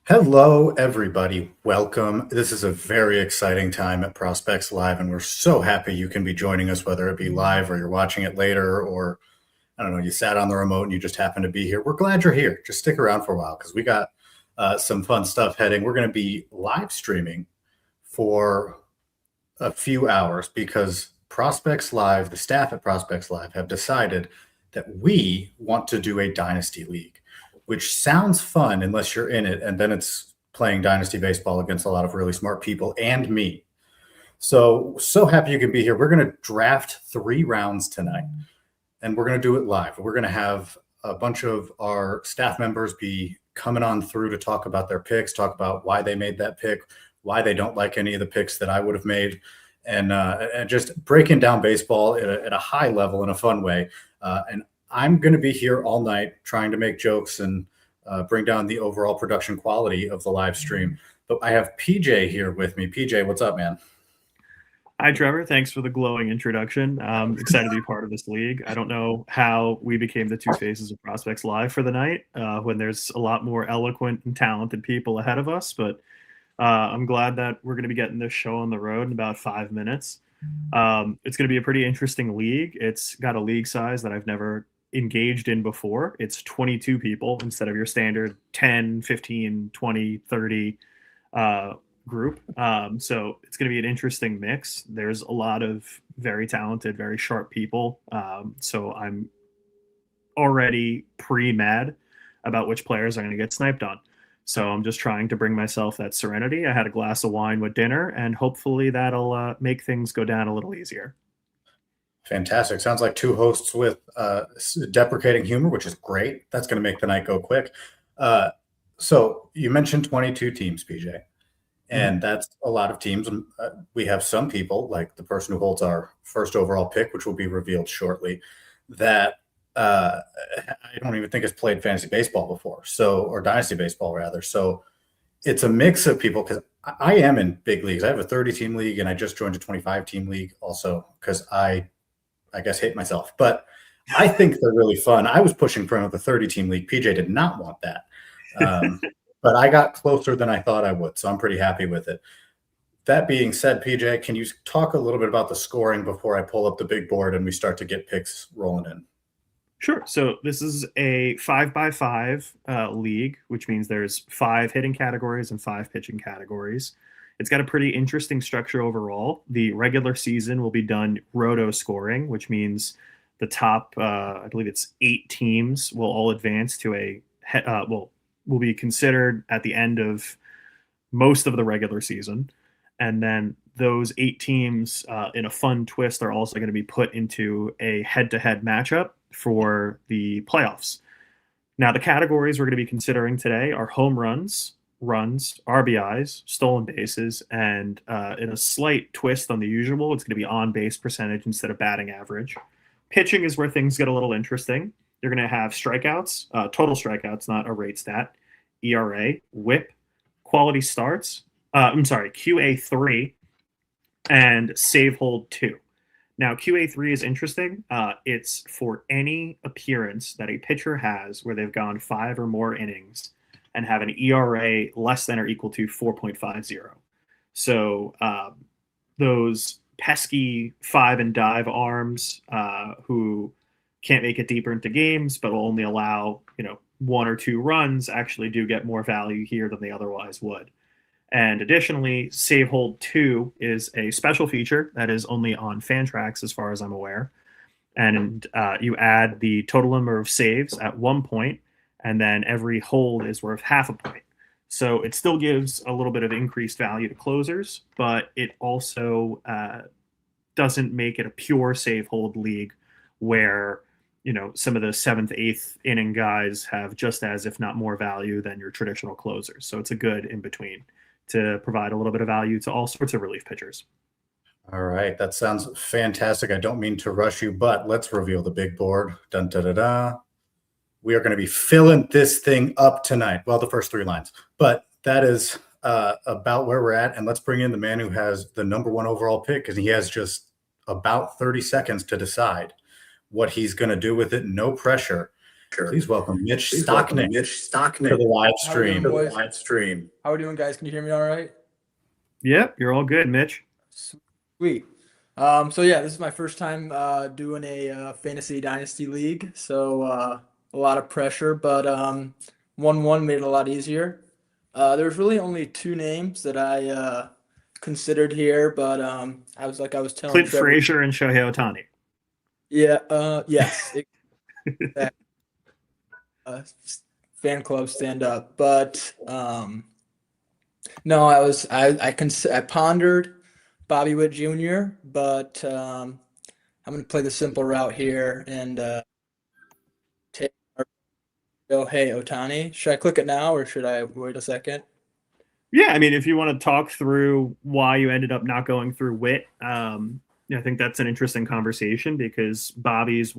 Hello, everybody. Welcome. This is a very exciting time at Prospects Live, and we're so happy you can be joining us, whether it be live or you're watching it later, or I don't know, you sat on the remote and you just happen to be here. We're glad you're here. Just stick around for a while because we got some fun stuff heading. We're going to be live streaming for a few hours because Prospects Live, the staff at Prospects Live, have decided that we want to do a Dynasty League, which sounds fun unless you're in it, and then it's playing Dynasty baseball against a lot of really smart people and me. So happy you can be here. We're going to draft 3 rounds tonight, and we're going to do it live. We're going to have a bunch of our staff members be coming on through to talk about their picks, talk about why they made that pick, why they don't like any of the picks that I would have made, and just breaking down baseball at a high level in a fun way. And I'm going to be here all night trying to make jokes and bring down the overall production quality of the live stream. But I have PJ here with me. PJ, what's up, man? Hi, Trevor. Thanks for the glowing introduction. I'm excited to be part of this league. I don't know how we became the two faces of Prospects Live for the night when there's a lot more eloquent and talented people ahead of us, but I'm glad that we're going to be getting this show on the road in about 5 minutes. It's going to be a pretty interesting league. It's got a league size that I've never engaged in before. It's 22 people instead of your standard 10, 15, 20, 30 group. So it's going to be an interesting mix. There's a lot of very talented, very sharp people. So I'm already pre-mad about which players are going to get sniped on. So I'm just trying to bring myself that serenity. I had a glass of wine with dinner, and hopefully that'll make things go down a little easier. Fantastic. Sounds like 2 hosts with deprecating humor, which is great. That's going to make the night go quick. So you mentioned 22 teams, PJ, and that's a lot of teams. We have some people, like the person who holds our first overall pick, which will be revealed shortly, that I don't even think has played fantasy baseball before, or dynasty baseball rather. So it's a mix of people because I am in big leagues. I have a 30-team league, and I just joined a 25-team league also because I guess hate myself. But I think they're really fun. I was pushing for the 30-team league. PJ did not want that. But I got closer than I thought I would, so I'm pretty happy with it. That being said, PJ, can you talk a little bit about the scoring before I pull up the big board and we start to get picks rolling in? Sure. So this is a 5x5 league, which means there's 5 hitting categories and 5 pitching categories. It's got a pretty interesting structure overall. The regular season will be done roto scoring, which means the top, I believe it's 8 teams will all advance to will be considered at the end of most of the regular season. And then those 8 teams, in a fun twist, are also going to be put into a head-to-head matchup for the playoffs. Now, the categories we're going to be considering today are home runs, RBIs, stolen bases, and in a slight twist on the usual, it's going to be on-base percentage instead of batting average. Pitching is where things get a little interesting. You're going to have strikeouts, total strikeouts, not a rate stat, ERA, WHIP, quality starts, QA3, and save hold 2. Now, QA3 is interesting. It's for any appearance that a pitcher has where they've gone 5 or more innings and have an ERA less than or equal to 4.50. So those pesky 5 and dive arms who can't make it deeper into games but will only allow 1 or 2 runs actually do get more value here than they otherwise would. And additionally, Save Hold 2 is a special feature that is only on Fantrax as far as I'm aware. And you add the total number of saves at 1 point, and then every hold is worth half a point. So it still gives a little bit of increased value to closers, but it also doesn't make it a pure Save Hold league where some of the 7th, 8th inning guys have just as, if not more value than your traditional closers. So it's a good in between to provide a little bit of value to all sorts of relief pitchers. All right. That sounds fantastic. I don't mean to rush you, but let's reveal the big board. Dun, da, da, da. We are going to be filling this thing up tonight. Well, the first 3 lines, but that is about where we're at. And let's bring in the man who has the number 1 overall pick because he has just about 30 seconds to decide what he's going to do with it. No pressure. Please welcome Mitch Stocknick to the live stream. How are we doing, guys? Can you hear me all right? Yep, you're all good, Mitch. Sweet. So yeah, this is my first time doing a fantasy dynasty league, so a lot of pressure, but 1-1 made it a lot easier. There's really only two names that I considered here, but I was telling Clint Trevor. Frazier and Shohei Ohtani. Yeah, yes. Fan club stand up, but no, I pondered Bobby Witt Jr., but I'm going to play the simple route here and take Shohei Ohtani. Should I click it now or should I wait a second? Yeah, I mean, if you want to talk through why you ended up not going through Witt, I think that's an interesting conversation because Bobby's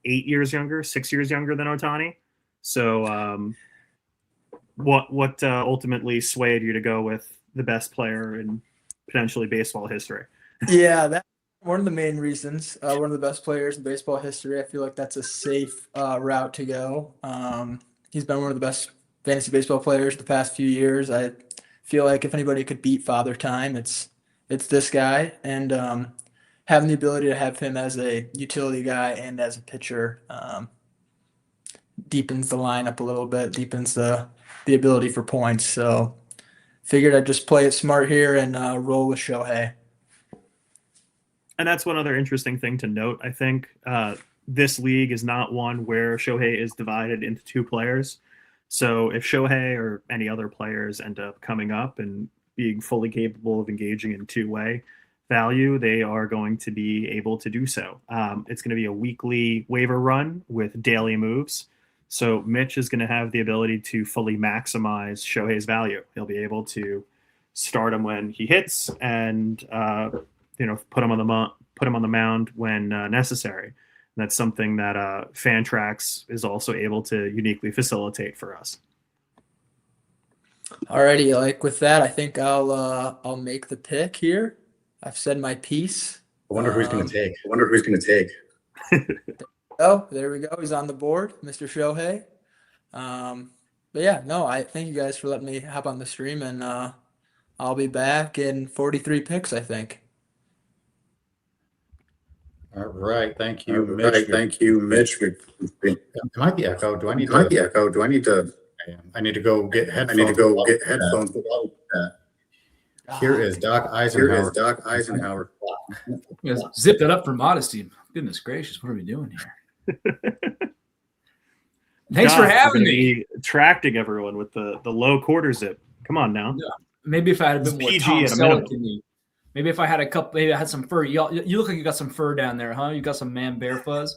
8 years younger, 6 years younger than Ohtani. So what ultimately swayed you to go with the best player in potentially baseball history? Yeah, that's one of the main reasons. One of the best players in baseball history. I feel like that's a safe route to go. He's been one of the best fantasy baseball players the past few years. I feel like if anybody could beat Father Time, it's this guy. And having the ability to have him as a utility guy and as a pitcher deepens the lineup a little bit, deepens the ability for points. So figured I'd just play it smart here and roll with Shohei. And that's one other interesting thing to note. I think this league is not one where Shohei is divided into two players. So if Shohei or any other players end up coming up and being fully capable of engaging in two-way value, they are going to be able to do so. It's going to be a weekly waiver run with daily moves. So Mitch is going to have the ability to fully maximize Shohei's value. He'll be able to start him when he hits and put him on the mound when necessary. And that's something that Fantrax is also able to uniquely facilitate for us. Alrighty, with that, I think I'll make the pick here. I've said my piece. I wonder who's going to take. Oh, there we go. He's on the board, Mr. Shohei. But yeah, no, I thank you guys for letting me hop on the stream, and I'll be back in 43 picks, I think. All right, thank you, Mitch. It might be echo. Do I need to? I need to go get headphones. Here is Doc Eisenhower. You guys zip that up for modesty. Goodness gracious, what are we doing here? Thanks for having me. Attracting everyone with the low quarter zip. Come on now. Yeah. Maybe if I had a bit more Tom Selleck in me. Maybe if I had maybe I had some fur. You look like you got some fur down there, huh? You got some man bear fuzz?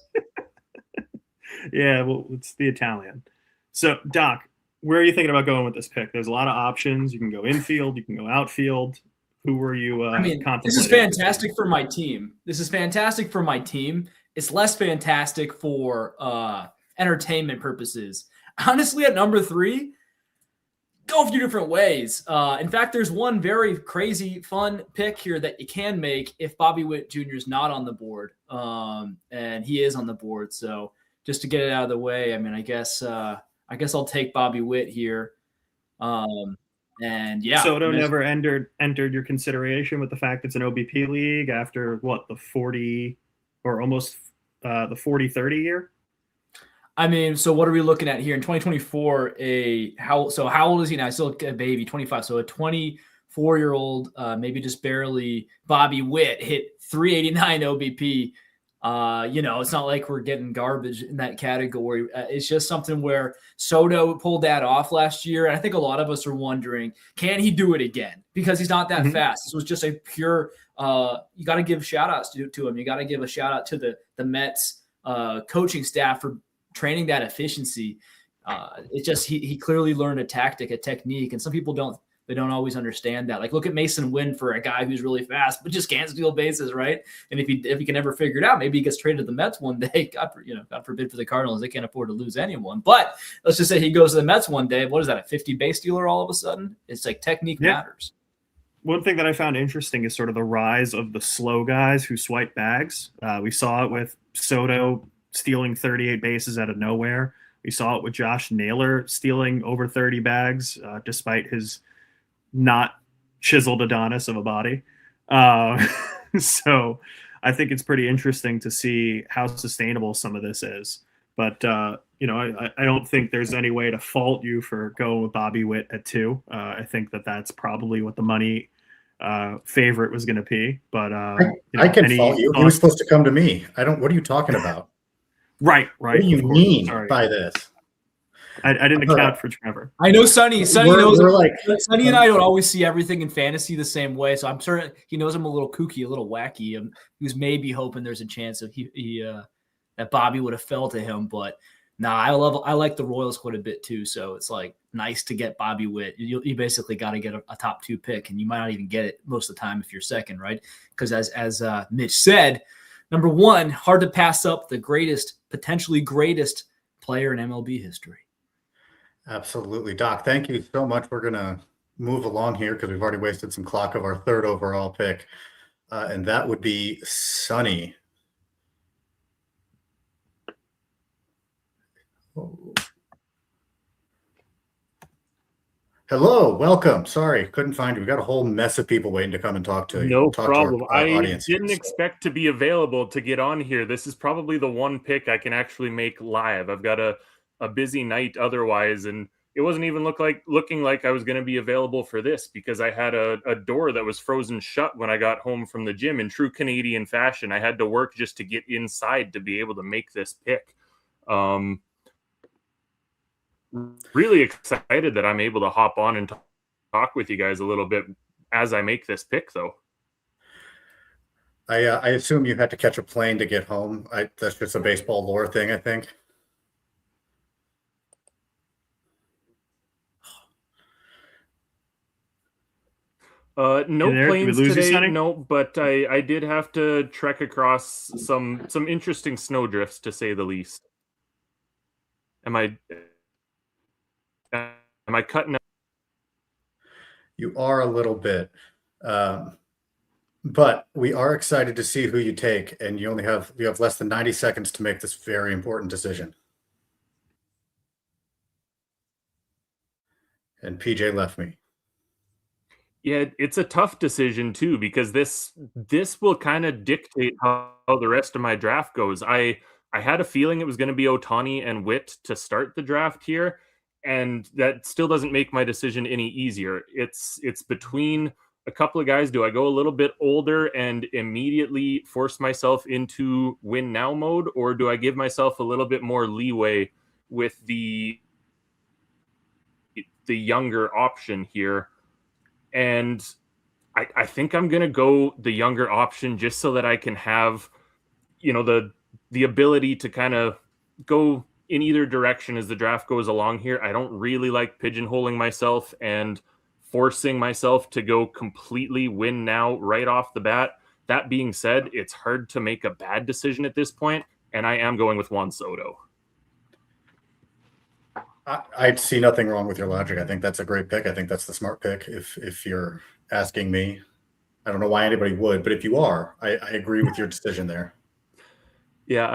Yeah, well, it's the Italian. So, Doc, where are you thinking about going with this pick? There's a lot of options. You can go infield. You can go outfield. Who were you contemplating? This is fantastic for my team. It's less fantastic for entertainment purposes. Honestly, at number 3, go a few different ways. In fact, there's one very crazy, fun pick here that you can make if Bobby Witt Jr. is not on the board, and he is on the board. So just to get it out of the way, I guess I'll take Bobby Witt here. And yeah, Soto never entered your consideration with the fact it's an OBP league after the 40 or almost the 40-30 year. So what are we looking at here in 2024? How old is he now? Still a baby, 25. So a 24-year-old, maybe just barely. Bobby Witt hit 389 OBP. It's not like we're getting garbage in that category. It's just something where Soto pulled that off last year. And I think a lot of us are wondering, can he do it again? Because he's not that fast. This was just a pure, you got to give shout outs to him. You got to give a shout out to the Mets coaching staff for training that efficiency. It's just, he clearly learned a technique. And some people don't always understand that. Like, look at Mason Wynn for a guy who's really fast, but just can't steal bases, right? And if he can ever figure it out, maybe he gets traded to the Mets one day. God forbid for the Cardinals, they can't afford to lose anyone. But let's just say he goes to the Mets one day. What is that, a 50 base stealer all of a sudden? It's like technique matters. One thing that I found interesting is sort of the rise of the slow guys who swipe bags. We saw it with Soto stealing 38 bases out of nowhere. We saw it with Josh Naylor stealing over 30 bags, despite his not chiseled Adonis of a body. So I think it's pretty interesting to see how sustainable some of this is. But, I don't think there's any way to fault you for going with Bobby Witt at 2. I think that's probably what the money favorite was going to be. But I can fault you. He was supposed to come to me. What are you talking about? Right. What do you mean by this? I didn't account for Trevor. I know Sonny knows. Sonny and I don't always see everything in fantasy the same way, so I'm sure he knows I'm a little kooky, a little wacky. He was maybe hoping there's a chance of that Bobby would have fell to him, but nah, I like the Royals quite a bit too. So it's like nice to get Bobby Witt. You basically got to get a top 2 pick, and you might not even get it most of the time if you're second, right? Because as Mitch said, number 1, hard to pass up the potentially greatest player in MLB history. Absolutely. Doc, thank you so much. We're going to move along here because we've already wasted some clock of our 3rd overall pick, and that would be Sonny. Hello, welcome. Sorry, couldn't find you. We got a whole mess of people waiting to come and talk to you. No talk problem. To our audience didn't here, expect to be available to get on here. This is probably the one pick I can actually make live. I've got a busy night otherwise, and it wasn't even looking like I was going to be available for this because I had a door that was frozen shut when I got home from the gym. In true Canadian fashion, I had to work just to get inside to be able to make this pick. Really excited that I'm able to hop on and talk with you guys a little bit as I make this pick, though. I assume you had to catch a plane to get home. That's just a baseball lore thing, I think. No planes today, you, no, but I did have to trek across some interesting snowdrifts, to say the least. Am I cutting out? You are a little bit, but we are excited to see who you take, and you have less than 90 seconds to make this very important decision. And PJ left me. Yeah, it's a tough decision too, because this will kind of dictate how the rest of my draft goes. I had a feeling it was going to be Ohtani and Witt to start the draft here, and that still doesn't make my decision any easier. It's between a couple of guys. Do I go a little bit older and immediately force myself into win now mode, or do I give myself a little bit more leeway with the younger option here? And I think I'm going to go the younger option just so that I can have, the ability to kind of go in either direction as the draft goes along here. I don't really like pigeonholing myself and forcing myself to go completely win now right off the bat. That being said, it's hard to make a bad decision at this point, and I am going with Juan Soto. I see nothing wrong with your logic. I think that's a great pick. I think that's the smart pick. If you're asking me, I don't know why anybody would, but if you are, I agree with your decision there. Yeah,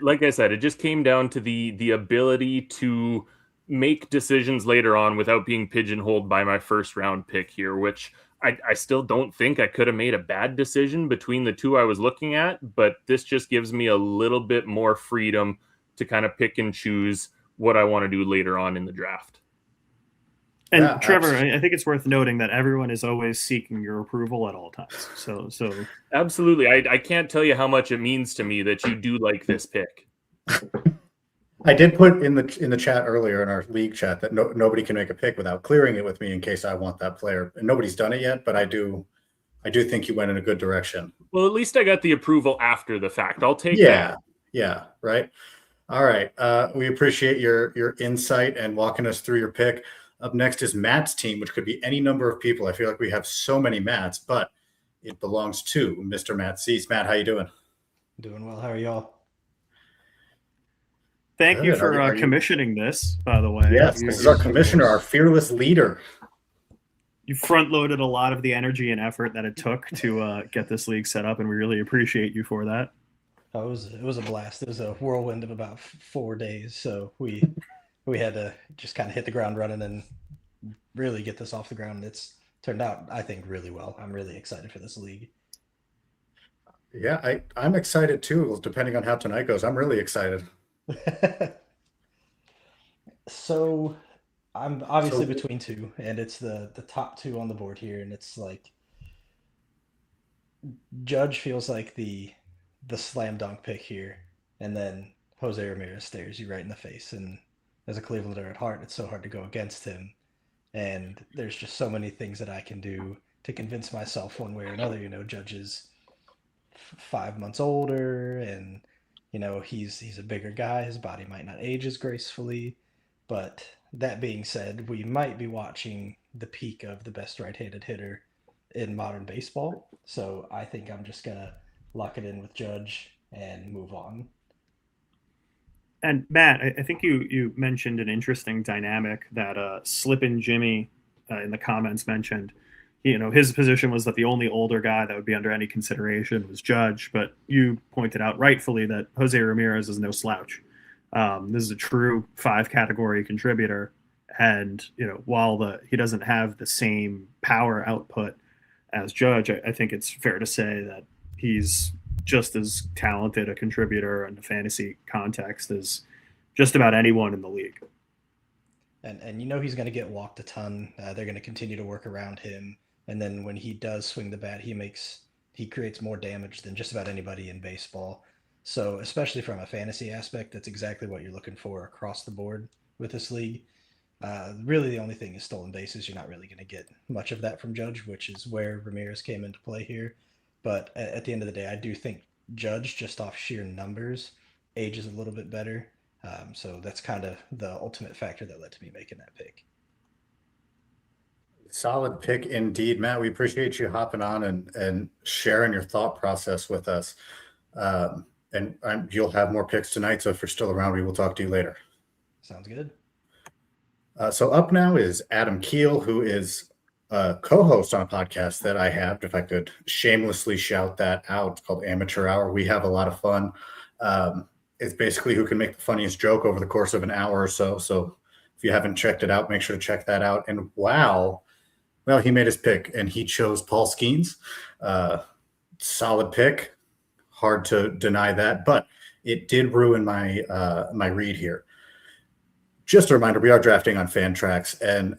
like I said, it just came down to the ability to make decisions later on without being pigeonholed by my first round pick here, which I still don't think I could have made a bad decision between the two I was looking at, but this just gives me a little bit more freedom to kind of pick and choose what I want to do later on in the draft. And yeah, Trevor, I think it's worth noting that everyone is always seeking your approval at all times. So absolutely. I can't tell you how much it means to me that you do like this pick. I did put in the chat earlier in our league chat that nobody can make a pick without clearing it with me in case I want that player. And nobody's done it yet, but I do think you went in a good direction. Well, at least I got the approval after the fact. I'll take that. Yeah, right. All right. We appreciate your insight and walking us through your pick. Up next is Matt's team, which could be any number of people. I feel like we have so many Matts, but it belongs to Mr. Matt Cease. Matt, how you doing? Doing well. How are y'all? Thank you for commissioning this, by the way. Yes, this is our commissioner, our fearless leader. You front-loaded a lot of the energy and effort that it took to get this league set up, and we really appreciate you for that. It was a blast. It was a whirlwind of about 4 days. So we had to just kind of hit the ground running and really get this off the ground. It's turned out, I think, really well. I'm really excited for this league. Yeah, I'm excited too. Depending on how tonight goes, I'm really excited. So I'm obviously So- between two, and it's the top two on the board here, and it's like Judge feels like the slam dunk pick here, and then Jose Ramirez stares you right in the face. And as a Clevelander at heart, it's so hard to go against him. And there's just so many things that I can do to convince myself one way or another. Judge is 5 months older, and he's a bigger guy. His body might not age as gracefully, but that being said, we might be watching the peak of the best right-handed hitter in modern baseball. So I think I'm just gonna lock it in with Judge and move on. And Matt, I think you mentioned an interesting dynamic that Slippin' Jimmy in the comments mentioned. His position was that the only older guy that would be under any consideration was Judge, but you pointed out rightfully that Jose Ramirez is no slouch. This is a true 5-category contributor, and while he doesn't have the same power output as Judge, I think it's fair to say that he's just as talented a contributor in the fantasy context as just about anyone in the league. And he's going to get walked a ton. They're going to continue to work around him. And then when he does swing the bat, he creates more damage than just about anybody in baseball. So especially from a fantasy aspect, that's exactly what you're looking for across the board with this league. Really, the only thing is stolen bases. You're not really going to get much of that from Judge, which is where Ramirez came into play here. But at the end of the day, I do think Judge, just off sheer numbers, ages a little bit better. So that's kind of the ultimate factor that led to me making that pick. Solid pick indeed, Matt. We appreciate you hopping on and sharing your thought process with us. And you'll have more picks tonight. So if you're still around, we will talk to you later. Sounds good. So up now is Adam Keel, who is a co-host on a podcast that I have. If I could shamelessly shout that out, it's called Amateur Hour. We have a lot of fun. It's basically who can make the funniest joke over the course of an hour or so. So if you haven't checked it out, make sure to check that out. And wow, well, he made his pick and he chose Paul Skeens. Solid pick. Hard to deny that, but it did ruin my my read here. Just a reminder, we are drafting on Fantrax, and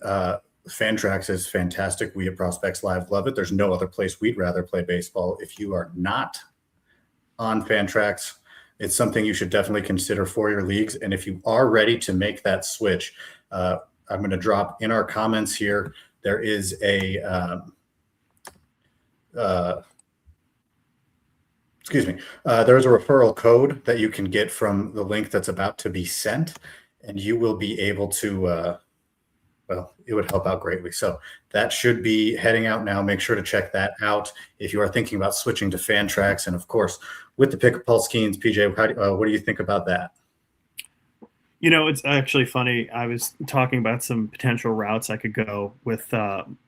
Fantrax is fantastic. We at Prospects Live love it. There's no other place we'd rather play baseball. If you are not on Fantrax, it's something you should definitely consider for your leagues. And if you are ready to make that switch, I'm going to drop in our comments here. There is a there is a referral code that you can get from the link that's about to be sent, and you will be able to, it would help out greatly. So that should be heading out now. Make sure to check that out if you are thinking about switching to Fantrax. And of course, with the pick of Paul Skeens, PJ, what do you think about that? It's actually funny. I was talking about some potential routes I could go with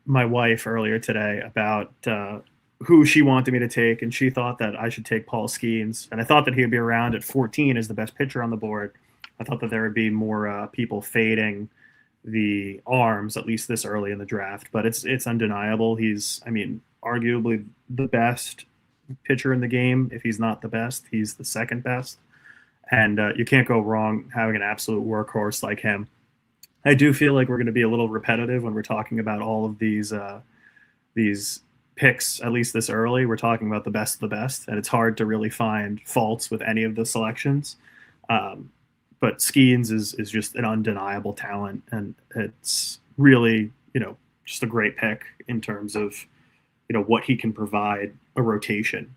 my wife earlier today about who she wanted me to take, and she thought that I should take Paul Skeens. And I thought that he would be around at 14 as the best pitcher on the board. I thought that there would be more people fading the arms, at least this early in the draft. But it's undeniable. He's, arguably the best pitcher in the game. If he's not the best, he's the second best. And you can't go wrong having an absolute workhorse like him. I do feel like we're going to be a little repetitive when we're talking about all of these picks, at least this early. We're talking about the best of the best, and it's hard to really find faults with any of the selections. But Skeens is just an undeniable talent, and it's really, just a great pick in terms of, what he can provide a rotation.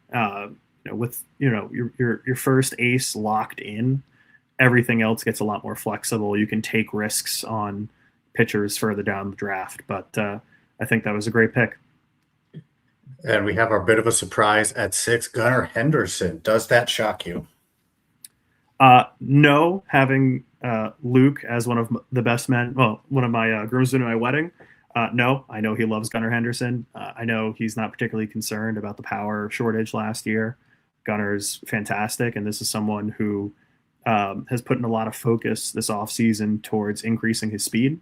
With your first ace locked in, everything else gets a lot more flexible. You can take risks on pitchers further down the draft, but I think that was a great pick. And we have our bit of a surprise at 6, Gunnar Henderson. Does that shock you? No, having Luke as one of the best men, one of my groomsmen at my wedding. No, I know he loves Gunnar Henderson. I know he's not particularly concerned about the power shortage last year. Gunner's fantastic, and this is someone who has put in a lot of focus this offseason towards increasing his speed.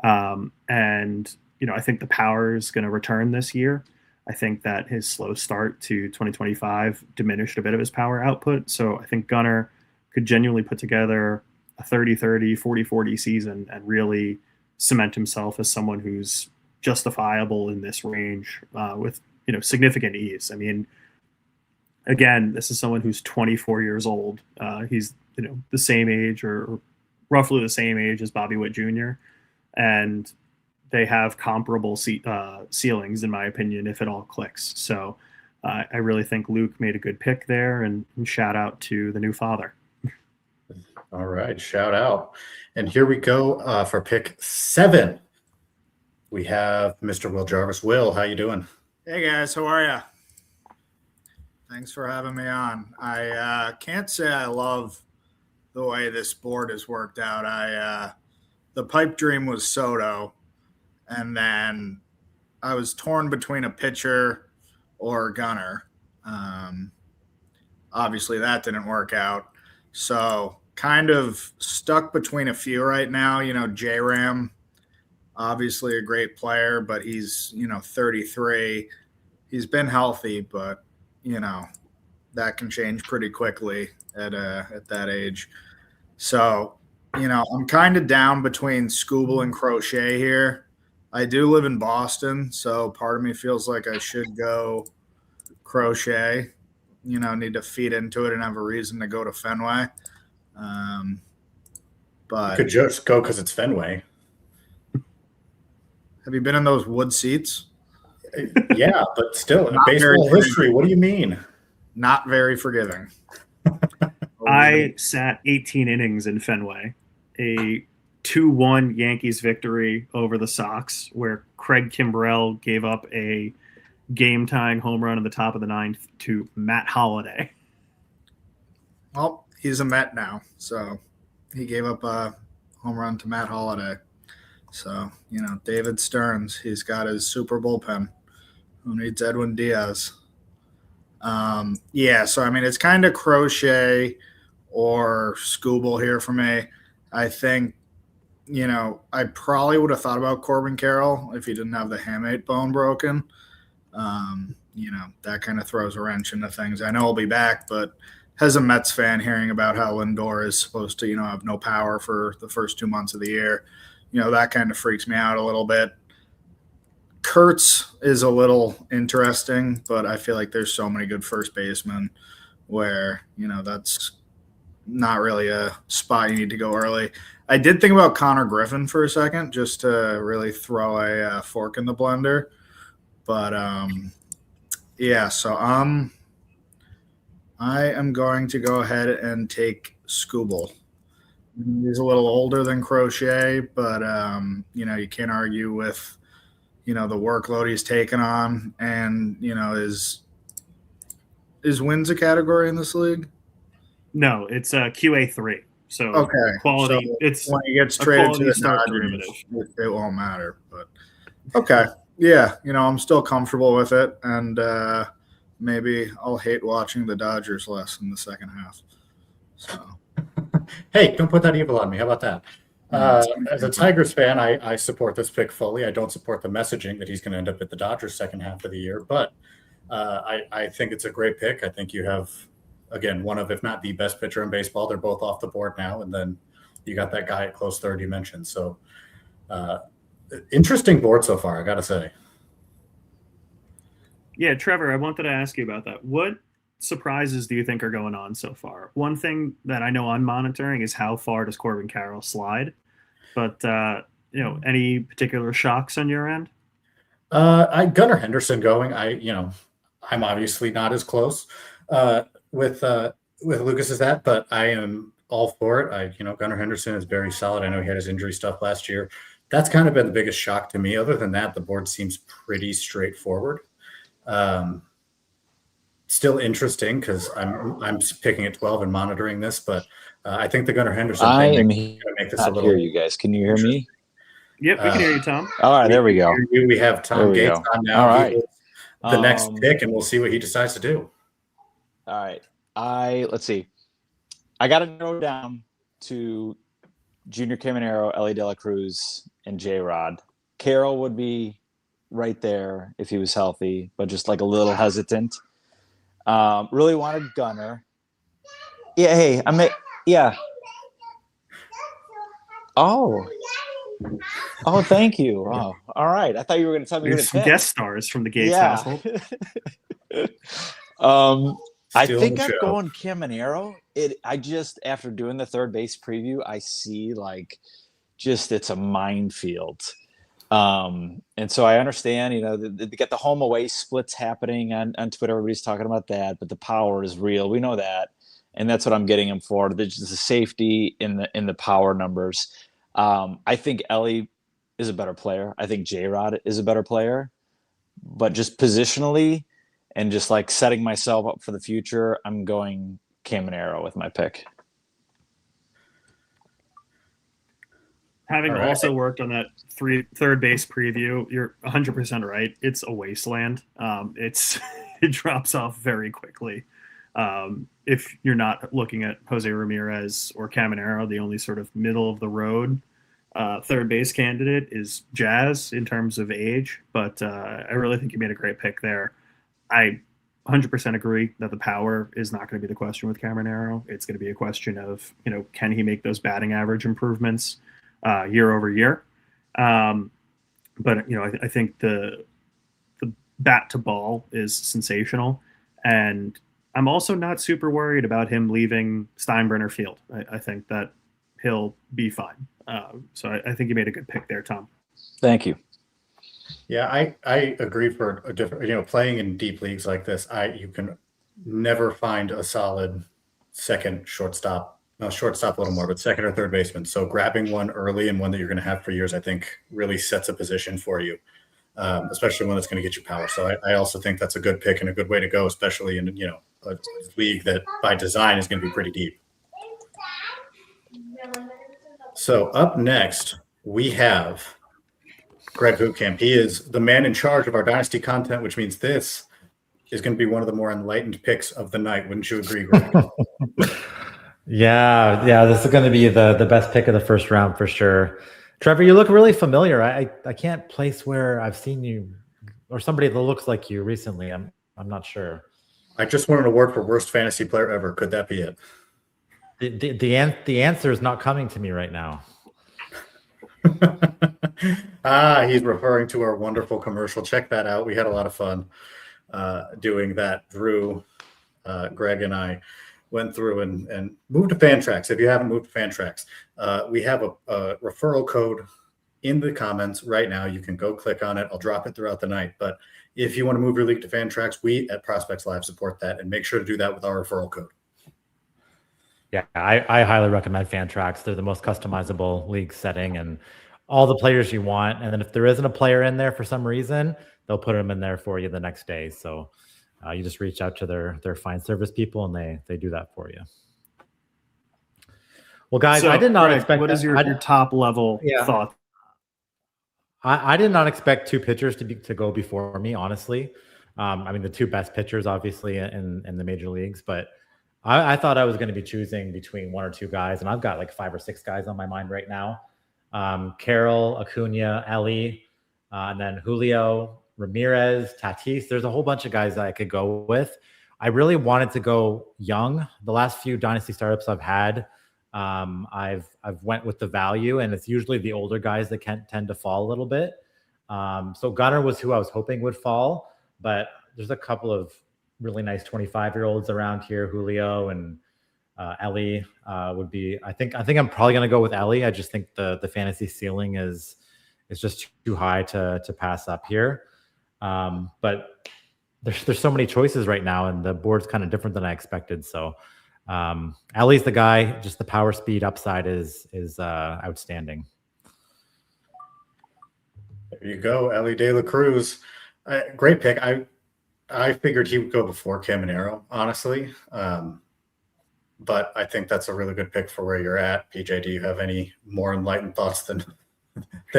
And, I think the power is going to return this year. I think that his slow start to 2025 diminished a bit of his power output. So I think Gunner could genuinely put together a 30-30, 40-40 season and really cement himself as someone who's justifiable in this range with, significant ease. I mean, again, this is someone who's 24 years old. He's, the same age or roughly the same age as Bobby Witt Jr. And they have comparable ceilings, in my opinion, if it all clicks. So I really think Luke made a good pick there, and shout out to the new father. All right, shout out. And here we go for pick 7. We have Mr. Will Jarvis. Will, how you doing? Hey guys, how are you? Thanks for having me on. I can't say I love the way this board has worked out. The pipe dream was Soto, and then I was torn between a pitcher or Gunner. Obviously, that didn't work out. So kind of stuck between a few right now. J-Ram, obviously a great player, but he's, 33. He's been healthy, but, that can change pretty quickly at that age. So, I'm kind of down between Scooble and Crochet here. I do live in Boston, so part of me feels like I should go Crochet. Need to feed into it and have a reason to go to Fenway. But You could just go because it's Fenway. have you been in those wood seats? Yeah, but still, in Not baseball very history, what do you mean? Not very forgiving. I sat 18 innings in Fenway, a 2-1 Yankees victory over the Sox, where Craig Kimbrell gave up a game-tying home run in the top of the 9th to Matt Holliday. Well, he's a Met now, so he gave up a home run to Matt Holliday. So, David Stearns, he's got his super bullpen. Who needs Edwin Diaz? So, it's kind of Crochet or Scooble here for me. I think, I probably would have thought about Corbin Carroll if he didn't have the hamate bone broken. That kind of throws a wrench into things. I know he'll be back, but as a Mets fan, hearing about how Lindor is supposed to, have no power for the first 2 months of the year, that kind of freaks me out a little bit. Kurtz is a little interesting, but I feel like there's so many good first basemen where, that's not really a spot you need to go early. I did think about Connor Griffin for a second just to really throw a fork in the blender. But, so I am going to go ahead and take Scooble. He's a little older than Crochet, but, you can't argue with, the workload he's taken on and, is wins a category in this league? No, it's a QA3. So Okay. quality. So it's when he gets traded to the start Dodgers, it won't matter. But okay. Yeah, I'm still comfortable with it. And maybe I'll hate watching the Dodgers less in the second half. So Hey, don't put that evil on me. How about that? As a Tigers fan, I support this pick fully. I don't support the messaging that he's going to end up at the Dodgers second half of the year, but I think it's a great pick. I think you have, again, one of, if not the best pitcher in baseball. They're both off the board now, and then you got that guy at close third you mentioned. So interesting board so far, I got to say. Yeah, Trevor, I wanted to ask you about that. What surprises do you think are going on so far? One thing that I know I'm monitoring is how far does Corbin Carroll slide? But, any particular shocks on your end? Gunnar Henderson going. I'm obviously not as close with Lucas as that, but I am all for it. Gunnar Henderson is very solid. I know he had his injury stuff last year. That's kind of been the biggest shock to me. Other than that, the board seems pretty straightforward. Still interesting because I'm picking at 12 and monitoring this, but I think the Gunnar Henderson thing is going to make this a little. Hear you guys. Can you hear me? Yep, we can hear you, Tom. All right, there we go. We have Tom Gates on now. All right. The next pick, and we'll see what he decides to do. All right. Let's see. I got to narrow down to Junior Caminero, Ellie De La Cruz, and J Rod. Carroll would be right there if he was healthy, but just like a little hesitant. Really wanted Gunner. Yeah, hey, yeah. Oh. Oh, thank you. Oh, all right. I thought you were going to tell me who There's to some pick. guest stars from the Gates Yeah. household. I Stealing think the I'm show. going Caminero. I just, after doing the third base preview, I see like just it's a minefield. And so I understand, they get the home away splits happening on Twitter. Everybody's talking about that, but the power is real. We know that. And that's what I'm getting him for. There's the safety in the power numbers. I think Ellie is a better player. I think J-Rod is a better player. But just positionally and just like setting myself up for the future, I'm going Caminero with my pick. Having All right. also worked on that third base preview, you're 100% right. It's a wasteland. It drops off very quickly. If you're not looking at Jose Ramirez or Caminero, the only sort of middle of the road third base candidate is Jazz in terms of age. But I really think you made a great pick there. I 100% agree that the power is not going to be the question with Caminero. It's going to be a question of, can he make those batting average improvements year over year? But I think the bat to ball is sensational, and I'm also not super worried about him leaving Steinbrenner Field. I think that he'll be fine. So I think you made a good pick there, Tom. Thank you. Yeah, I agree for a different, playing in deep leagues like this, you can never find a solid second shortstop a little more, but second or third baseman. So grabbing one early and one that you're going to have for years, I think really sets a position for you, especially one that's going to get you power. So I also think that's a good pick and a good way to go, especially in, a league that by design is going to be pretty deep. So up next, we have Greg Hootkamp. He is the man in charge of our Dynasty content, which means this is going to be one of the more enlightened picks of the night. Wouldn't you agree, Greg? Yeah, this is going to be the best pick of the first round for sure. Trevor, you look really familiar. I can't place where I've seen you or somebody that looks like you recently. I'm not sure. I just won an award for worst fantasy player ever. Could that be it? The answer is not coming to me right now. He's referring to our wonderful commercial. Check that out. We had a lot of fun doing that. Drew, Greg, and I went through and moved to Fantrax. If you haven't moved to Fantrax, we have a referral code in the comments right now. You can go click on it. I'll drop it throughout the night. But if you want to move your league to Fantrax, we at Prospects Live support that, and make sure to do that with our referral code. Yeah, I highly recommend Fantrax. They're the most customizable league setting and all the players you want. And then if there isn't a player in there for some reason, they'll put them in there for you the next day. So you just reach out to their fine service people and they do that for you. Well, guys, So, I did not Greg, expect what is your top level thought? I did not expect two pitchers to go before me, honestly. I mean, the two best pitchers, obviously, in the major leagues, but I thought I was going to be choosing between one or two guys, and I've got like 5 or 6 guys on my mind right now. Carroll, Acuna, Ellie, and then Julio, Ramirez, Tatis. There's a whole bunch of guys that I could go with. I really wanted to go young. The last few Dynasty startups I've had, I've went with the value, and it's usually the older guys that can tend to fall a little bit. So Gunner was who I was hoping would fall, but there's a couple of really nice 25-year-olds around here. Julio and Ellie would be. I think I'm probably going to go with Ellie. I just think the fantasy ceiling is just too high to pass up here. But there's so many choices right now, and the board's kind of different than I expected. So Ellie's the guy. Just the power speed upside is outstanding. There you go, Ellie De La Cruz. Great pick. I figured he would go before Caminero, honestly. But I think that's a really good pick for where you're at. PJ, do you have any more enlightened thoughts than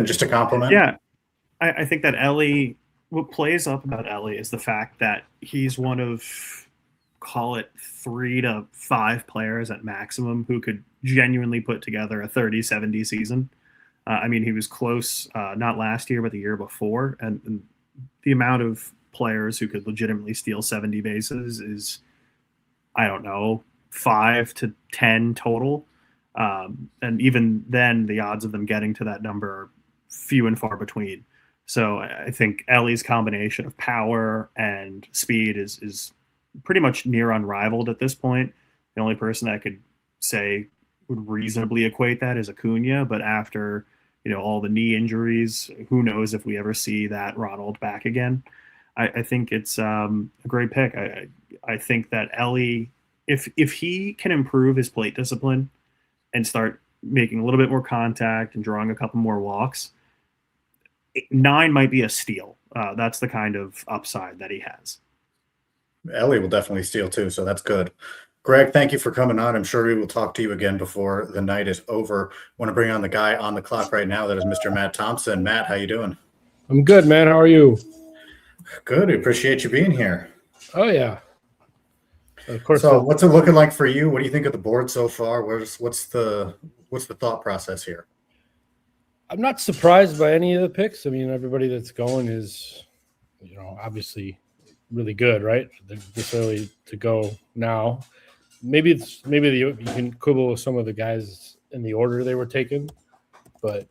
just a compliment? Yeah, I think that Ellie, what plays up about Ellie is the fact that he's one of call it 3 to 5 players at maximum who could genuinely put together a 30-70 season. I mean, he was close, not last year, but the year before. And the amount of players who could legitimately steal 70 bases is, I don't know, 5 to 10 total. And even then, the odds of them getting to that number are few and far between. So I think Ellie's combination of power and speed is pretty much near unrivaled at this point. The only person I could say would reasonably equate that is Acuna, but after all the knee injuries, who knows if we ever see that Ronald back again. I think it's a great pick. I think that Ellie, if he can improve his plate discipline and start making a little bit more contact and drawing a couple more walks, 9 might be a steal. That's the kind of upside that he has. Ellie will definitely steal too, so that's good. Greg, thank you for coming on. I'm sure we will talk to you again before the night is over. I want to bring on the guy on the clock right now. That is Mr. Matt Thompson. Matt, how you doing? I'm good, man. How are you? Good. We appreciate you being here. Oh, yeah. Of course. So what's it looking like for you? What do you think of the board so far? What's the thought process here? I'm not surprised by any of the picks. I mean, everybody that's going is, obviously really good, right? They're this early to go now. Maybe you can quibble with some of the guys in the order they were taken, but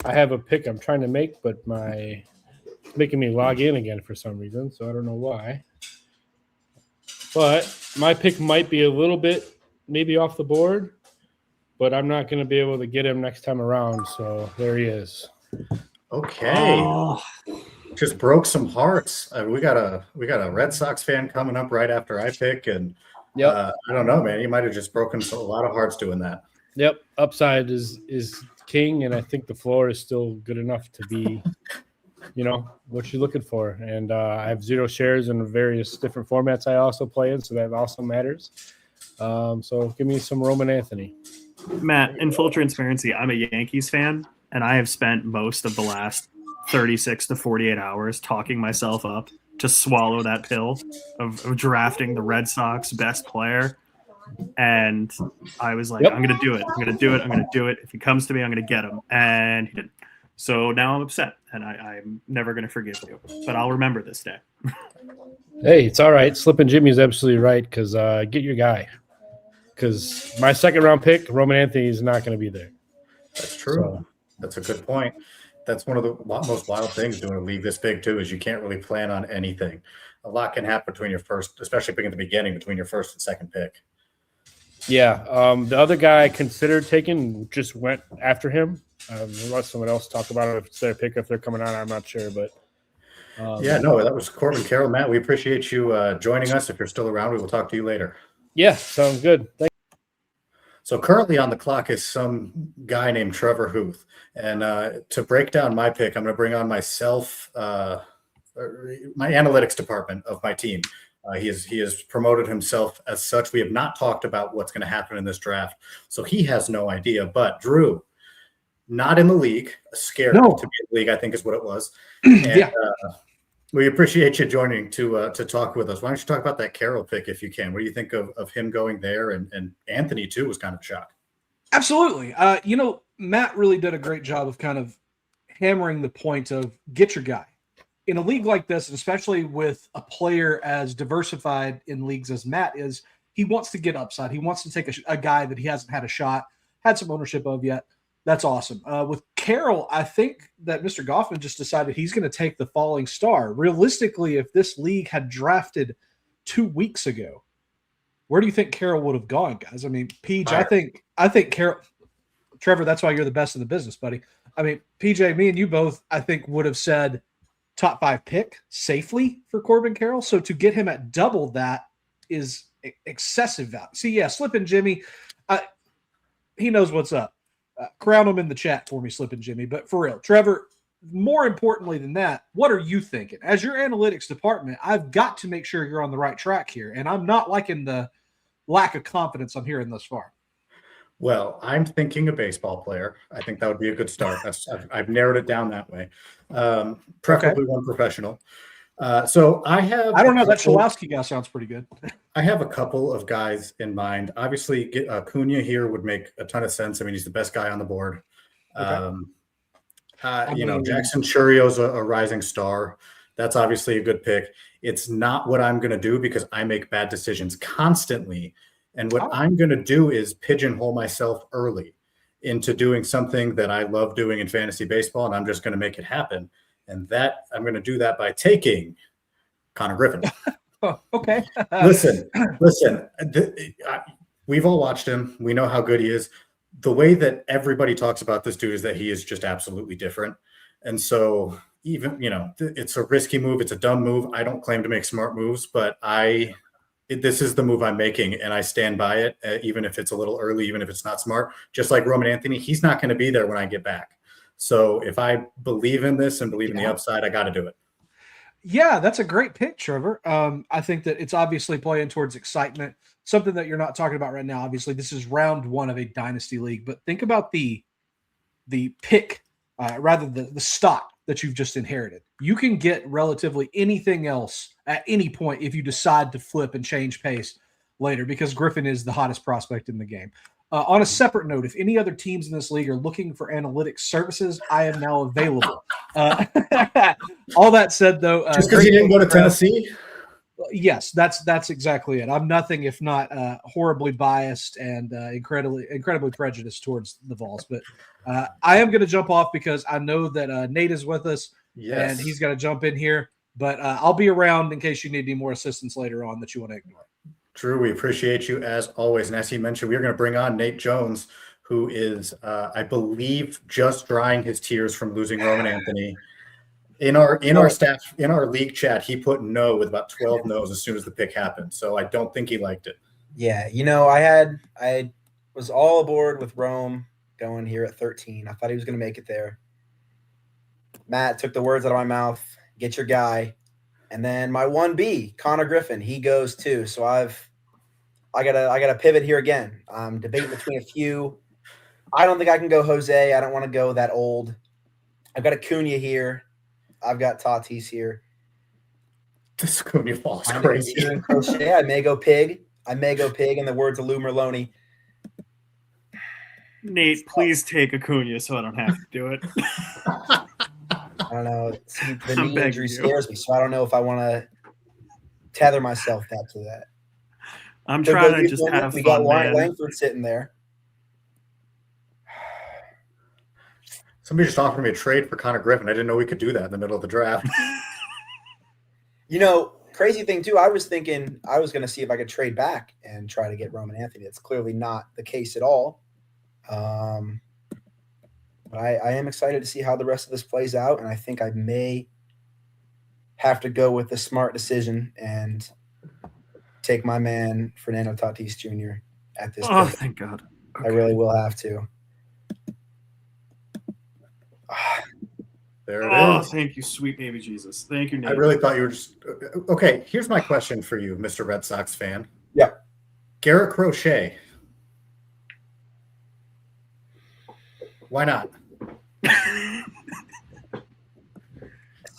I have a pick I'm trying to make, but it's making me log in again for some reason, so I don't know why. But my pick might be a little bit maybe off the board, but I'm not going to be able to get him next time around, so there he is. Okay. Just broke some hearts. We got a Red Sox fan coming up right after I pick, and I don't know, man. You might have just broken a lot of hearts doing that. Yep, upside is king, and I think the floor is still good enough to be, what you're looking for. And I have 0 shares in various different formats I also play in, so that also matters. So give me some Roman Anthony. Matt, in full transparency, I'm a Yankees fan, and I have spent most of the last 36 to 48 hours talking myself up to swallow that pill of drafting the Red Sox best player. And I was like, I'm going to do it. I'm going to do it. I'm going to do it. If he comes to me, I'm going to get him. And he didn't. So now I'm upset, and I'm never going to forgive you. But I'll remember this day. Hey, it's all right. Slipping Jimmy is absolutely right, because get your guy. Because my second round pick, Roman Anthony, is not going to be there. That's true. That's a good point. That's one of the most wild things doing a league this big too, is you can't really plan on anything. A lot can happen between your first, especially picking at the beginning, between your first and second pick. Yeah. The other guy I considered taking just went after him. Let someone else talk about it. If it's their pick, if they're coming on, I'm not sure. But that was Corbin Carroll. Matt, we appreciate you joining us. If you're still around, we will talk to you later. Yeah, sounds good. Thank you. So currently on the clock is some guy named Trevor Huth. And to break down my pick, I'm going to bring on myself, my analytics department of my team. He has promoted himself as such. We have not talked about what's going to happen in this draft, so he has no idea. But Drew, not in the league, scared to be in the league, I think is what it was. And, we appreciate you joining to talk with us. Why don't you talk about that Carroll pick if you can? What do you think of him going there? And Anthony too was kind of a shock. Absolutely. Matt really did a great job of kind of hammering the point of get your guy. In a league like this, especially with a player as diversified in leagues as Matt is, he wants to get upside. He wants to take a guy that he hasn't had a shot, had some ownership of yet. That's awesome. With Carroll, I think that Mr. Goffman just decided he's going to take the falling star. Realistically, if this league had drafted 2 weeks ago, where do you think Carroll would have gone, guys? I mean, PJ, I think Carroll – Trevor, that's why you're the best in the business, buddy. I mean, PJ, me and you both, I think, would have said top 5 pick safely for Corbin Carroll. So to get him at double that is excessive value. See, yeah, Slippin' Jimmy, he knows what's up. Crown him in the chat for me, Slippin' Jimmy. But for real, Trevor, more importantly than that, what are you thinking? As your analytics department, I've got to make sure you're on the right track here. And I'm not liking the lack of confidence I'm hearing thus far. Well, I'm thinking a baseball player. I think that would be a good start. I've narrowed it down that way. Preferably one professional. So I have. I don't know. That couple- Shalowski guy sounds pretty good. I have a couple of guys in mind. Obviously, Cunha here would make a ton of sense. I mean, he's the best guy on the board. Okay. Jackson Churio's a rising star. That's obviously a good pick. It's not what I'm going to do because I make bad decisions constantly. And what I'm going to do is pigeonhole myself early into doing something that I love doing in fantasy baseball, and I'm just going to make it happen. And that I'm going to do that by taking Connor Griffin. Okay. listen. We've all watched him. We know how good he is. The way that everybody talks about this dude is that he is just absolutely different. And so even, it's a risky move. It's a dumb move. I don't claim to make smart moves, but this is the move I'm making, and I stand by it, even if it's a little early, even if it's not smart. Just like Roman Anthony, he's not going to be there when I get back. So if I believe in this and believe in the upside, I got to do it. Yeah, that's a great pick, Trevor. I think that it's obviously playing towards excitement, something that you're not talking about right now. Obviously, this is round 1 of a dynasty league, but think about the pick, rather the stock that you've just inherited. You can get relatively anything else at any point if you decide to flip and change pace later, because Griffin is the hottest prospect in the game. On a separate note, if any other teams in this league are looking for analytics services, I am now available. All that said, though, just because you didn't go to Tennessee. Yes, that's exactly it. I'm nothing if not horribly biased and incredibly prejudiced towards the Vols. But I am going to jump off because I know that Nate is with us, and he's got to jump in here. But I'll be around in case you need any more assistance later on that you want to ignore. Drew, we appreciate you as always. And as he mentioned, we're going to bring on Nate Jones, who is, I believe, just drying his tears from losing Roman Anthony. In our league chat, he put no with about 12 no's as soon as the pick happened. So I don't think he liked it. Yeah, I was all aboard with Rome going here at 13. I thought he was going to make it there. Matt took the words out of my mouth. Get your guy. And then my 1B, Connor Griffin, he goes too. So I gotta pivot here again. I'm debating between a few. I don't think I can go Jose. I don't want to go that old. I've got Acuna here. I've got Tatis here. This Acuna ball is crazy. I may go pig. In the words of Lou Merlone. Nate, please take Acuna so I don't have to do it. I don't know. The knee injury scares me, so I don't know if I want to tether myself to that. I'm trying to just have fun. We got Langford sitting there. Somebody just offered me a trade for Connor Griffin. I didn't know we could do that in the middle of the draft. Crazy thing too, I was thinking I was going to see if I could trade back and try to get Roman Anthony. It's clearly not the case at all. But I am excited to see how the rest of this plays out, and I think I may have to go with the smart decision and take my man Fernando Tatis Jr. at this point. Thank God. Okay. I really will have to. There it is. Thank you, sweet baby Jesus. Thank you, Nate. I really thought you were just – okay, here's my question for you, Mr. Red Sox fan. Yeah. Garrett Crochet. Why not?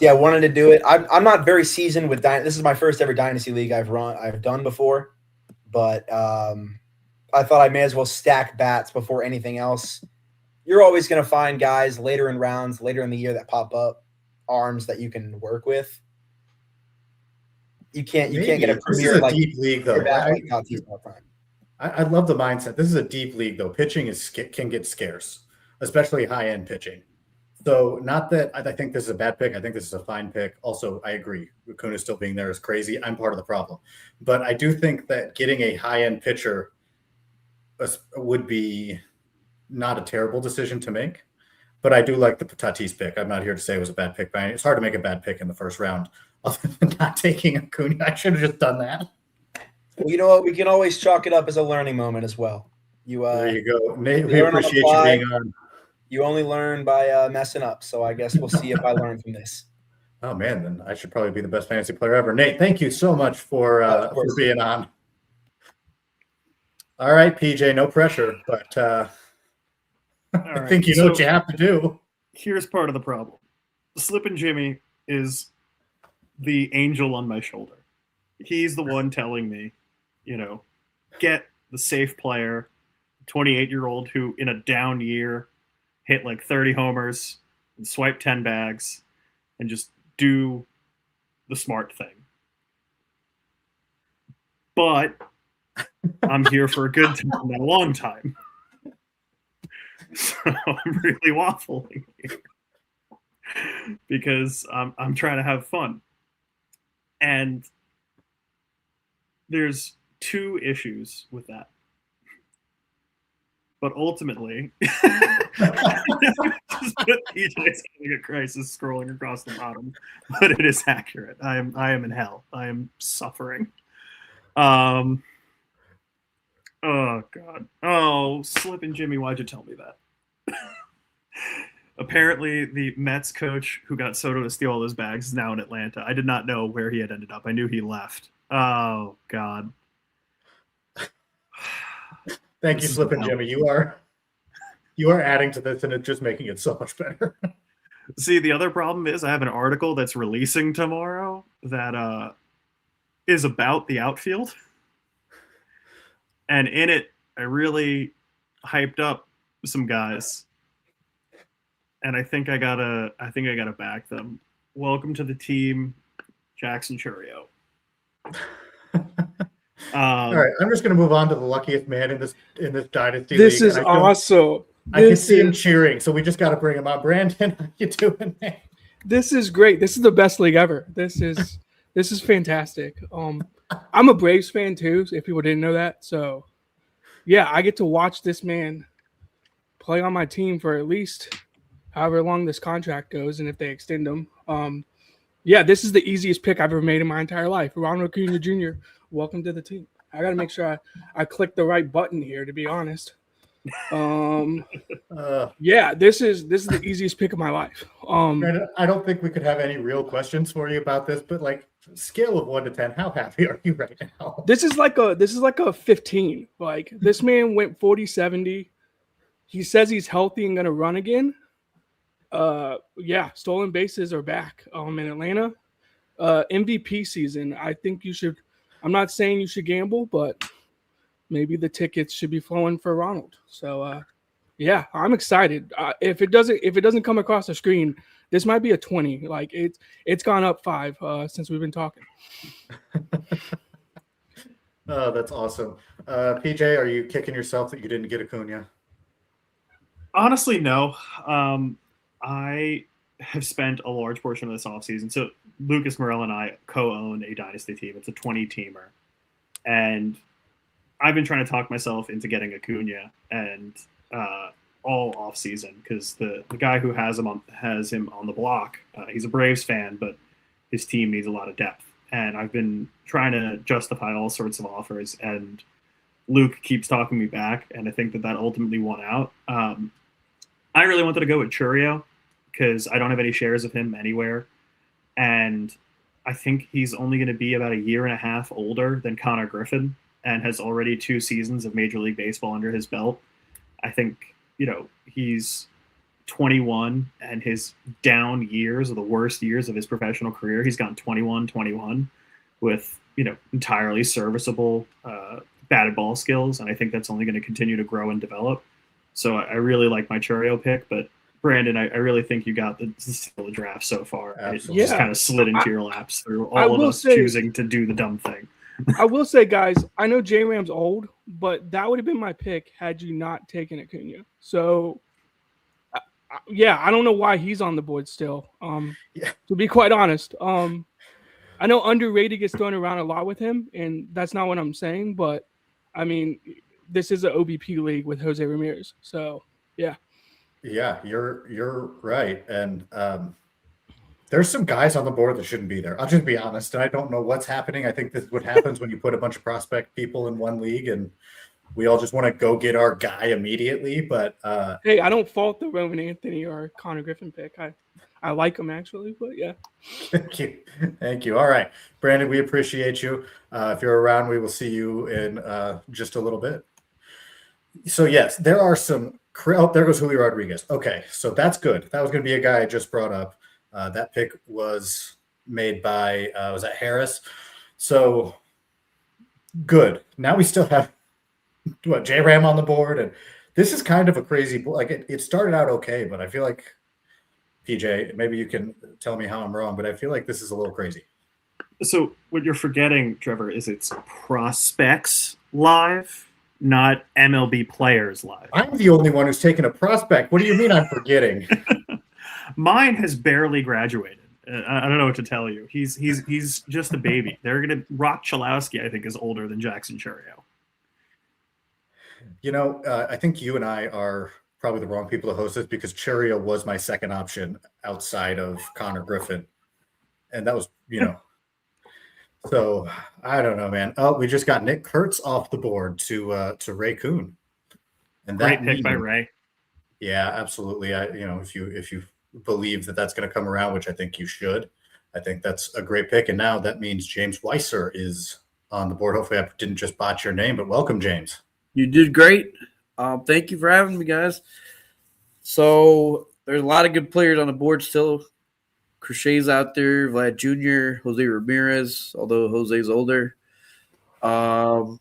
Yeah, I wanted to do it. I'm not very seasoned with this is my first ever Dynasty League I've done before, but I thought I may as well stack bats before anything else. You're always going to find guys later in rounds, later in the year that pop up, arms that you can work with. You can't get a premier like deep league though. I love the mindset. This is a deep league though. Pitching can get scarce, especially high end pitching. So not that I think this is a bad pick. I think this is a fine pick. Also, I agree. Acuna still being there is crazy. I'm part of the problem. But I do think that getting a high-end pitcher would be not a terrible decision to make. But I do like the Tatis pick. I'm not here to say it was a bad pick. It's hard to make a bad pick in the first round. Other than not taking Acuna, I should have just done that. Well, you know what? We can always chalk it up as a learning moment as well. There you go. Nate, we appreciate you being on. You only learn by messing up, so I guess we'll see if I learn from this. Oh, man, then I should probably be the best fantasy player ever. Nate, thank you so much for being on. All right, PJ, no pressure, but I think you know what you have to do. Here's part of the problem. Slippin' Jimmy is the angel on my shoulder. He's the one telling me, get the safe player, 28-year-old who in a down year hit like 30 homers and swipe 10 bags and just do the smart thing. But I'm here for a good time, not a long time. So I'm really waffling here because I'm trying to have fun. And there's two issues with that. But ultimately, just put PJ's having a crisis scrolling across the bottom, but it is accurate. I am in hell. I am suffering. Oh God. Oh, Slippin' Jimmy, why'd you tell me that? Apparently, the Mets coach who got Soto to steal all those bags is now in Atlanta. I did not know where he had ended up. I knew he left. Oh God. Thank you, Slippin' Jimmy. You are adding to this, and it's just making it so much better. See, the other problem is I have an article that's releasing tomorrow that is about the outfield, and in it, I really hyped up some guys, and I think I gotta back them. Welcome to the team, Jackson Churio. All right, I'm just going to move on to the luckiest man in this dynasty. This league, is awesome. I can see him cheering, so we just got to bring him on. Brandon, how you doing, man? This is great. This is the best league ever. This is fantastic. I'm a Braves fan too, if people didn't know that. So, yeah, I get to watch this man play on my team for at least however long this contract goes, and if they extend him. Yeah, this is the easiest pick I've ever made in my entire life. Ronald Acuna Jr., welcome to the team. I got to make sure I click the right button here, to be honest. Yeah, this is the easiest pick of my life. I don't think we could have any real questions for you about this, but like scale of 1 to 10, how happy are you right now? This is like a 15. Like this man went 40-70. He says he's healthy and gonna run again. Yeah, stolen bases are back. In Atlanta. MVP season. I think you should. I'm not saying you should gamble, but maybe the tickets should be flowing for Ronald. So, yeah, I'm excited. If it doesn't come across the screen, this might be a 20. Like it's gone up 5 since we've been talking. Oh, that's awesome. PJ, are you kicking yourself that you didn't get Acuna? Honestly, no. I have spent a large portion of this offseason. So Lucas Morel and I co-own a Dynasty team. It's a 20-teamer. And I've been trying to talk myself into getting Acuna and all offseason because the guy who has him on the block, he's a Braves fan, but his team needs a lot of depth. And I've been trying to justify all sorts of offers, and Luke keeps talking me back, and I think that ultimately won out. I really wanted to go with Churio because I don't have any shares of him anywhere. And I think he's only going to be about a year and a half older than Connor Griffin and has already 2 seasons of Major League Baseball under his belt. I think, he's 21 and his down years are the worst years of his professional career. He's gone 21 with, entirely serviceable batted ball skills. And I think that's only going to continue to grow and develop. So I really like my Churio pick, but Brandon, I really think you got the draft so far. Absolutely. It just kind of slid into your laps through all of us choosing to do the dumb thing. I will say, guys, I know J-Ram's old, but that would have been my pick had you not taken Acuna. So, yeah, I don't know why he's on the board still. To be quite honest, I know underrated gets thrown around a lot with him, and that's not what I'm saying. But I mean, this is an OBP league with Jose Ramirez, so yeah. Yeah, you're right, and there's some guys on the board that shouldn't be there. I'll just be honest, and I don't know what's happening. I think this is what happens when you put a bunch of prospect people in one league, and we all just want to go get our guy immediately. But hey, I don't fault the Roman Anthony or Connor Griffin pick. I like him actually, but yeah. Thank you. All right, Brandon, we appreciate you. If you're around, we will see you in just a little bit. So yes, there are some. Oh, there goes Julio Rodriguez. Okay, so that's good. That was going to be a guy I just brought up. That pick was made by was that Harris? So good. Now we still have J-Ram on the board, and this is kind of a crazy. Like it started out okay, but I feel like PJ, maybe you can tell me how I'm wrong, but I feel like this is a little crazy. So what you're forgetting, Trevor, is it's prospects live, not MLB players live. I'm the only one who's taken a prospect. What do you mean I'm forgetting? Mine has barely graduated. I don't know what to tell you. He's just a baby. They're gonna Rock Chalowski, I think, is older than Jackson Churio. You know, I think you and I are probably the wrong people to host this because Churio was my second option outside of Connor Griffin, and that was, you know. So I don't know, man. Oh, we just got Nick Kurtz off the board to Ray Kuhn, and Great pick by Ray. Yeah, absolutely. If you believe that that's going to come around, which I think you should, I think that's a great pick. And now that means James Weiser is on the board. Hopefully, I didn't just botch your name, but welcome, James. You did great. Thank you for having me, guys. So there's a lot of good players on the board still. Crochet's out there, Vlad Jr., Jose Ramirez, although Jose's older. I'm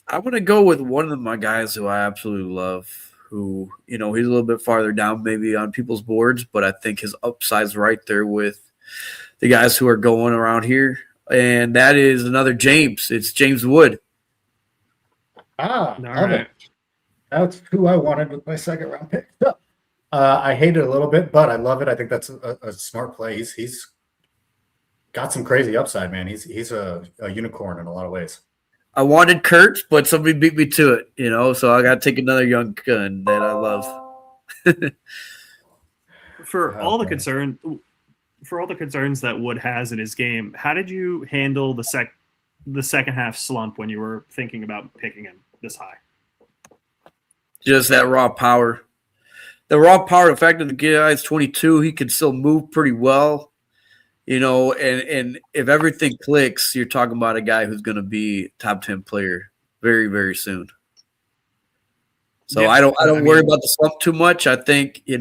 going to go with one of my guys who I absolutely love, who, he's a little bit farther down maybe on people's boards, but I think his upside's right there with the guys who are going around here. And that is another James. It's James Wood. All right. It. That's who I wanted with my second round pick. I hate it a little bit, but I love it. I think that's a smart play. He's got some crazy upside, man. He's a unicorn in a lot of ways. I wanted Kurtz, but somebody beat me to it, so I got to take another young gun that I love. For all the concerns that Wood has in his game, how did you handle the second half slump when you were thinking about picking him this high? Just that raw power. The raw power, the fact that the guy's 22, he can still move pretty well, and if everything clicks, you're talking about a guy who's going to be top 10 player very, very soon. So yeah, I don't worry about the slump too much. I think, you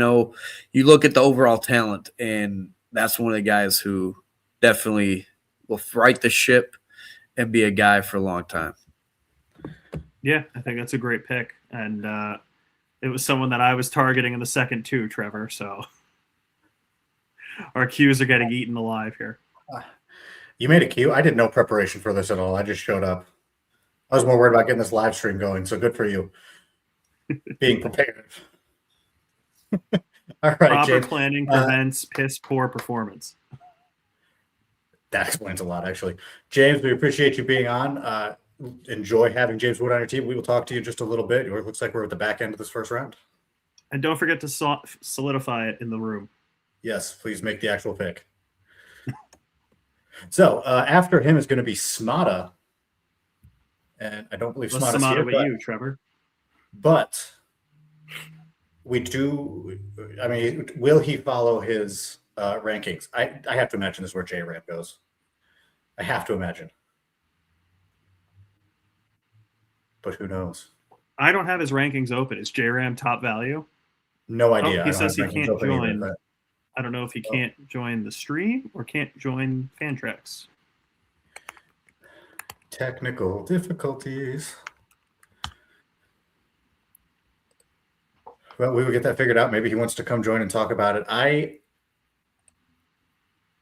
look at the overall talent, and that's one of the guys who definitely will right the ship and be a guy for a long time. Yeah, I think that's a great pick. And it was someone that I was targeting in the second too, Trevor. So our cues are getting eaten alive here. You made a cue. I did no preparation for this at all. I just showed up. I was more worried about getting this live stream going. So good for you. Being prepared. All right, Proper James. planning prevents piss poor performance. That explains a lot, actually. James, we appreciate you being on. Enjoy having James Wood on your team. We will talk to you in just a little bit. It looks like we're at the back end of this first round. And don't forget to solidify it in the room. Yes, please make the actual pick. So after him is going to be Smata. And I don't believe Smata's Smata here. with you, Trevor. But we do, will he follow his rankings? I have to imagine this is where J-Ram goes. I have to imagine. But who knows? I don't have his rankings open. Is J-Ram top value? No idea. He says he can't join. Either, I don't know if he can't join the stream or can't join Fantrax. Technical difficulties. Well, we will get that figured out. Maybe he wants to come join and talk about it. I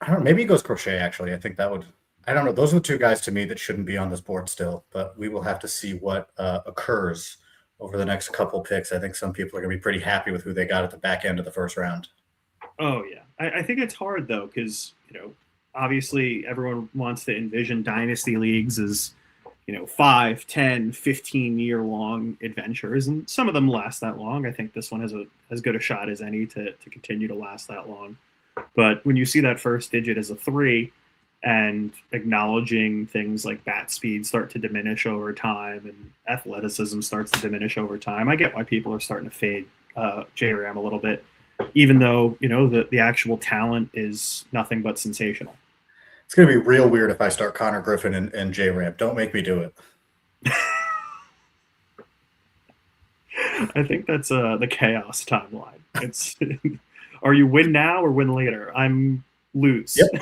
don't know. Maybe he goes Crochet, actually. I think that would... I don't know. Those are the two guys to me that shouldn't be on this board still, but we will have to see what occurs over the next couple picks. I think some people are going to be pretty happy with who they got at the back end of the first round. Oh, yeah. I think it's hard, though, because, obviously everyone wants to envision Dynasty leagues as, 5, 10, 15-year-long adventures, and some of them last that long. I think this one has as good a shot as any to continue to last that long. But when you see that first digit as a 3, and acknowledging things like bat speed start to diminish over time and athleticism starts to diminish over time, I get why people are starting to fade J-Ram a little bit, even though, the actual talent is nothing but sensational. It's going to be real weird if I start Connor Griffin and J-Ram. Don't make me do it. I think that's the chaos timeline. It's are you win now or win later? I'm lose. Yep.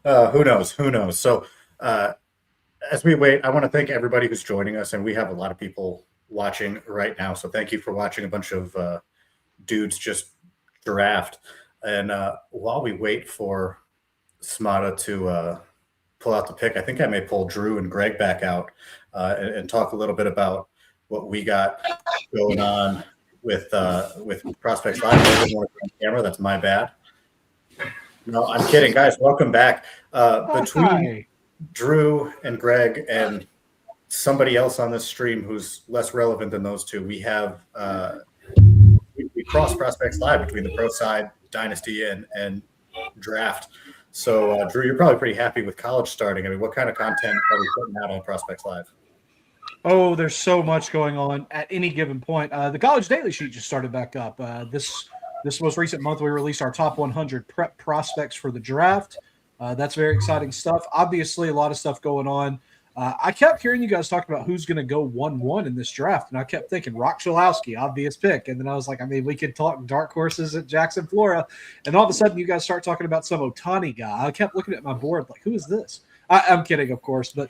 Who knows? Who knows? So, as we wait, I want to thank everybody who's joining us, and we have a lot of people watching right now. So, thank you for watching a bunch of dudes just draft. And while we wait for Smata to pull out the pick, I think I may pull Drew and Greg back out and talk a little bit about what we got going on with Prospects Live. I didn't want to be on camera. That's my bad. No, I'm kidding, guys. Welcome back. Between Drew and Greg and somebody else on this stream who's less relevant than those two, we have we cross Prospects Live between the pro side, Dynasty, and draft. So, Drew, you're probably pretty happy with college starting. I mean, what kind of content are we putting out on Prospects Live? Oh, there's so much going on at any given point. The College Daily Sheet just started back up. This most recent month, we released our top 100 prep prospects for the draft. That's very exciting stuff. Obviously, a lot of stuff going on. I kept hearing you guys talking about who's going to go 1-1 in this draft, and I kept thinking Rock Chalowski, obvious pick. And then I was like, I mean, we could talk dark horses at Jackson, Florida. And all of a sudden, you guys start talking about some Ohtani guy. I kept looking at my board like, who is this? I'm kidding, of course. But,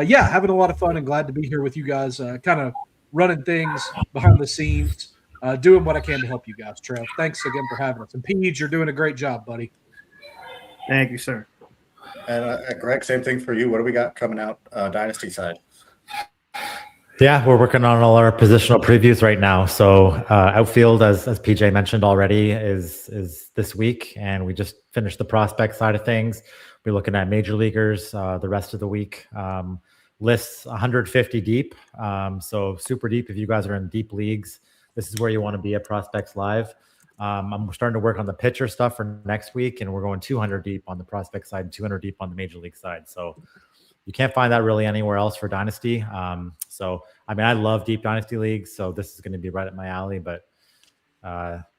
yeah, having a lot of fun and glad to be here with you guys, kind of running things behind the scenes, doing what I can to help you guys, Trev. Thanks again for having us. And Paige, you're doing a great job, buddy. Thank you, sir. And Greg, same thing for you. What do we got coming out Dynasty side? Yeah, we're working on all our positional previews right now. So outfield, as PJ mentioned already, is this week, and we just finished the prospect side of things. We're looking at major leaguers the rest of the week. Lists 150 deep, so super deep. If you guys are in deep leagues, this is where you want to be at Prospects Live. I'm starting to work on the pitcher stuff for next week, and we're going 200 deep on the prospect side and 200 deep on the major league side. So you can't find that really anywhere else for Dynasty. So, I mean, I love deep Dynasty leagues, so this is going to be right up my alley, but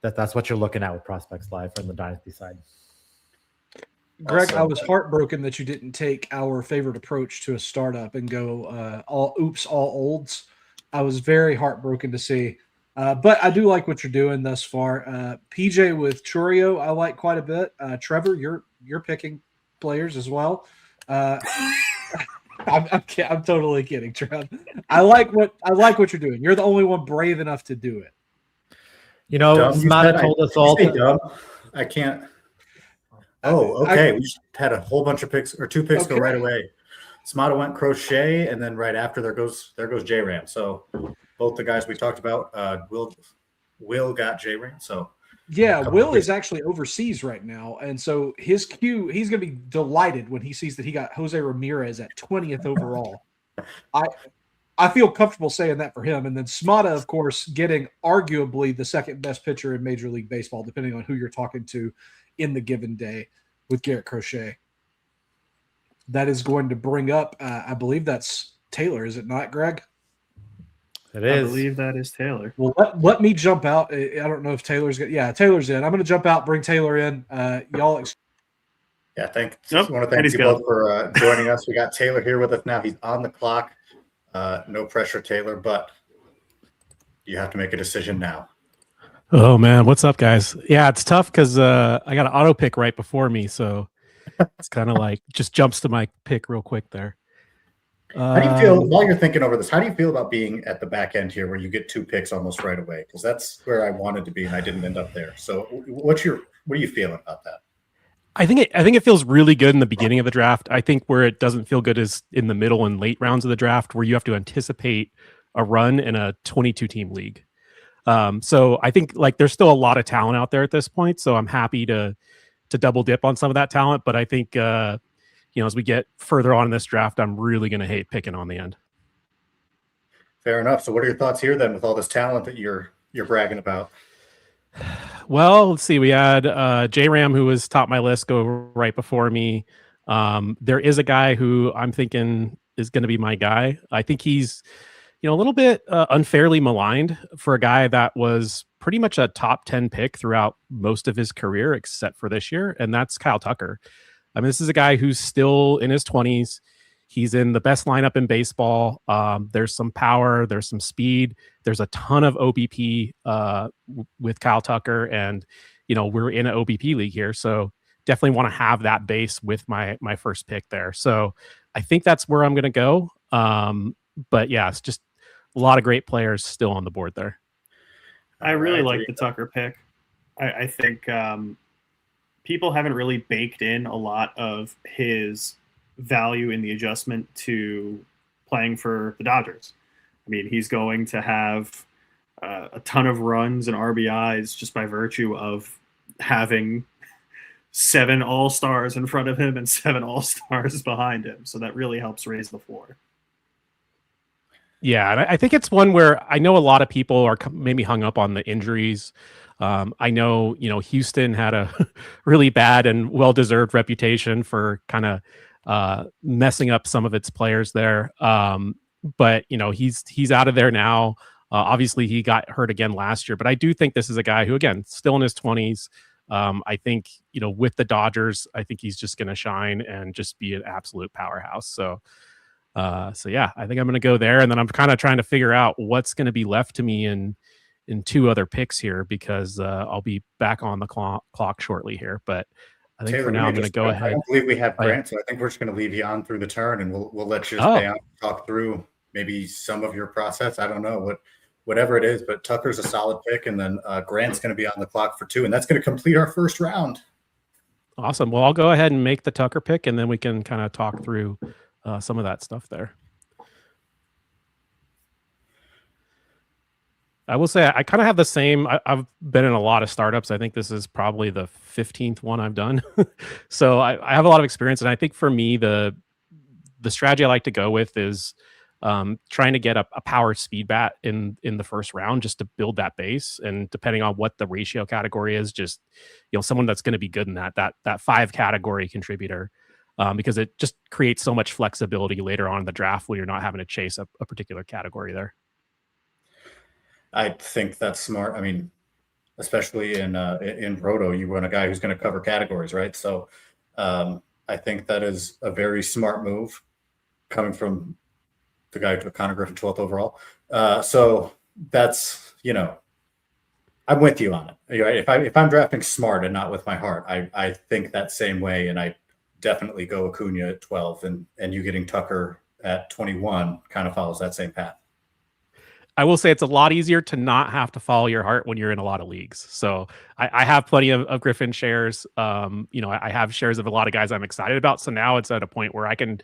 that's what you're looking at with Prospects Live from the Dynasty side. Greg, Awesome. I was heartbroken that you didn't take our favorite approach to a startup and go all olds. I was very heartbroken to see. But I do like what you're doing thus far. PJ with Chorio, I like quite a bit. Trevor, you're picking players as well. I'm totally kidding, Trev. I like what you're doing. You're the only one brave enough to do it. You know, Dumb, Smata told us all. Dumb. I can't. Oh, okay. We just had a whole bunch of picks or two picks go right away. Smata went Crochet, and then right after there goes J-Ram. So both the guys we talked about, Will got J-Ram. So yeah, Will is actually overseas right now, and so his queue, he's going to be delighted when he sees that he got Jose Ramirez at 20th overall. I feel comfortable saying that for him. And then Smata, of course, getting arguably the second best pitcher in Major League Baseball, depending on who you're talking to in the given day with Garrett Crochet. That is going to bring up, I believe that's Taylor, is it not, Greg? It is. I believe that is Taylor. Well, let me jump out. I don't know if Taylor's good. Yeah, Taylor's in. I'm going to jump out, bring Taylor in. Y'all. Yeah, thanks. Nope. I want to thank you both for joining us. We got Taylor here with us now. He's on the clock. No pressure, Taylor, but you have to make a decision now. Oh, man. What's up, guys? Yeah, it's tough because I got an auto pick right before me, so it's kind of like just jumps to my pick real quick there. How do you feel while you're thinking over this? How do you feel about being at the back end here, where you get two picks almost right away? Because that's where I wanted to be, and I didn't end up there. So, what are you feeling about that? I think it feels really good in the beginning of the draft. I think where it doesn't feel good is in the middle and late rounds of the draft, where you have to anticipate a run in a 22-team league. So I think like there's still a lot of talent out there at this point. So I'm happy to double dip on some of that talent. But I think as we get further on in this draft, I'm really going to hate picking on the end. Fair enough. So what are your thoughts here then with all this talent that you're bragging about? Well, let's see. We had J-Ram, who was top my list, go right before me. There is a guy who I'm thinking is going to be my guy. I think he's, a little bit unfairly maligned for a guy that was pretty much a top 10 pick throughout most of his career, except for this year. And that's Kyle Tucker. I mean, this is a guy who's still in his 20s. He's in the best lineup in baseball. There's some power. There's some speed. There's a ton of OBP with Kyle Tucker. And, we're in an OBP league here. So definitely want to have that base with my first pick there. So I think that's where I'm going to go. But yeah, it's just a lot of great players still on the board there. I really like the Tucker pick. I think people haven't really baked in a lot of his value in the adjustment to playing for the Dodgers. I mean, he's going to have a ton of runs and RBIs just by virtue of having 7 All-Stars in front of him and 7 All-Stars behind him. So that really helps raise the floor. Yeah, and I think it's one where I know a lot of people are maybe hung up on the injuries. I know, Houston had a really bad and well-deserved reputation for kind of messing up some of its players there. But he's out of there now. Obviously, he got hurt again last year, but I do think this is a guy who, again, still in his 20s. I think with the Dodgers, I think he's just going to shine and just be an absolute powerhouse. So yeah, I think I'm going to go there, and then I'm kind of trying to figure out what's going to be left to me in 2 other picks here, because I'll be back on the clock shortly here. But I think Taylor, for now I'm going to go ahead. I don't believe we have Grant, so I think we're just going to leave you on through the turn, and we'll let you stay on and talk through maybe some of your process. I don't know whatever it is, but Tucker's a solid pick, and then Grant's going to be on the clock for 2, and that's going to complete our first round. Awesome. Well, I'll go ahead and make the Tucker pick, and then we can kind of talk through some of that stuff there. I will say I kind of have the same. I've been in a lot of startups. I think this is probably the 15th one I've done. So I have a lot of experience, and I think for me the strategy I like to go with is trying to get a power speed bat in the first round, just to build that base. And depending on what the ratio category is, just someone that's going to be good in that 5 category contributor. Because it just creates so much flexibility later on in the draft when you're not having to chase a particular category there. I think that's smart. I mean, especially in Roto, you want a guy who's going to cover categories, right? So I think that is a very smart move coming from the guy who took Connor Griffin 12th overall. So that's, I'm with you on it. Right? If I'm drafting smart and not with my heart, I think that same way, and I definitely go Acuna at 12, and you getting Tucker at 21 kind of follows that same path. I will say it's a lot easier to not have to follow your heart when you're in a lot of leagues. So I have plenty of Griffin shares. I have shares of a lot of guys I'm excited about. So now it's at a point where I can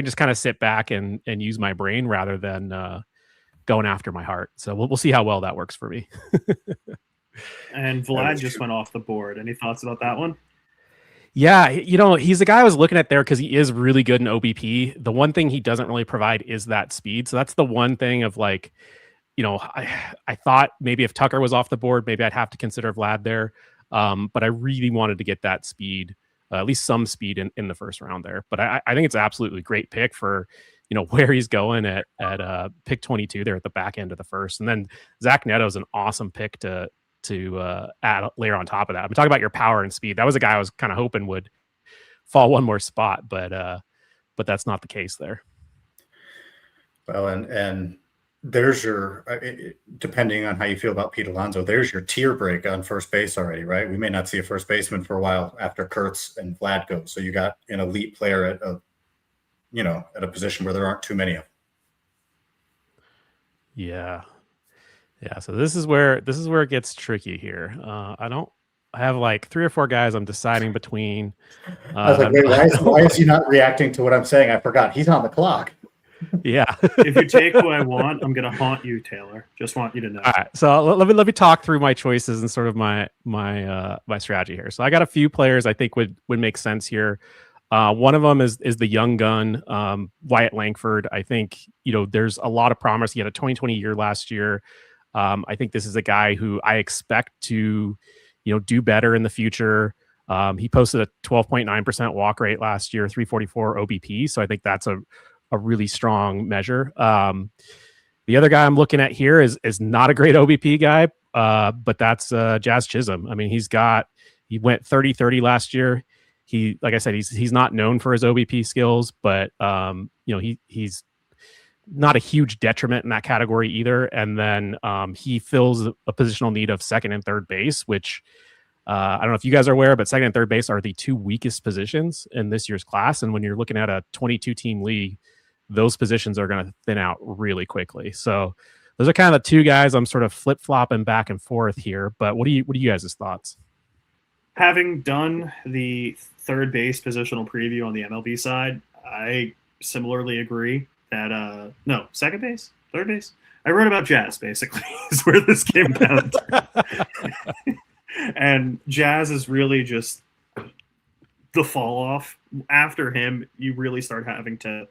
just kind of sit back and use my brain rather than going after my heart. So we'll see how well that works for me. And Vlad just went off the board. Any thoughts about that one? Yeah, he's a guy I was looking at there because he is really good in OBP. The one thing he doesn't really provide is that speed. So that's the one thing of I thought maybe if Tucker was off the board, maybe I'd have to consider Vlad there. But I really wanted to get that speed, at least some speed in the first round there. But I think it's absolutely a great pick for, where he's going at pick 22 there at the back end of the first. And then Zach Neto's an awesome pick to add layer on top of that. I'm talking about your power and speed. That was a guy I was kind of hoping would fall one more spot, but that's not the case there. Well, and there's your, depending on how you feel about Pete Alonso, there's your tier break on first base already, right? We may not see a first baseman for a while after Kurtz and Vlad go. So you got an elite player at a position where there aren't too many of them. Yeah. Yeah, so this is where it gets tricky here. I have like 3 or 4 guys I'm deciding between. I was like, wait, why is he not reacting to what I'm saying? I forgot. He's on the clock. Yeah. If you take who I want, I'm going to haunt you, Taylor. Just want you to know. All right. So let me talk through my choices and sort of my strategy here. So I got a few players I think would make sense here. One of them is the young gun, Wyatt Langford. I think, there's a lot of promise. He had a 2020 year last year. I think this is a guy who I expect to, do better in the future. He posted a 12.9% walk rate last year, 344 OBP. So I think that's a really strong measure. The other guy I'm looking at here is not a great OBP guy, but that's Jazz Chisholm. I mean, he went 30-30 last year. Like I said, he's not known for his OBP skills, but he's not a huge detriment in that category either. And then he fills a positional need of second and third base, which I don't know if you guys are aware, but second and third base are the two weakest positions in this year's class. And when you're looking at a 22 team league, those positions are going to thin out really quickly. So those are kind of the two guys I'm sort of flip flopping back and forth here. But what do you guys' thoughts? Having done the third base positional preview on the MLB side, I similarly agree that no, second base, third base. I wrote about Jazz basically is where this came down to. And Jazz is really just the fall off. After him, you really start having to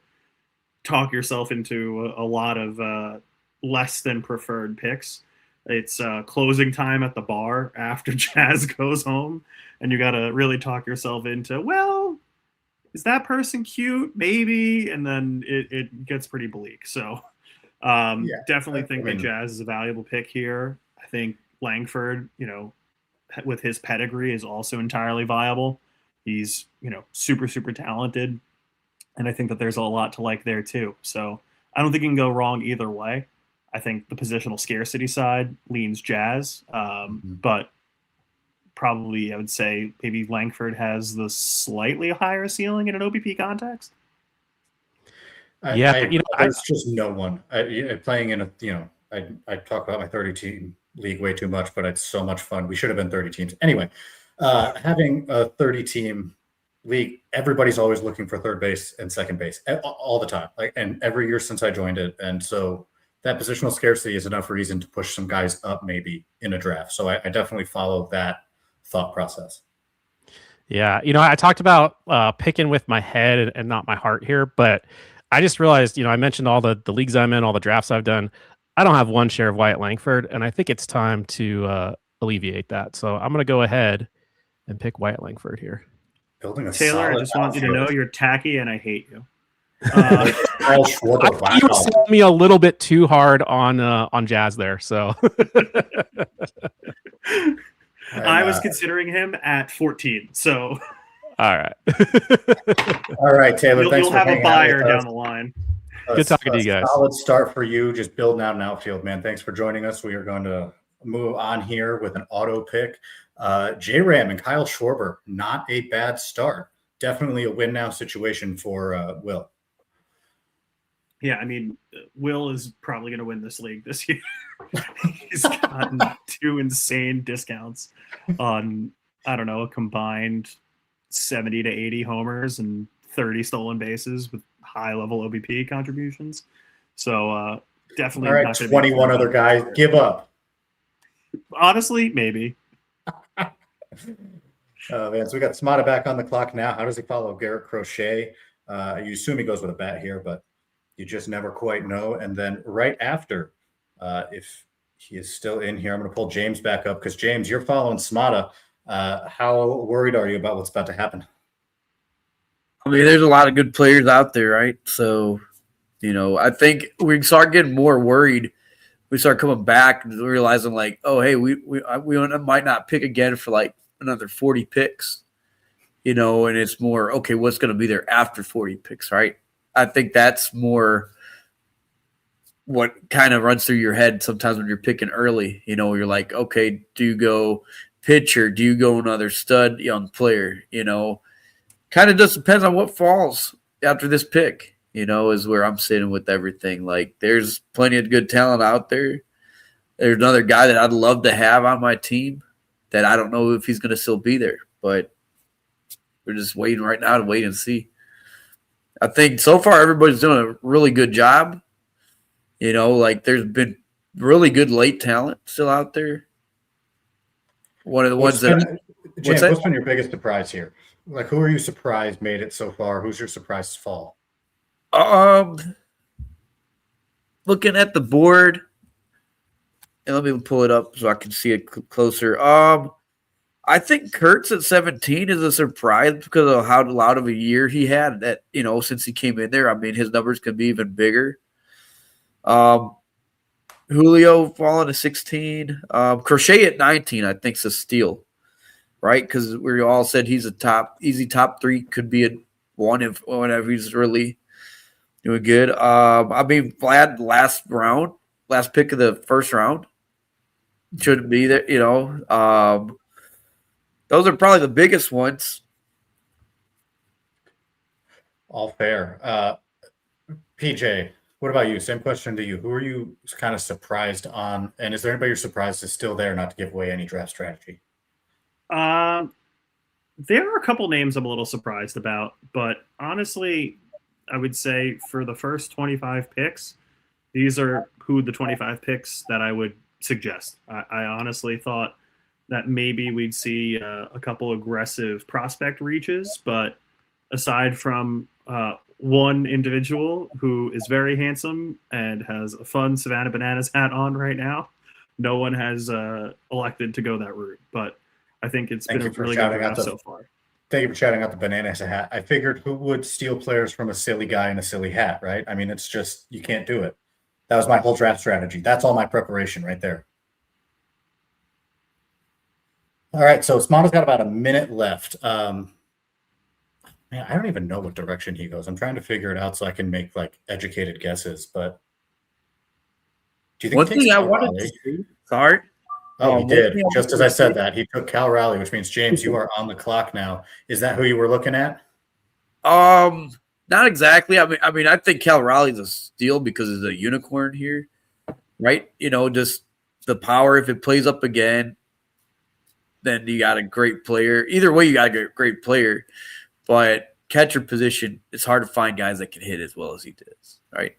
talk yourself into a lot of less than preferred picks. It's closing time at the bar after Jazz goes home, and you got to really talk yourself into, well, is that person cute? Maybe. And then it gets pretty bleak. So definitely think that Jazz is a valuable pick here. I think Langford, with his pedigree, is also entirely viable. He's, super, super talented. And I think that there's a lot to like there too. So I don't think you can go wrong either way. I think the positional scarcity side leans Jazz, but probably I would say maybe Langford has the slightly higher ceiling in an OBP context. There's just no one playing in I talk about my 30 team league way too much, but it's so much fun. We should have been 30 teams anyway. Having a 30 team league, everybody's always looking for third base and second base all the time, and every year since I joined it, and so that positional scarcity is enough reason to push some guys up maybe in a draft. So I definitely follow that thought process. Yeah. I talked about picking with my head and not my heart here, but I just realized, I mentioned all the leagues I'm in, all the drafts I've done. I don't have one share of Wyatt Langford, and I think it's time to alleviate that. So I'm going to go ahead and pick Wyatt Langford here. Building a Taylor, I just want you to know you're tacky and I hate you. I think you were selling me a little bit too hard on Jazz there, so I was considering him at 14. So all right, Taylor. You'll have a buyer down the line. Good talking to you guys. Solid start for you, just building out an outfield, man. Thanks for joining us. We are going to move on here with an auto pick. J-Ram and Kyle Schwarber, not a bad start. Definitely a win now situation for Will. Yeah, I mean, Will is probably going to win this league this year. He's gotten 2 insane discounts on, I don't know, a combined 70 to 80 homers and 30 stolen bases with high-level OBP contributions. So definitely. All right, 21 other guys, give up. Honestly, maybe. Man, so we got Smata back on the clock now. How does he follow Garrett Crochet? You assume he goes with a bat here, but you just never quite know. And then right after, if he is still in here, I'm going to pull James back up because, James, you're following Smata. How worried are you about what's about to happen? I mean, there's a lot of good players out there, right? So, I think we start getting more worried. We start coming back and realizing, oh, hey, we might not pick again for another 40 picks, and it's more, okay, what's going to be there after 40 picks, right? I think that's more what kind of runs through your head sometimes when you're picking early. You're like, okay, do you go pitcher? Do you go another stud young player? Kind of just depends on what falls after this pick, is where I'm sitting with everything. There's plenty of good talent out there. There's another guy that I'd love to have on my team that I don't know if he's going to still be there, but we're just waiting right now to wait and see. I think so far everybody's doing a really good job. There's been really good late talent still out there. One of the ones that James, what's been your biggest surprise here? Who are you surprised made it so far? Who's your surprise fall? Looking at the board, and let me pull it up so I can see it closer. I think Kurtz at 17 is a surprise because of how loud of a year he had that, since he came in there. I mean, his numbers could be even bigger. Julio falling to 16. Crochet at 19, I think, is a steal, right? Because we all said he's a easy top 3, could be a 1 whenever he's really doing good. Vlad last pick of the first round. Shouldn't be there, Those are probably the biggest ones. All fair. PJ, what about you? Same question to you. Who are you kind of surprised on? And is there anybody you're surprised is still there, not to give away any draft strategy? There are a couple names I'm a little surprised about, but honestly, I would say for the first 25 picks, these are who the 25 picks that I would suggest. I honestly thought that maybe we'd see a couple aggressive prospect reaches, but aside from one individual who is very handsome and has a fun Savannah Bananas hat on right now, no one has elected to go that route. But I think it's been a really good draft so far. Thank you for shouting out the Bananas hat. I figured who would steal players from a silly guy in a silly hat, right? I mean, it's just, you can't do it. That was my whole draft strategy. That's all my preparation right there. All right, so Smana's got about a minute left. Man, I don't even know what direction he goes. I'm trying to figure it out so I can make like educated guesses. But do you think One thing I wanted to see? Sorry. Oh, he did. Just as I said that, he took Cal Raleigh, which means James, you are on the clock now. Is that who you were looking at? Not exactly. I mean, I think Cal Raleigh's a steal because he's a unicorn here, right? You know, just the power. If it plays up again, then you got a great player. Either way, you got a great player. But catcher position, it's hard to find guys that can hit as well as he does, right?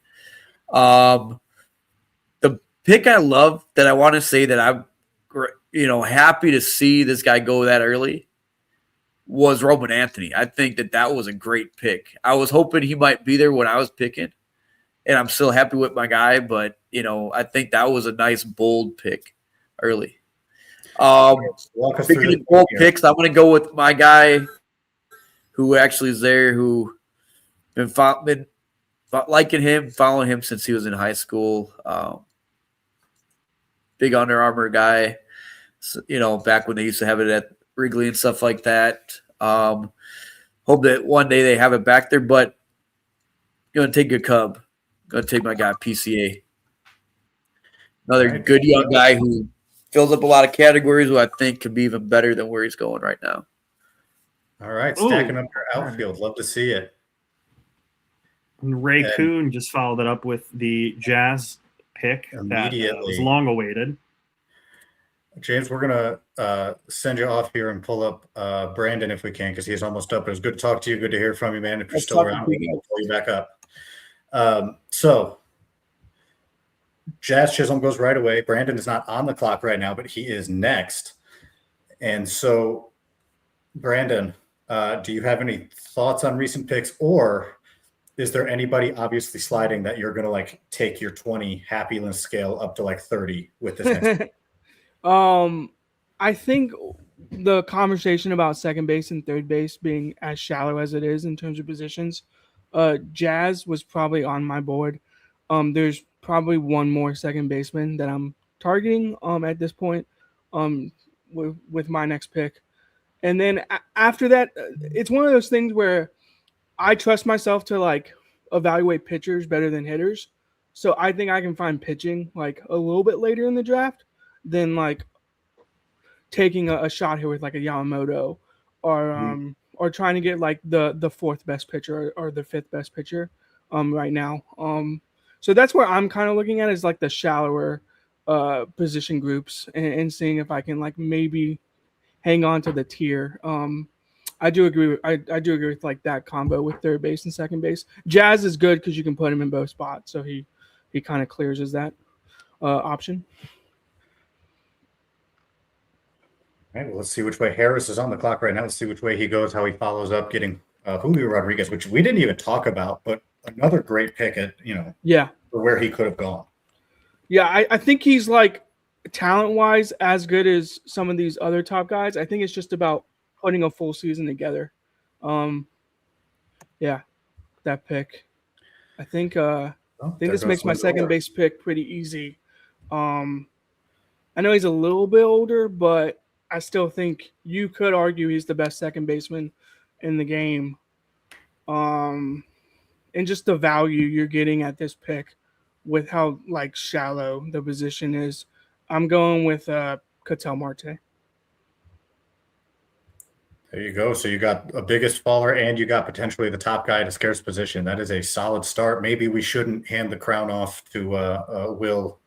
The pick I love that I want to say that I'm, happy to see this guy go that early was Roman Anthony. I think that was a great pick. I was hoping he might be there when I was picking, and I'm still happy with my guy. But I think that was a nice bold pick early. Picking in bold picks, I'm going to go with my guy who actually is there, who been liking him, following him since he was in high school. Big Under Armour guy, back when they used to have it at Wrigley and stuff like that. Hope that one day they have it back there, but going to take a Cub. Going to take my guy, PCA. Another good young guy who fills up a lot of categories who I think could be even better than where he's going right now. All right, stacking up your outfield. Love to see it. And Ray Kuhn just followed it up with the Jazz pick that was long awaited. James, we're going to send you off here and pull up Brandon if we can, because he's almost up. It was good to talk to you. Good to hear from you, man. If you're still around, we'll pull you back up. So Jazz Chisholm goes right away. Brandon is not on the clock right now, but he is next. And so, Brandon, do you have any thoughts on recent picks, or is there anybody obviously sliding that you're going to like take your 20 happiness scale up to like 30 with this next pick? I think the conversation about second base and third base being as shallow as it is in terms of positions, Jazz was probably on my board. There's probably one more second baseman that I'm targeting at this point with my next pick. And then after that, it's one of those things where I trust myself to like evaluate pitchers better than hitters. So I think I can find pitching like a little bit later in the draft than like taking a shot here with like a Yamamoto or trying to get like the fourth best pitcher or the fifth best pitcher right now. So that's where I'm kind of looking at is like the shallower position groups and seeing if I can like maybe hang on to the tier. I do agree. I do agree with like that combo with third base and second base. Jazz is good because you can put him in both spots, so he kind of clears as that option. All right, well, let's see which way Harris is on the clock right now. Let's see which way he goes, how he follows up getting Julio Rodriguez, which we didn't even talk about, but another great pick at, for where he could have gone. Yeah, I think he's like talent-wise as good as some of these other top guys. I think it's just about putting a full season together. Yeah, that pick. I think this makes my second base pick pretty easy. I know he's a little bit older, but I still think you could argue he's the best second baseman in the game. And just the value you're getting at this pick with how like shallow the position is. I'm going with Ketel Marte. There you go. So you got a biggest faller and you got potentially the top guy at a scarce position. That is a solid start. Maybe we shouldn't hand the crown off to Will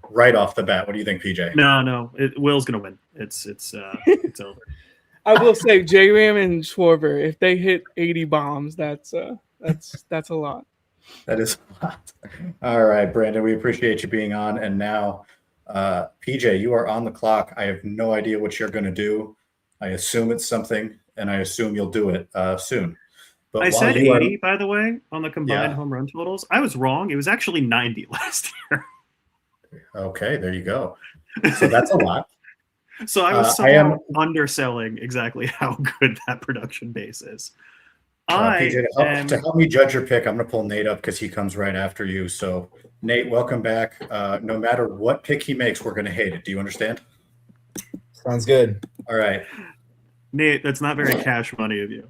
right off the bat. What do you think, PJ? No, Will's gonna win. It's over. I will say J-Ram and Schwarber, if they hit 80 bombs, that's a lot. That is a lot. All right, Brandon, we appreciate you being on. And now, PJ, you are on the clock. I have no idea what you're going to do. I assume it's something, and I assume you'll do it soon. But I said you 80, by the way, on the combined Yeah. home run totals. I was wrong. It was actually 90 last year. Okay, there you go. So that's a lot. So I was somehow underselling exactly how good that production base is. PJ, to help me judge your pick, I'm going to pull Nate up because he comes right after you. So, Nate, welcome back. No matter what pick he makes, we're going to hate it. Do you understand? Sounds good. All right. Nate, that's not very cash money of you.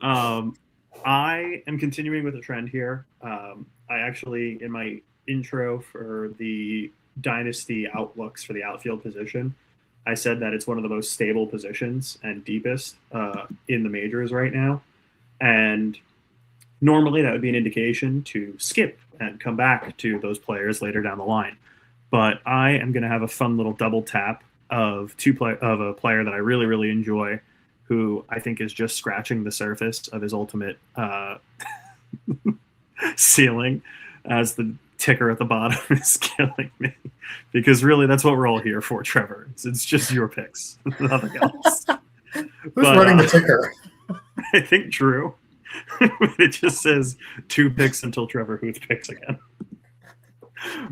I am continuing with a trend here. I actually, in my intro for the Dynasty outlooks for the outfield position, I said that it's one of the most stable positions and deepest in the majors right now. And normally that would be an indication to skip and come back to those players later down the line. But I am going to have a fun little double tap of a player that I really, really enjoy, who I think is just scratching the surface of his ultimate ceiling, as the ticker at the bottom is killing me. Because really, that's what we're all here for, Trevor. It's just your picks, nothing else. Who's running the ticker? I think Drew. It just says 2 picks until Trevor Huth picks again.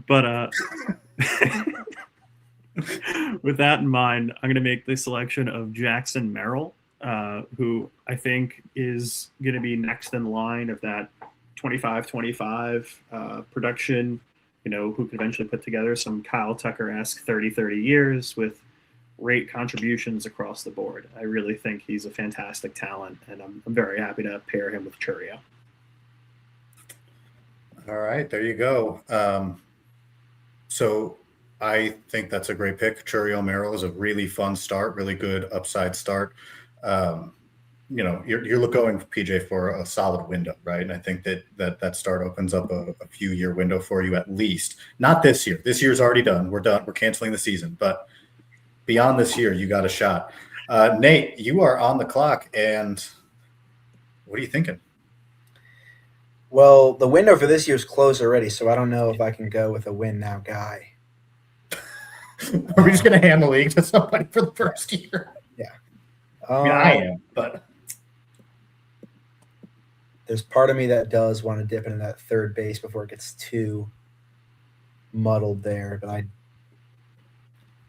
But with that in mind, I'm going to make the selection of Jackson Merrill, who I think is going to be next in line of that 25-25 production, who could eventually put together some Kyle Tucker-esque 30 years with great contributions across the board. I really think he's a fantastic talent, and I'm very happy to pair him with Churio. All right, there you go. So I think that's a great pick. Churio Merrill is a really fun start, really good upside start. You're going, PJ, for a solid window, right? And I think that start opens up a few year window for you at least. Not this year. This year's already done. We're done. We're canceling the season. But beyond this year, you got a shot. Nate, you are on the clock, and what are you thinking? Well, the window for this year's closed already, so I don't know if I can go with a win now guy. Are we just going to hand the league to somebody for the first year? Yeah. I am, but there's part of me that does want to dip into that third base before it gets too muddled there. But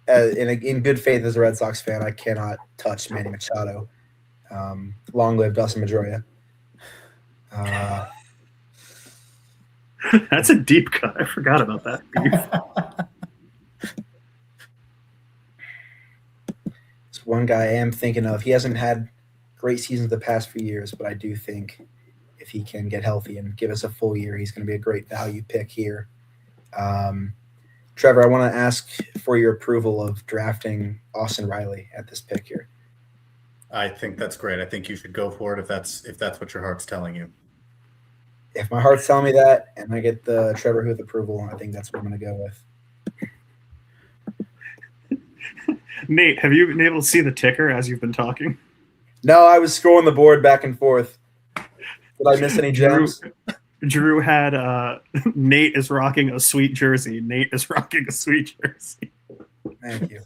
in good faith as a Red Sox fan, I cannot touch Manny Machado. Long live Dustin Pedroia. That's a deep cut. I forgot about that. It's one guy I am thinking of. He hasn't had great seasons the past few years, but I do think if he can get healthy and give us a full year, he's going to be a great value pick here. Trevor, I want to ask for your approval of drafting Austin Riley at this pick here. I think that's great. I think you should go for it if that's what your heart's telling you. If my heart's telling me that and I get the Trevor Huth approval, I think that's what I'm going to go with. Nate, have you been able to see the ticker as you've been talking? No, I was scrolling the board back and forth. Did I miss any gems? Drew had Nate is rocking a sweet jersey. Nate is rocking a sweet jersey. Thank you.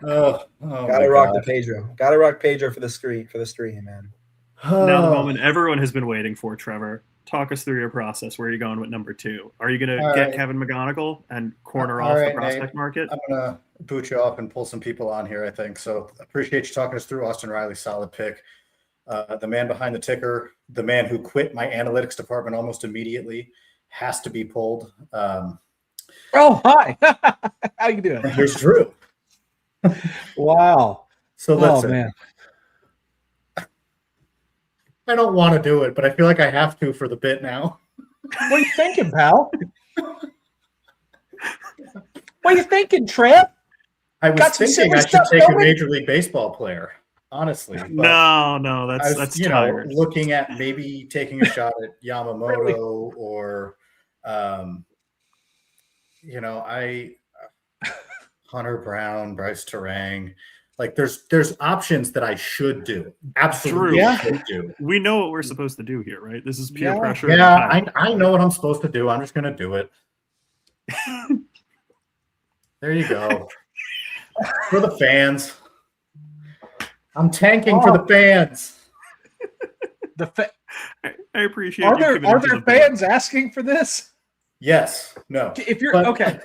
Gotta rock the Pedro. Gotta rock Pedro for the stream, man. Now the moment everyone has been waiting for, Trevor. Talk us through your process. Where are you going with number 2? Are you going to get Kevin McGonigal and corner off the prospect market? I'm going to boot you off and pull some people on here, I think. So appreciate you talking us through Austin Riley. Solid pick. The man behind the ticker, the man who quit my analytics department almost immediately, has to be pulled. Oh, hi. How you doing? Here's Drew. Wow. So listen. Man. I don't want to do it, but I feel like I have to for the bit now. What are you thinking, pal? What are you thinking, Trev? I was Got some thinking silly I should stuff take a going. Major League Baseball player, honestly. But No, I that's was, tired. looking at maybe taking a shot at Yamamoto or, I Hunter Brown, Bryce Terang. Like there's options that I should do. Absolutely True. should do. We know what we're supposed to do here, right? This is peer Yeah. pressure. and Yeah, entitlement. I know what I'm supposed to do. I'm just gonna do it. There you go. For the fans. I'm tanking for the fans. I appreciate. Are you there committing to the board. fans asking for this? Yes. No. If you're But- okay,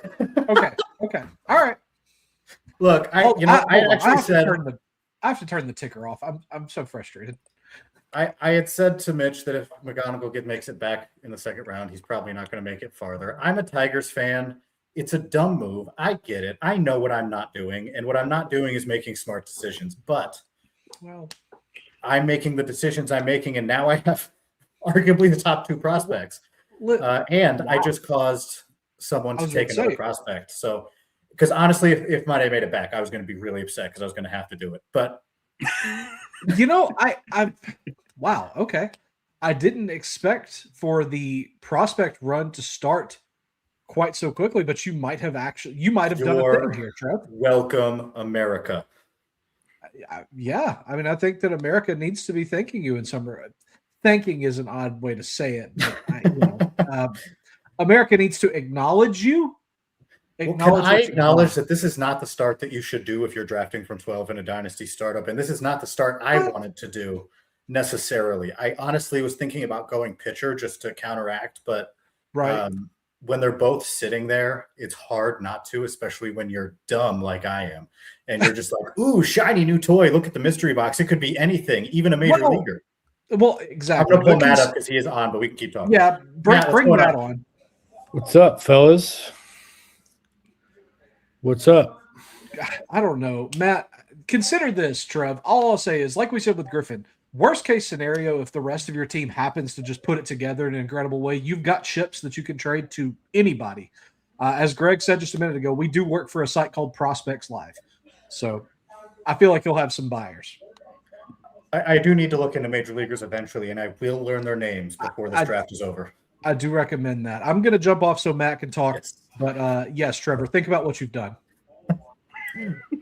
all right. Look, I Hold on. actually said I have to turn the ticker off. I'm so frustrated. I had said to Mitch that if McGonagall makes it back in the second round, he's probably not going to make it farther. I'm a Tigers fan. It's a dumb move. I get it. I know what I'm not doing, and what I'm not doing is making smart decisions. But Well, I'm making the decisions I'm making, and now I have arguably the top two prospects. And I just caused someone I to was gonna take another say- prospect. So, because honestly, if Mate made it back, I was going to be really upset because I was going to have to do it. But I wow, okay. I didn't expect for the prospect run to start quite so quickly, but you might have done a thing here, Trev. Welcome, America. Yeah, I mean, I think that America needs to be thanking you in some. Thanking is an odd way to say it, but America needs to acknowledge you. Well, can I acknowledge that this is not the start that you should do if you're drafting from 12 in a dynasty startup, and this is not the start I wanted to do necessarily. I honestly was thinking about going pitcher just to counteract, but when they're both sitting there, it's hard not to, especially when you're dumb like I am, and you're just like, "Ooh, shiny new toy! Look at the mystery box. It could be anything, even a major leaguer." Well, exactly. I'm going to pull Matt up because he is on, but we can keep talking. Yeah, bring Matt on. What's up, fellas? What's up? I don't know, Matt. Consider this, Trev. All I'll say is, like we said with Griffin, worst case scenario, if the rest of your team happens to just put it together in an incredible way, you've got chips that you can trade to anybody. As Greg said just a minute ago, we do work for a site called Prospects Live, so I feel like you'll have some buyers. I do need to look into major leaguers eventually, and I will learn their names before this draft is over. I do recommend that. I'm going to jump off so Matt can talk. Yes. But yes, Trevor, think about what you've done.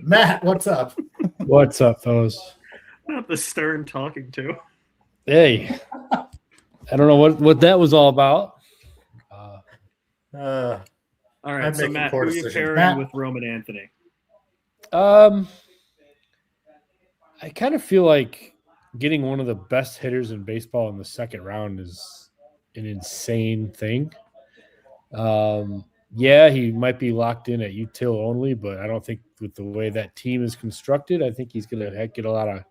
Matt, what's up? What's up, fellas? Not the stern talking to. Hey, I don't know what that was all about. All right, I'm so making Matt, poor who are you decisions. pairing Matt? with Roman Anthony? I kind of feel like getting one of the best hitters in baseball in the second round is an insane thing. Yeah, he might be locked in at util only, but I don't think with the way that team is constructed, I think he's going to get a lot of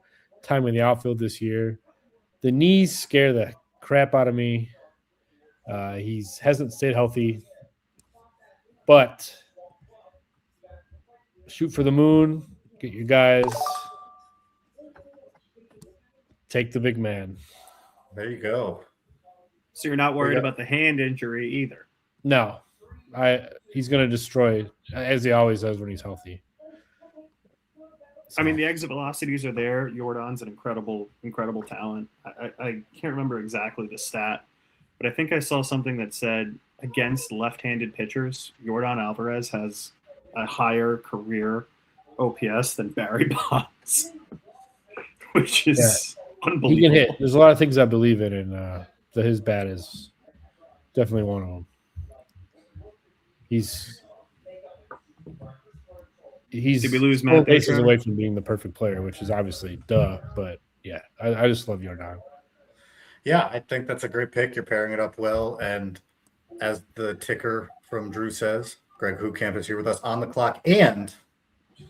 time in the outfield this year. The knees scare the crap out of me. He hasn't stayed healthy, but shoot for the moon, get your guys, take the big man. There you go. So you're not worried about the hand injury either. No, he's going to destroy, as he always does when he's healthy. I mean, the exit velocities are there. Jordan's an incredible talent. I can't remember exactly the stat, but I think I saw something that said against left-handed pitchers, Jordan Alvarez has a higher career OPS than Barry Bonds, which is unbelievable. He can hit. There's a lot of things I believe in, and his bat is definitely one of them. He's Did we lose 4 Matt bases Baker? away from being the perfect player, which is obviously duh. But yeah, I just love Jordan. Yeah, I think that's a great pick. You're pairing it up well. And as the ticker from Drew says, Greg Hoopkamp is here with us on the clock and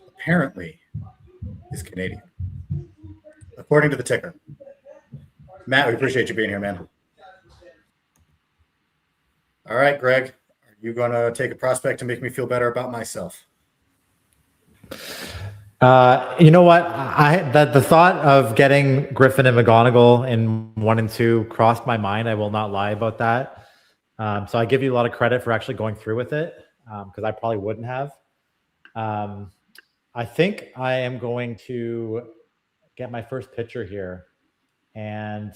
apparently is Canadian, according to the ticker. Matt, we appreciate you being here, man. All right, Greg, are you going to take a prospect to make me feel better about myself? You know what? The thought of getting Griffin and McGonagall in 1 and 2 crossed my mind. I will not lie about that. So I give you a lot of credit for actually going through with it, because I probably wouldn't have. I think I am going to get my first pitcher here, and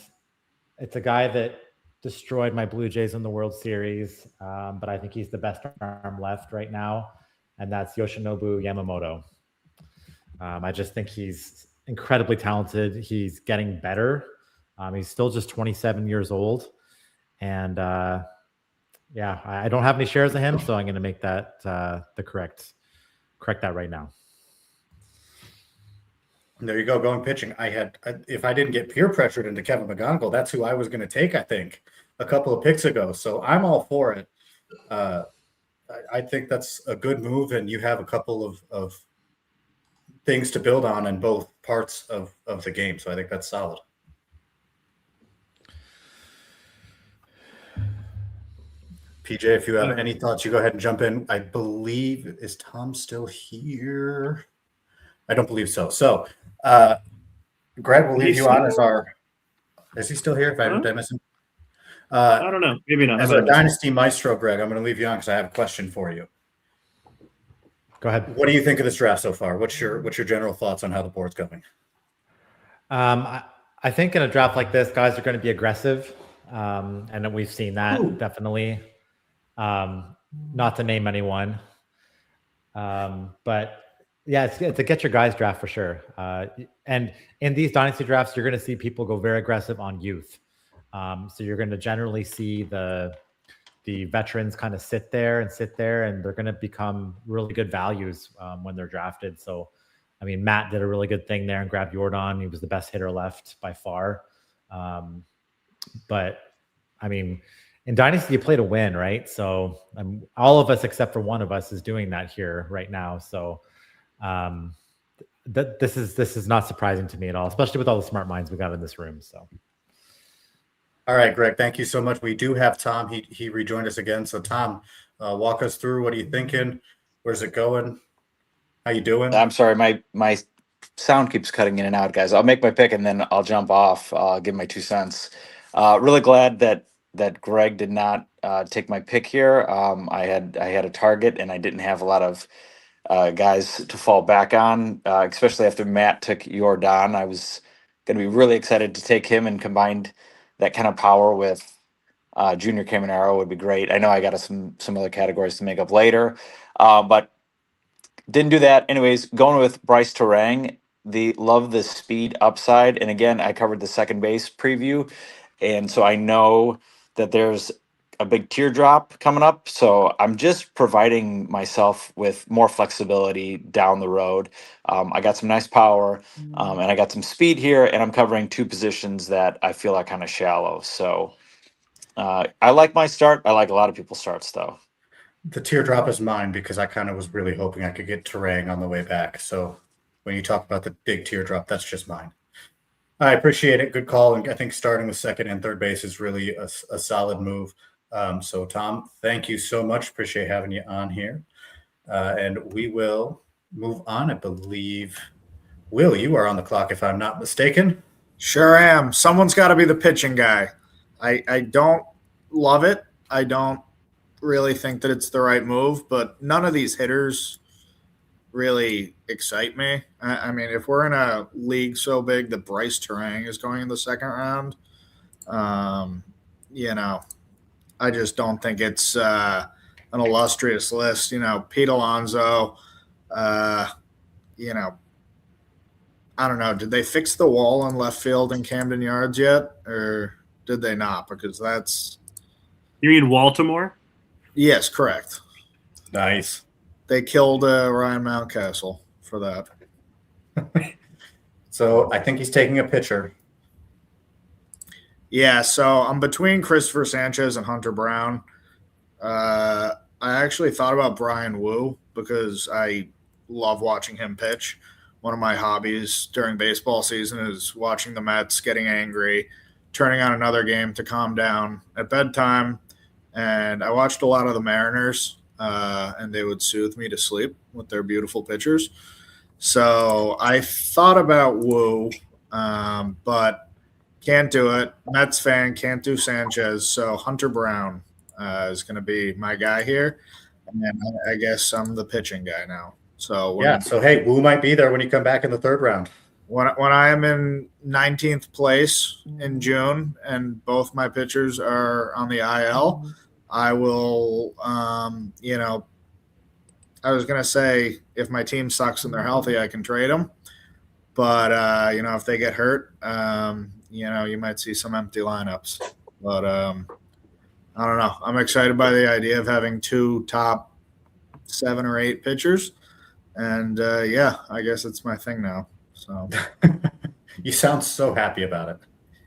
it's a guy that destroyed my Blue Jays in the World Series, but I think he's the best arm left right now, and that's Yoshinobu Yamamoto. I just think he's incredibly talented. He's getting better. He's still just 27 years old, and yeah, I don't have any shares of him, so I'm going to make that correct that right now. There you go, going pitching. If I didn't get peer pressured into Kevin McGonigal, that's who I was going to take, I think, a couple of picks ago. So I'm all for it. I think that's a good move, and you have a couple of things to build on in both parts of the game. So I think that's solid. PJ, if you have any thoughts, you go ahead and jump in. I believe, is Tom still here? I don't believe so. So, Greg, we'll leave you on as our. Is he still here? If did I miss him? I don't know. Maybe not. As our Dynasty maestro, Greg, I'm going to leave you on because I have a question for you. Go ahead. What do you think of this draft so far? What's your general thoughts on how the board's going? I think in a draft like this, guys are going to be aggressive, and we've seen that definitely. Not to name anyone, but yeah, it's a get your guys draft for sure. And in these dynasty drafts, you're going to see people go very aggressive on youth. So you're going to generally see the veterans kind of sit there, and they're going to become really good values when they're drafted. So, I mean, Matt did a really good thing there and grabbed Jordan. He was the best hitter left by far. But I mean, in Dynasty, you play to win, right? So all of us, except for one of us, is doing that here right now. So this is not surprising to me at all, especially with all the smart minds we got in this room. So, all right, Greg, thank you so much. We do have Tom. He rejoined us again. So, Tom, walk us through. What are you thinking? Where's it going? How you doing? I'm sorry, my sound keeps cutting in and out, guys. I'll make my pick and then I'll jump off. I'll give my 2 cents. Really glad that Greg did not take my pick here. I had a target and I didn't have a lot of guys to fall back on, especially after Matt took Jordan. I was going to be really excited to take him, and combined that kind of power with Junior Caminero would be great. I know I got some other categories to make up later, but didn't do that. Anyways, going with Bryce Terang. Love the speed upside, and again, I covered the second base preview, and so I know that there's a big teardrop coming up. So I'm just providing myself with more flexibility down the road. I got some nice power, and I got some speed here, and I'm covering 2 positions that I feel are kind of shallow. So I like my start. I like a lot of people's starts, though. The teardrop is mine because I kind of was really hoping I could get Terang on the way back. So when you talk about the big teardrop, that's just mine. I appreciate it. Good call. And I think starting with second and third base is really a solid move. So, Tom, thank you so much. Appreciate having you on here. And we will move on, I believe. Will, you are on the clock, if I'm not mistaken. Sure am. Someone's got to be the pitching guy. I don't love it. I don't really think that it's the right move, but none of these hitters really excite me. I mean, if we're in a league so big that Bryce Terang is going in the second round, I just don't think it's an illustrious list. Pete Alonso, I don't know. Did they fix the wall on left field in Camden Yards yet, or did they not? Because that's. You mean Baltimore? Yes, correct. Nice. They killed Ryan Mountcastle for that. So I think he's taking a pitcher. Yeah, so I'm between Christopher Sanchez and Hunter Brown. I actually thought about Brian Wu because I love watching him pitch. One of my hobbies during baseball season is watching the Mets getting angry, turning on another game to calm down at bedtime. And I watched a lot of the Mariners, and they would soothe me to sleep with their beautiful pitchers. So I thought about Wu, but can't do it. Mets fan, can't do Sanchez. So Hunter Brown is going to be my guy here. And I guess I'm the pitching guy now. So hey, Wu might be there when you come back in the third round. When I am in 19th place in June and both my pitchers are on the IL, I will, I was going to say if my team sucks and they're healthy, I can trade them. But, if they get hurt, you might see some empty lineups. But I don't know. I'm excited by the idea of having 2 top 7 or 8 pitchers. And, I guess it's my thing now. So you sound so happy about it.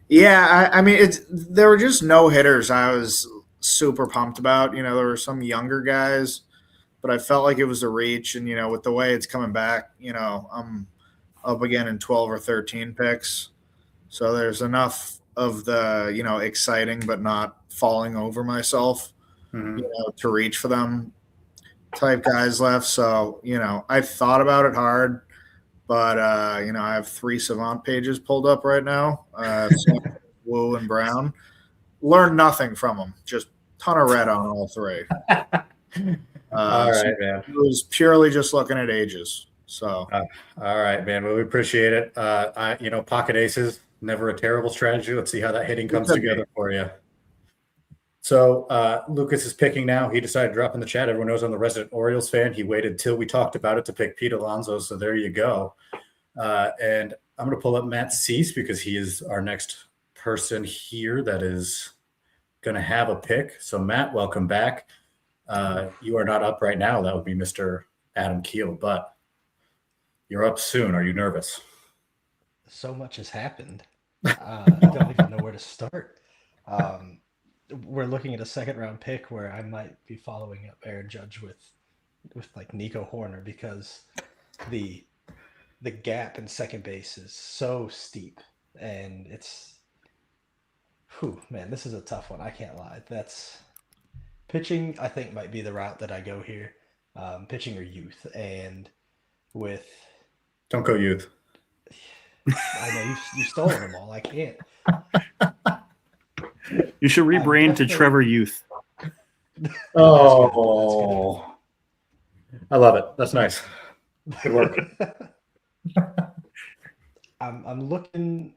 Yeah, I mean, there were just no hitters I was super pumped about. There were some younger guys, but I felt like it was a reach. And, with the way it's coming back, I'm up again in 12 or 13 picks. So there's enough of the, exciting but not falling over myself, to reach for them type guys left. So, I thought about it hard. But, I have 3 Savant pages pulled up right now. Wu and Brown. Learned nothing from them. Just ton of red on all 3. All right, man. It was purely just looking at ages. So, all right, man. Well, we appreciate it. Pocket aces, never a terrible strategy. Let's see how that hitting comes together for you. So Lucas is picking now. He decided to drop in the chat. Everyone knows I'm the resident Orioles fan. He waited till we talked about it to pick Pete Alonso. So there you go. And I'm going to pull up Matt Cease because he is our next person here that is going to have a pick. So Matt, welcome back. You are not up right now. That would be Mr. Adam Keel, but you're up soon. Are you nervous? So much has happened. I don't even know where to start. We're looking at a second round pick where I might be following up Aaron Judge with like Nico Horner because the gap in second base is so steep and it's man, this is a tough one. I can't lie. That's pitching, I think, might be the route that I go here. Pitching or youth, and with don't go youth. I know you've stolen them all. I can't. You should rebrand to Trevor Youth. Oh, I love it. That's nice. Good work. I'm looking.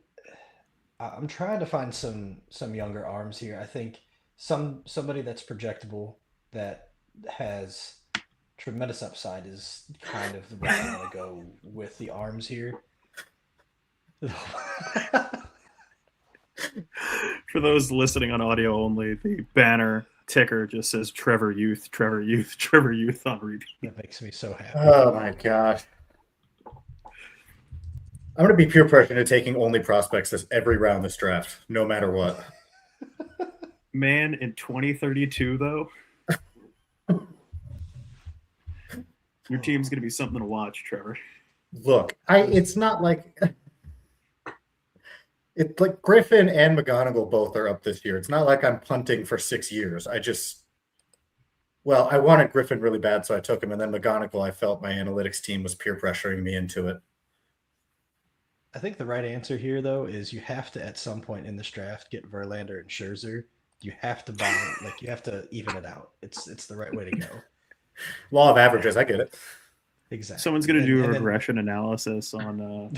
I'm trying to find some younger arms here. I think somebody that's projectable that has tremendous upside is kind of the way I'm going to go with the arms here. For those listening on audio only, the banner ticker just says Trevor Youth, Trevor Youth, Trevor Youth on repeat. That makes me so happy. Oh my gosh. I'm going to be peer pressure into taking only prospects this every round this draft, no matter what. Man, in 2032, though, your team's going to be something to watch, Trevor. Look, it's not like it's like Griffin and McGonigal both are up this year. It's not like I'm punting for 6 years. I wanted Griffin really bad, so I took him, and then McGonigal, I felt my analytics team was peer pressuring me into it. I think the right answer here, though, is you have to, at some point in this draft, get Verlander and Scherzer. You have to buy it. Like, you have to even it out. It's the right way to go. Law of averages, I get it. Exactly. Someone's going to do a regression analysis on,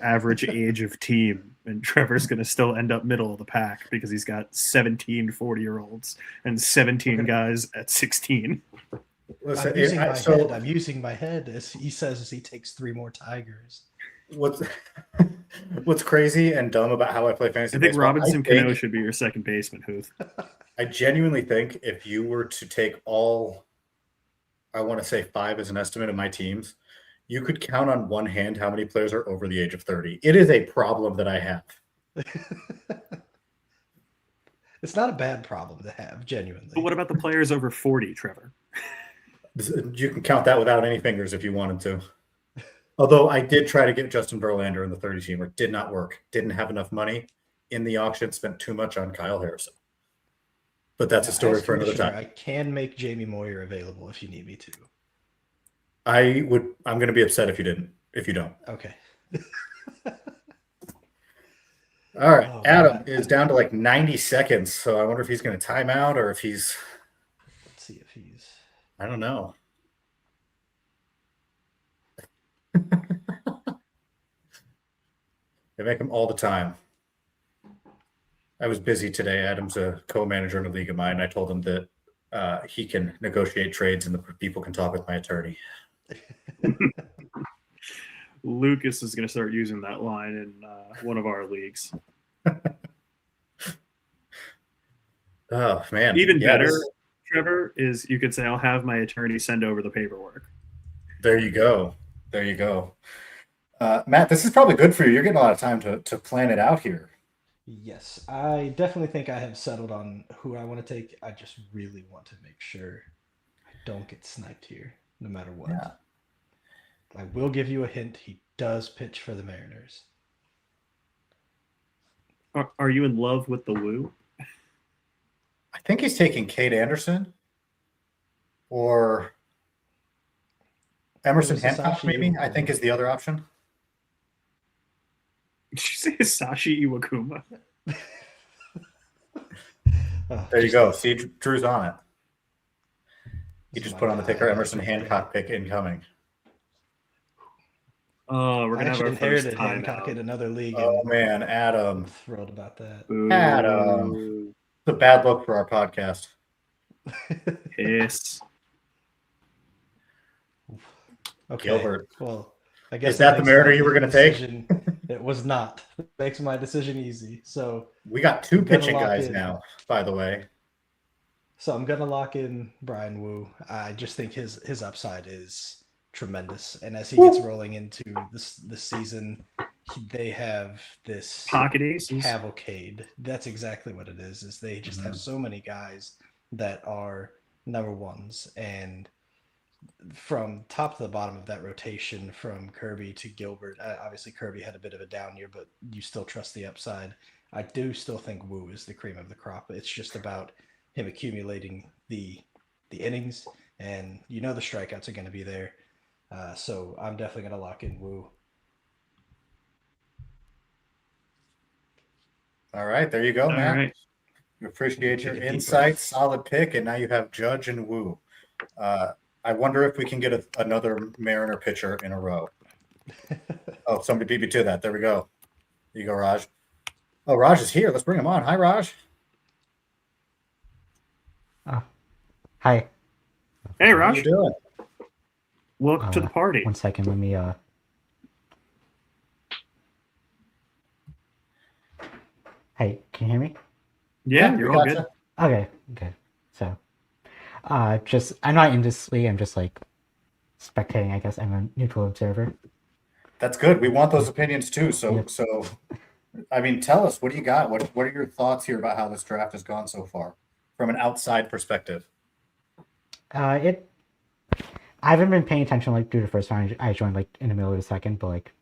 average age of team, and Trevor's going to still end up middle of the pack because he's got 17 40-year-olds and 17 guys at 16. Listen, I'm using my head as he says as he takes 3 more Tigers. What's crazy and dumb about how I play fantasy I think baseball, Robinson Cano should be your second baseman, Huth. I genuinely think if you were to take all, I want to say 5 as an estimate of my teams, you could count on one hand how many players are over the age of 30. It is a problem that I have. It's not a bad problem to have, genuinely. But what about the players over 40, Trevor? You can count that without any fingers if you wanted to. Although I did try to get Justin Verlander in the 30 team, it did not work. Didn't have enough money in the auction, spent too much on Kyle Harrison. But that's a story for another time. I can make Jamie Moyer available if you need me to. I'm going to be upset if you don't. Okay. All right. Adam is down to like 90 seconds. So I wonder if he's going to time out or if he's. Let's see if he's. I don't know. They make them all the time. I was busy today. Adam's a co-manager in a league of mine. I told him that he can negotiate trades and the people can talk with my attorney. Lucas is going to start using that line in one of our leagues. Oh, man. Even better, Trevor, is you could say, I'll have my attorney send over the paperwork. There you go. There you go. Matt, this is probably good for you. You're getting a lot of time to plan it out here. Yes, I definitely think I have settled on who I want to take. I just really want to make sure I don't get sniped here, no matter what. Yeah. I will give you a hint. He does pitch for the Mariners. Are you in love with the Woo? I think he's taking Kate Anderson or Emerson Hancock, maybe, I think is the other option. Did you say Sashi Iwakuma? There you go. See, Drew's on it. He just put on the ticker Emerson Hancock pick incoming. Oh, we're I gonna have our inherited first time Hancock out. in another league. Oh man, Adam! I'm thrilled about that. Adam, it's a bad look for our podcast. Yes. Okay. Gilbert. Well, I guess Is that the makes Mariner my you were going to take? decision- It was not. It makes my decision easy. So We got two I'm gonna pitching lock guys in. now, by the way. So I'm gonna lock in Brian Wu. I just think his upside is tremendous, and as he gets rolling into this season, they have this Pocket aces. cavalcade. That's exactly what it is. Is they just have so many guys that are number ones, and from top to the bottom of that rotation, from Kirby to Gilbert. Obviously, Kirby had a bit of a down year, but you still trust the upside. I do still think Wu is the cream of the crop. It's just about him accumulating the innings, and the strikeouts are going to be there. So I'm definitely going to lock in Wu. All right, there you go, All Matt. right. We appreciate your Take a deep insights. Solid pick, and now you have Judge and Wu. I wonder if we can get another Mariner pitcher in a row. Oh, somebody beat me to that. There we go. There you go, Raj. Oh, Raj is here. Let's bring him on. Hi, Raj. Hi. Hey, How Raj. you doing? Welcome to the party. 1 second. Let me. Hey, can you hear me? Yeah, we you're all gotcha. good. Okay, good. So, I'm not in this league. I'm just like spectating. I guess I'm a neutral observer. That's good. We want those opinions too. So, Yep. I mean, tell us, what do you got? What are your thoughts here about how this draft has gone so far from an outside perspective? I haven't been paying attention like through the first round. I joined like in the middle of the second, but like,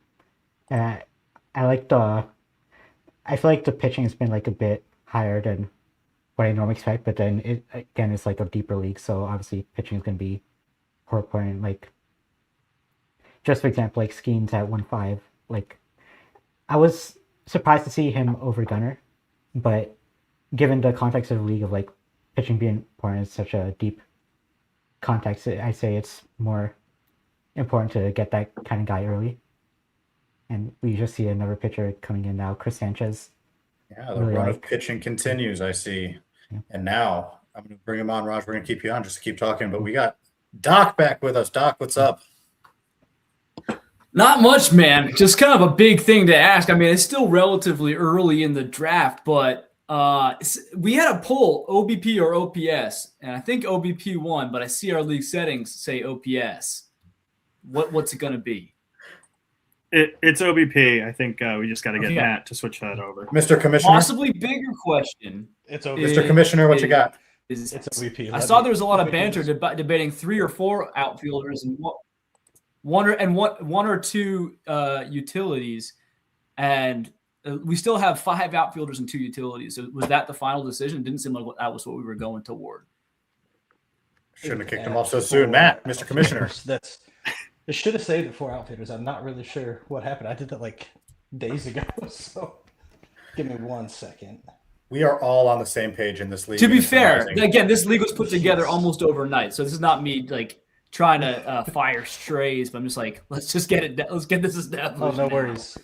I like I feel like the pitching has been like a bit higher than what I normally expect. But then it's like a deeper league, so obviously pitching is going to be more important. Like, just for example, like Skeens at 1.5. Like, I was surprised to see him over Gunner, but given the context of the league of like pitching being important in such a deep context, I say it's more important to get that kind of guy early. And we just see another pitcher coming in now, Chris Sanchez. Yeah, the run of pitching continues, I see. Yeah. And now I'm going to bring him on, Raj. We're going to keep you on just to keep talking. But we got Doc back with us. Doc, what's up? Not much, man. Just kind of a big thing to ask. I mean, it's still relatively early in the draft, but we had a poll, OBP or OPS, and I think OBP won, but I see our league settings say OPS. What's it going to be? It's OBP. I think we just got to get Okay. Matt to switch that over. Mr. Commissioner? Possibly bigger question. It's Mr. Commissioner, what you got? It's OBP. I saw there was a lot of banter debating 3 or 4 outfielders and one or two utilities, and we still have 5 outfielders and 2 utilities. So was that the final decision? It didn't seem like that was what we were going toward. Shouldn't have kicked him off so soon. Matt, Mr. Commissioner. It should have saved it for outfielders. I'm not really sure what happened. I did that like days ago. So give me 1 second. We are all on the same page in this league. To be It's fair, amazing. again, this league was put together almost overnight. So this is not me like trying to fire strays, but I'm just like, let's just get it. Let's get this established. Oh, no now. worries.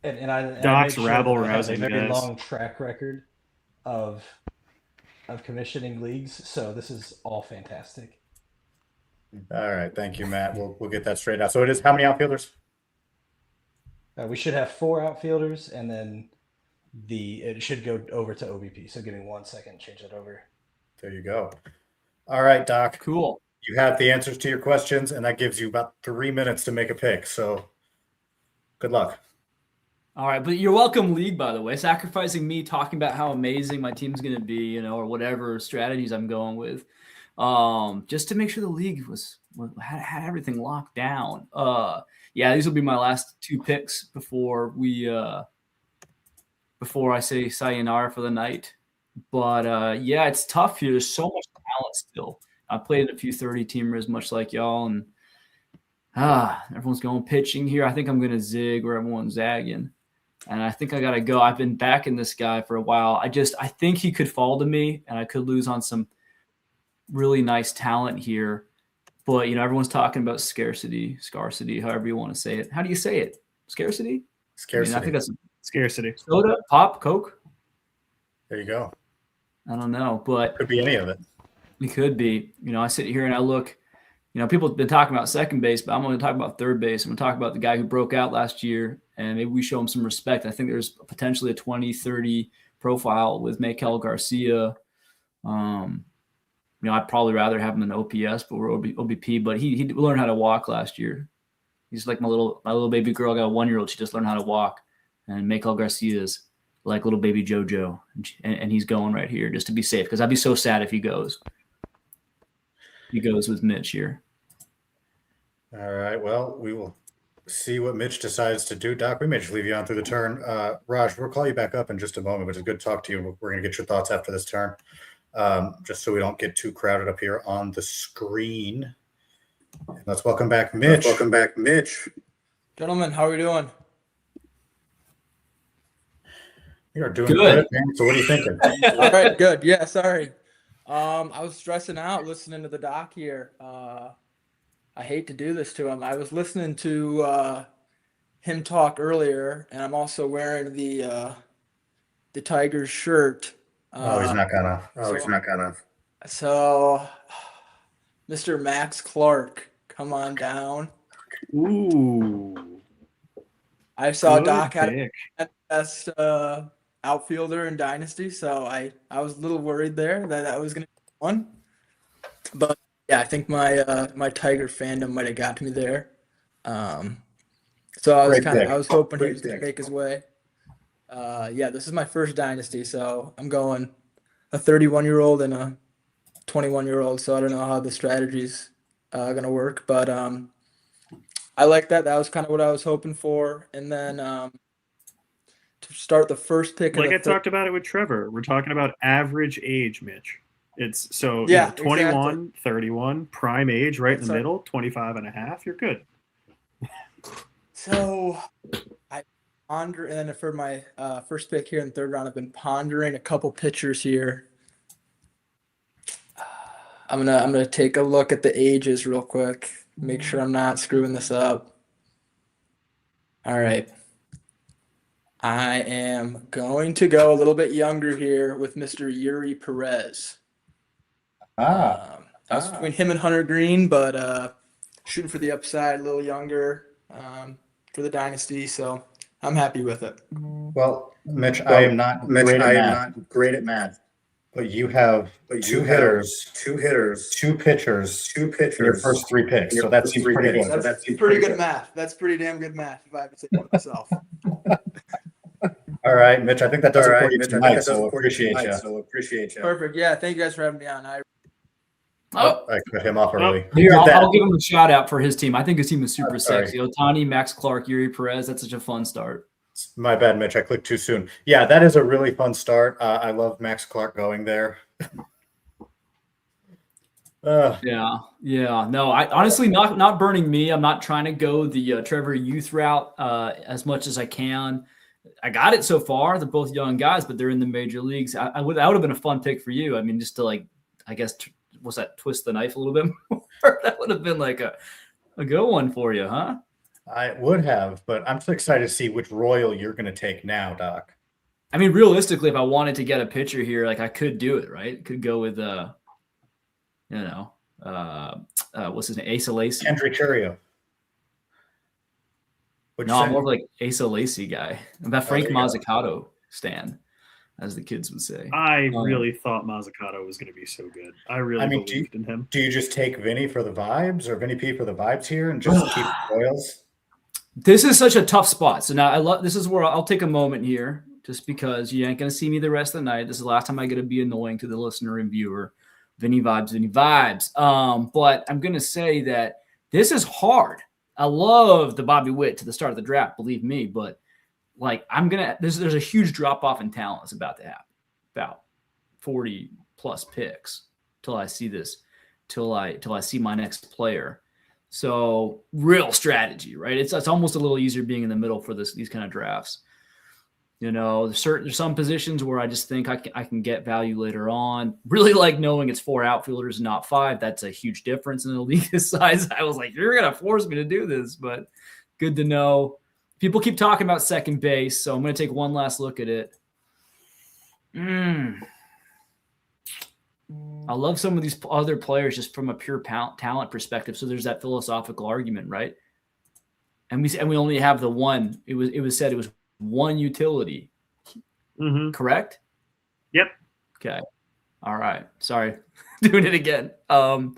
And I Doc's made sure rabble that I have a rousing, very guys. long track record of commissioning leagues, so this is all fantastic. All right, thank you, Matt. We'll get that straight out. So it is how many outfielders? We should have 4 outfielders, and then it should go over to OBP. So give me 1 second, change that over. There you go. All right, Doc. Cool. You have the answers to your questions, and that gives you about 3 minutes to make a pick. So good luck. All right, but you're welcome, league, by the way. Sacrificing me talking about how amazing my team's going to be, or whatever strategies I'm going with, just to make sure the league had everything locked down. Yeah, these will be my last 2 picks before I say sayonara for the night. But yeah, it's tough here. There's so much talent still. I played in a few 30-teamers, much like y'all, and everyone's going pitching here. I think I'm going to zig where everyone's zagging. And I think I got to go. I've been backing this guy for a while. I think he could fall to me, and I could lose on some really nice talent here. But, everyone's talking about scarcity, however you want to say it. How do you say it? Scarcity? Scarcity. I think that's scarcity. Soda, pop, Coke. There you go. I don't know, but could be any of it. It could be. I sit here and I look. People have been talking about second base, but I'm going to talk about third base. I'm going to talk about the guy who broke out last year, and maybe we show him some respect. I think there's potentially a 20-30 profile with Maikel Garcia. I'd probably rather have him in OPS, but we're OBP. But he learned how to walk last year. He's like my little baby girl. I got a 1-year-old. She just learned how to walk, and Maikel Garcia is like little baby JoJo, and he's going right here just to be safe, because I'd be so sad if he goes. He goes with Mitch here. All right. Well, we will see what Mitch decides to do. Doc, we may just leave you on through the turn. Raj, we'll call you back up in just a moment, but it's good to talk to you. We're going to get your thoughts after this turn, just so we don't get too crowded up here on the screen. And let's welcome back Mitch. Gentlemen, how are we doing? We are doing good, man. So what are you thinking? All right, good. Yeah, sorry. I was stressing out listening to the doc here. I hate to do this to him. I was listening to him talk earlier, and I'm also wearing the Tigers shirt. He's not gonna. So, Mr. Max Clark, come on down. Ooh. I saw Good Doc had pick. the best outfielder in Dynasty, so I was a little worried there that was going to be one. But yeah, I think my Tiger fandom might have got to me there. So I was hoping he was going to make his way. Yeah, this is my first Dynasty, so I'm going a 31-year-old and a 21-year-old. So I don't know how the strategy's going to work, but I like that. That was kind of what I was hoping for. And then to start the first pick. Like I talked about it with Trevor, we're talking about average age, Mitch. It's 21, exactly. 31, prime age, right in the middle, 25 and a half. You're good. So I ponder, and then for my first pick here in the third round, I've been pondering a couple pitchers here. I'm gonna take a look at the ages real quick, make sure I'm not screwing this up. All right. I am going to go a little bit younger here with Mr. Yuri Perez. I was between him and Hunter Green, but shooting for the upside, a little younger for the Dynasty, so I'm happy with it. Well, Mitch, I am not great at math, but you have two hitters, two pitchers, in your first 3 picks. So that seems pretty good. That's pretty good math. That's pretty damn good math, if I have to say it myself. All right, Mitch, I think that does it for you tonight, so appreciate you. Perfect. Yeah, thank you guys for having me on. I cut him off early. Here, I'll give him a shout out for his team. I think his team is super sexy. Otani, Max Clark, Yuri Perez. That's such a fun start. My bad, Mitch. I clicked too soon. Yeah, that is a really fun start. I love Max Clark going there. Yeah. No, I honestly not burning me. I'm not trying to go the Trevor Youth route as much as I can. I got it so far. They're both young guys, but they're in the major leagues. That would have been a fun pick for you. I mean, just to I guess was that twist the knife a little bit more? That would have been like a good one for you, huh? I would have, but I'm so excited to see which Royal you're going to take now, Doc. I mean, realistically, if I wanted to get a pitcher here, like I could do it, right? Could go with what's his name? Asa Lacy. Kendrick Churio. No, I'm more of like Asa Lacy guy. I'm that Frank Mazzucato stan, as the kids would say. I really thought Mazzucato was going to be so good. I really believed in him. Do you just take Vinny for the vibes, or Vinny P for the vibes here, and just keep Royals? This is such a tough spot. So now this is where I'll take a moment here, just because you ain't going to see me the rest of the night. This is the last time I get to be annoying to the listener and viewer. Vinny vibes, Vinny vibes. But I'm going to say that this is hard. I love the Bobby Witt to the start of the draft, believe me. But like, there's a huge drop off in talent that's about to happen. About 40 plus picks till I see this, till I see my next player. So real strategy, right? It's almost a little easier being in the middle for these kind of drafts. You know, there's some positions where I just think I can get value later on. Really like knowing it's 4 outfielders and not 5. That's a huge difference in the league this size. I was like, you're gonna force me to do this, but good to know. People keep talking about second base, so I'm gonna take one last look at it. I love some of these other players just from a pure talent perspective. So there's that philosophical argument, right? And we only have the one. It was said it was one utility. Correct? Yep. Okay. All right. Sorry, doing it again. So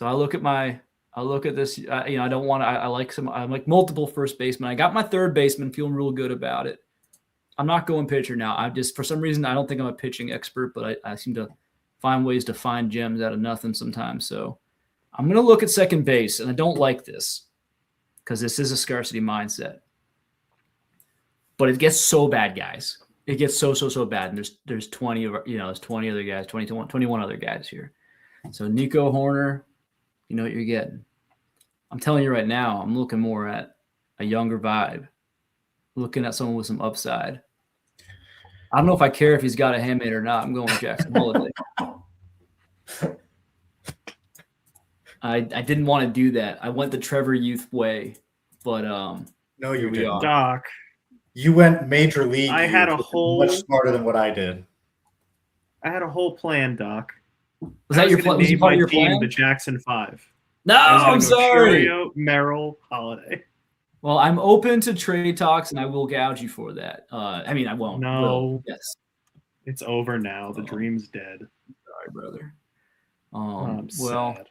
I look at this. I don't want to. I like multiple first basemen. I got my third baseman, feeling real good about it. I'm not going pitcher now. I'm just, for some reason, I don't think I'm a pitching expert, but I seem to find ways to find gems out of nothing sometimes. So I'm going to look at second base, and I don't like this because this is a scarcity mindset. But it gets so bad, guys. It gets so bad. And there's 20 there's 20 other guys, 21 other guys here. So Nico Horner, you know what you're getting. I'm telling you right now, I'm looking more at a younger vibe, looking at someone with some upside. I don't know if I care if he's got a handmade or not. I'm going with Jackson Holiday. I didn't want to do that. I went the Trevor Youth way, but no, you didn't. Doc, you went major league. I had a whole much smarter than what I did. I had a whole plan, Doc. Was that your plan? Was it part of your plan? The Jackson 5. No, I'm sorry. Churio, Merrill, Holiday. Well, I'm open to trade talks, and I will gouge you for that. I mean, I won't. No. Will. Yes. It's over now. The dream's dead. Sorry, brother. I'm well, sad.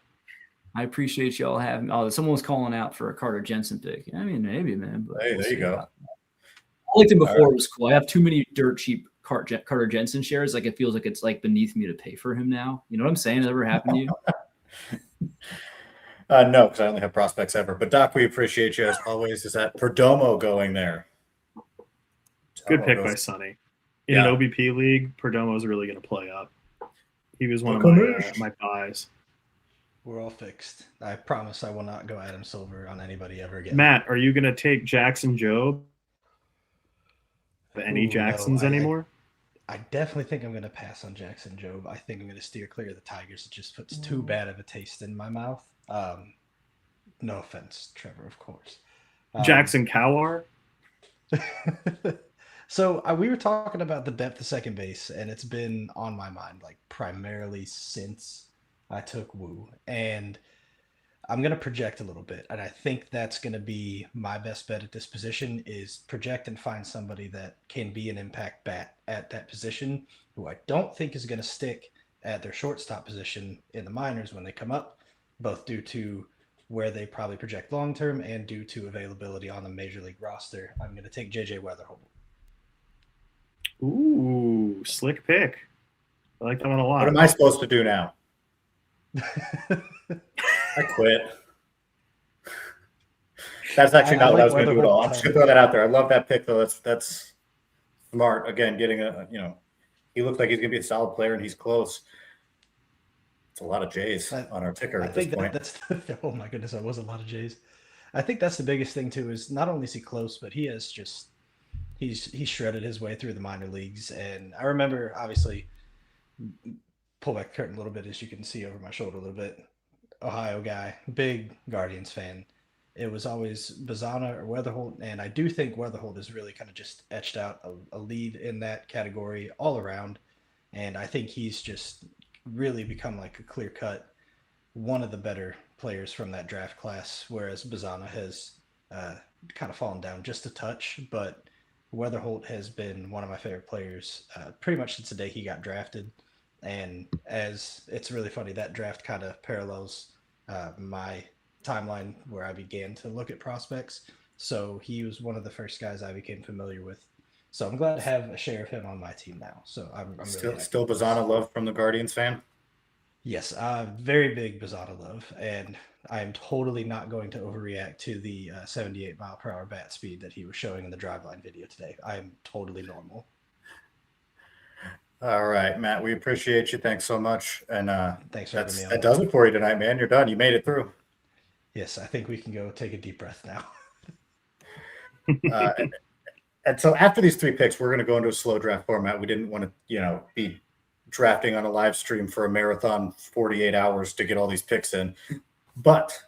I appreciate y'all having. Oh, someone was calling out for a Carter Jensen pick. I mean, maybe, man. But hey, there you go. I liked him before. It was cool. I have too many dirt cheap Carter Jensen shares. Like, it feels like it's like beneath me to pay for him now. You know what I'm saying? Has that ever happened to you? No, because I only have prospects ever. But Doc, we appreciate you as always. Is that Perdomo going there? Good pick by Sonny. In an OBP league, Perdomo is really going to play up. He was one of my buys. We're all fixed. I promise I will not go Adam Silver on anybody ever again. Matt, are you going to take Jackson Jobe? Any Jacksons anymore? I definitely think I'm going to pass on Jackson Jobe. I think I'm going to steer clear of the Tigers. It just puts too bad of a taste in my mouth. No offense, Trevor, of course. Jackson Kowar? So we were talking about the depth of second base, and it's been on my mind like primarily since I took Woo. And I'm going to project a little bit, and I think that's going to be my best bet at this position is project and find somebody that can be an impact bat at that position, who I don't think is going to stick at their shortstop position in the minors when they come up, both due to where they probably project long-term and due to availability on the major league roster. I'm going to take JJ Weatherholt. Ooh, slick pick. I like that one a lot. What am I supposed to do now? I quit. That's actually not what I was going to do at all. I'm just going to throw that out there. I love that pick, though. That's smart. Again, getting he looks like he's going to be a solid player, and he's close. It's a lot of J's on our ticker at this point. That's oh my goodness, that was a lot of J's. I think that's the biggest thing too. Is not only is he close, but he has just he's shredded his way through the minor leagues. And I remember obviously pull back the curtain a little bit, as you can see over my shoulder a little bit. Ohio guy, big Guardians fan. It was always Bazana or Weatherholt, and I do think Weatherholt has really kind of just etched out a lead in that category all around. And I think he's just really become like a clear cut one of the better players from that draft class, whereas Bazana has kind of fallen down just a touch. But Weatherholt has been one of my favorite players pretty much since the day he got drafted. And as it's really funny, that draft kind of parallels my timeline where I began to look at prospects. So he was one of the first guys I became familiar with. So I'm glad to have a share of him on my team now. So I'm really still Bazana love from the Guardians fan. Yes, very big Bazana love, and I am totally not going to overreact to the 78 mile per hour bat speed that he was showing in the driveline video today. I am totally normal. All right, Matt, we appreciate you. Thanks so much. And thanks for having me on. That does it for you tonight, man. You're done. You made it through. Yes, I think we can go take a deep breath now. And so after these 3 picks, we're going to go into a slow draft format. We didn't want to, be drafting on a live stream for a marathon 48 hours to get all these picks in. But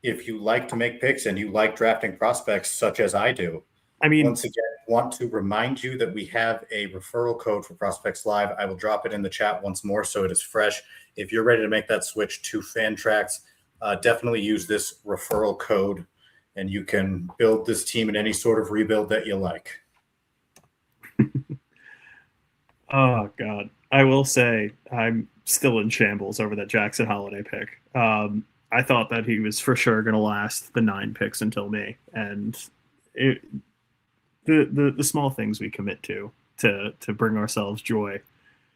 if you like to make picks and you like drafting prospects such as I do, once again, want to remind you that we have a referral code for Prospects Live. I will drop it in the chat once more so it is fresh. If you're ready to make that switch to Fantrax, definitely use this referral code and you can build this team in any sort of rebuild that you like. Oh, God. I will say I'm still in shambles over that Jackson Holiday pick. I thought that he was for sure going to last the 9 picks until me. And the small things we commit to bring ourselves joy,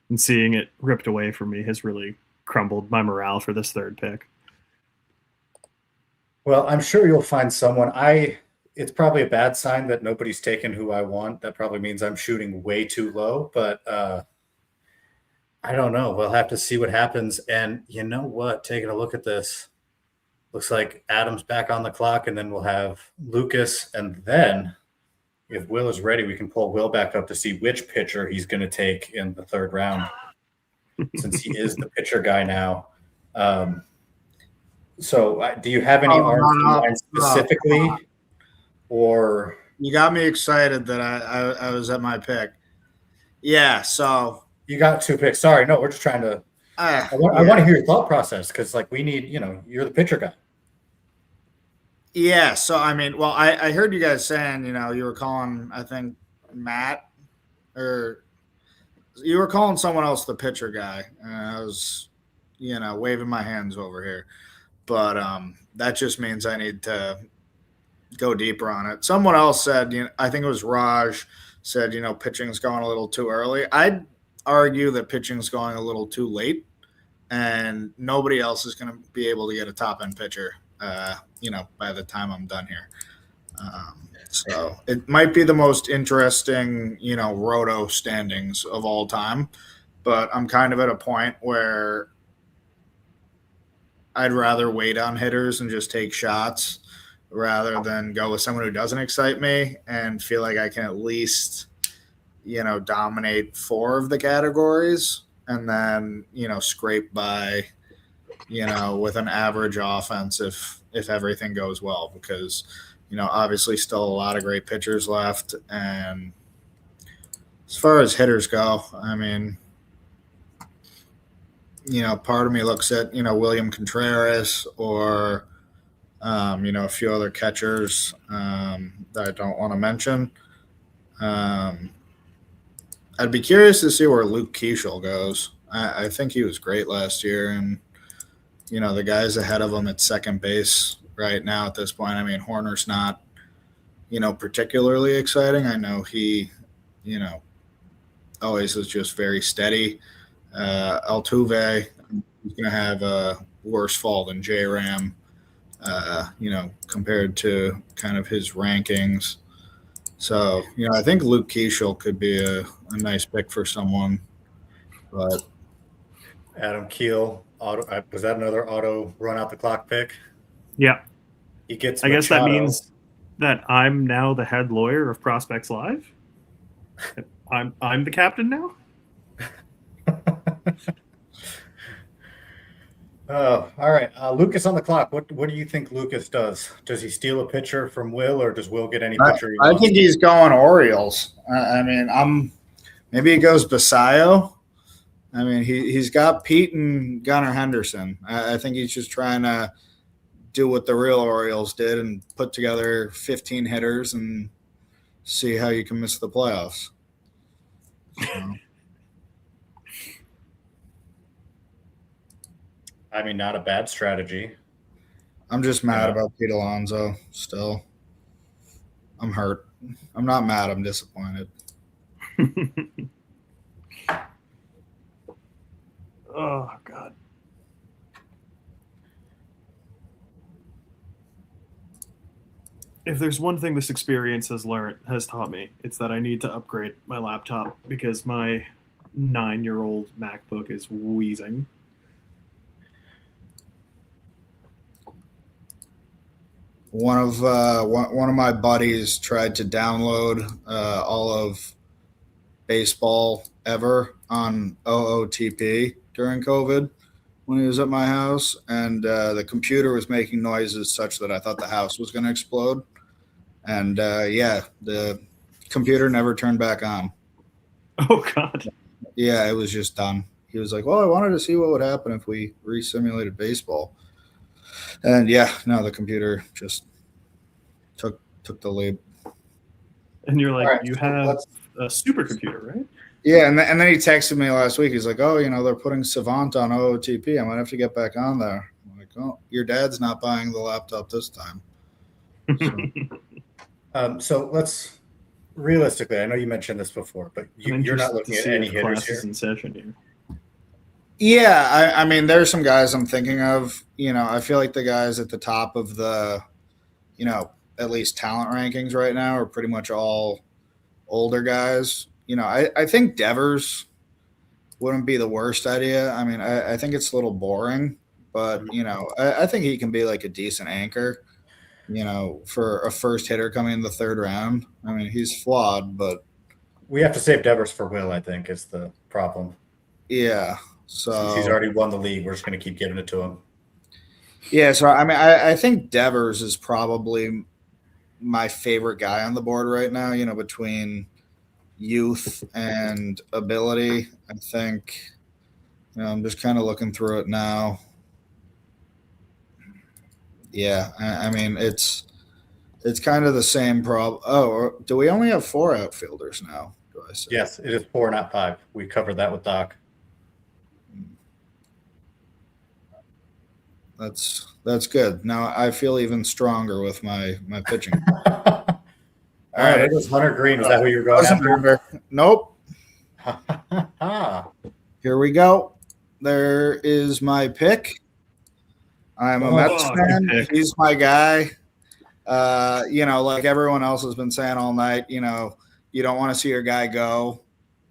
and seeing it ripped away from me has really crumbled my morale for this 3rd pick. Well, I'm sure you'll find someone. It's probably a bad sign that nobody's taken who I want. That probably means I'm shooting way too low, but I don't know. We'll have to see what happens. And you know what? Taking a look at this, looks like Adam's back on the clock, and then we'll have Lucas. And then if Will is ready, we can pull Will back up to see which pitcher he's going to take in the 3rd round, since he is the pitcher guy now. So do you have any arms in mind specifically? Or you got me excited that I was at my pick. Yeah, so you got 2 picks. Sorry, no, we're just trying to. I want to hear your thought process because, we need. You're the pitcher guy. Yeah, so I heard you guys saying, you were calling, I think, Matt, or you were calling someone else the pitcher guy. I was, waving my hands over here, but that just means I need to go deeper on it. Someone else said, I think it was Raj said, pitching's going a little too early. I'd argue that pitching's going a little too late, and nobody else is going to be able to get a top end pitcher, by the time I'm done here. So it might be the most interesting, roto standings of all time, but I'm kind of at a point where I'd rather wait on hitters and just take shots rather than go with someone who doesn't excite me and feel like I can at least, dominate 4 of the categories and then, scrape by, with an average offense if everything goes well, because, obviously still a lot of great pitchers left. And as far as hitters go, part of me looks at, William Contreras or, a few other catchers that I don't want to mention. I'd be curious to see where Luke Keeschel goes. I think he was great last year, and the guys ahead of him at second base right now at this point. Horner's not, particularly exciting. I know he, always is just very steady. Altuve is going to have a worse fall than J-Ram. Compared to kind of his rankings. So, I think Luke Keeschel could be a nice pick for someone. But Adam Keel, was that another auto run out the clock pick? Yeah. He gets I guess that means that I'm now the head lawyer of Prospects Live. I'm the captain now. All right. Lucas on the clock. What do you think Lucas does? Does he steal a pitcher from Will, or does Will get any pitcher he I wants? think he's going Orioles. I mean, maybe he goes Basayo. I mean, he's got Pete and Gunnar Henderson. I think he's just trying to do what the real Orioles did and put together 15 hitters and see how you can miss the playoffs. So. I mean, not a bad strategy. I'm just mad about Pete Alonso still. I'm hurt. I'm not mad. I'm disappointed. Oh, God. If there's one thing this experience has taught me, it's that I need to upgrade my laptop because my 9-year-old MacBook is wheezing. One of my buddies tried to download all of baseball ever on OOTP during COVID when he was at my house, and the computer was making noises such that I thought the house was going to explode. And the computer never turned back on. Oh, God. Yeah, it was just done. He was like, well, I wanted to see what would happen if we re-simulated baseball. And the computer just took the lead. And you're like, right, you have a supercomputer, right? Yeah, and then he texted me last week. He's like, oh, they're putting Savant on OOTP. I might have to get back on there. I'm like, oh, your dad's not buying the laptop this time. So let's realistically, I know you mentioned this before, but you're not looking at any hitters here. In session here. Yeah, I mean, there's some guys I'm thinking of. I feel like the guys at the top of the, at least talent rankings right now are pretty much all older guys. I think Devers wouldn't be the worst idea. I mean, I think it's a little boring, but, I think he can be like a decent anchor, for a first hitter coming in the third round. I mean, he's flawed, but. We have to save Devers for Will, I think, is the problem. Yeah. So since he's already won the league, we're just going to keep giving it to him. Yeah, so I mean, I think Devers is probably my favorite guy on the board right now. Between youth and ability, I think. I'm just kind of looking through it now. Yeah, I mean, it's kind of the same problem. Oh, do we only have 4 outfielders now? Do I say? Yes, it is 4, not 5. We covered that with Doc. That's good. Now I feel even stronger with my pitching. All right, it was Hunter Green. Is that who you're going after? Nope. Here we go. There is my pick. I'm a Mets fan. He's my guy. Like everyone else has been saying all night, you don't want to see your guy go,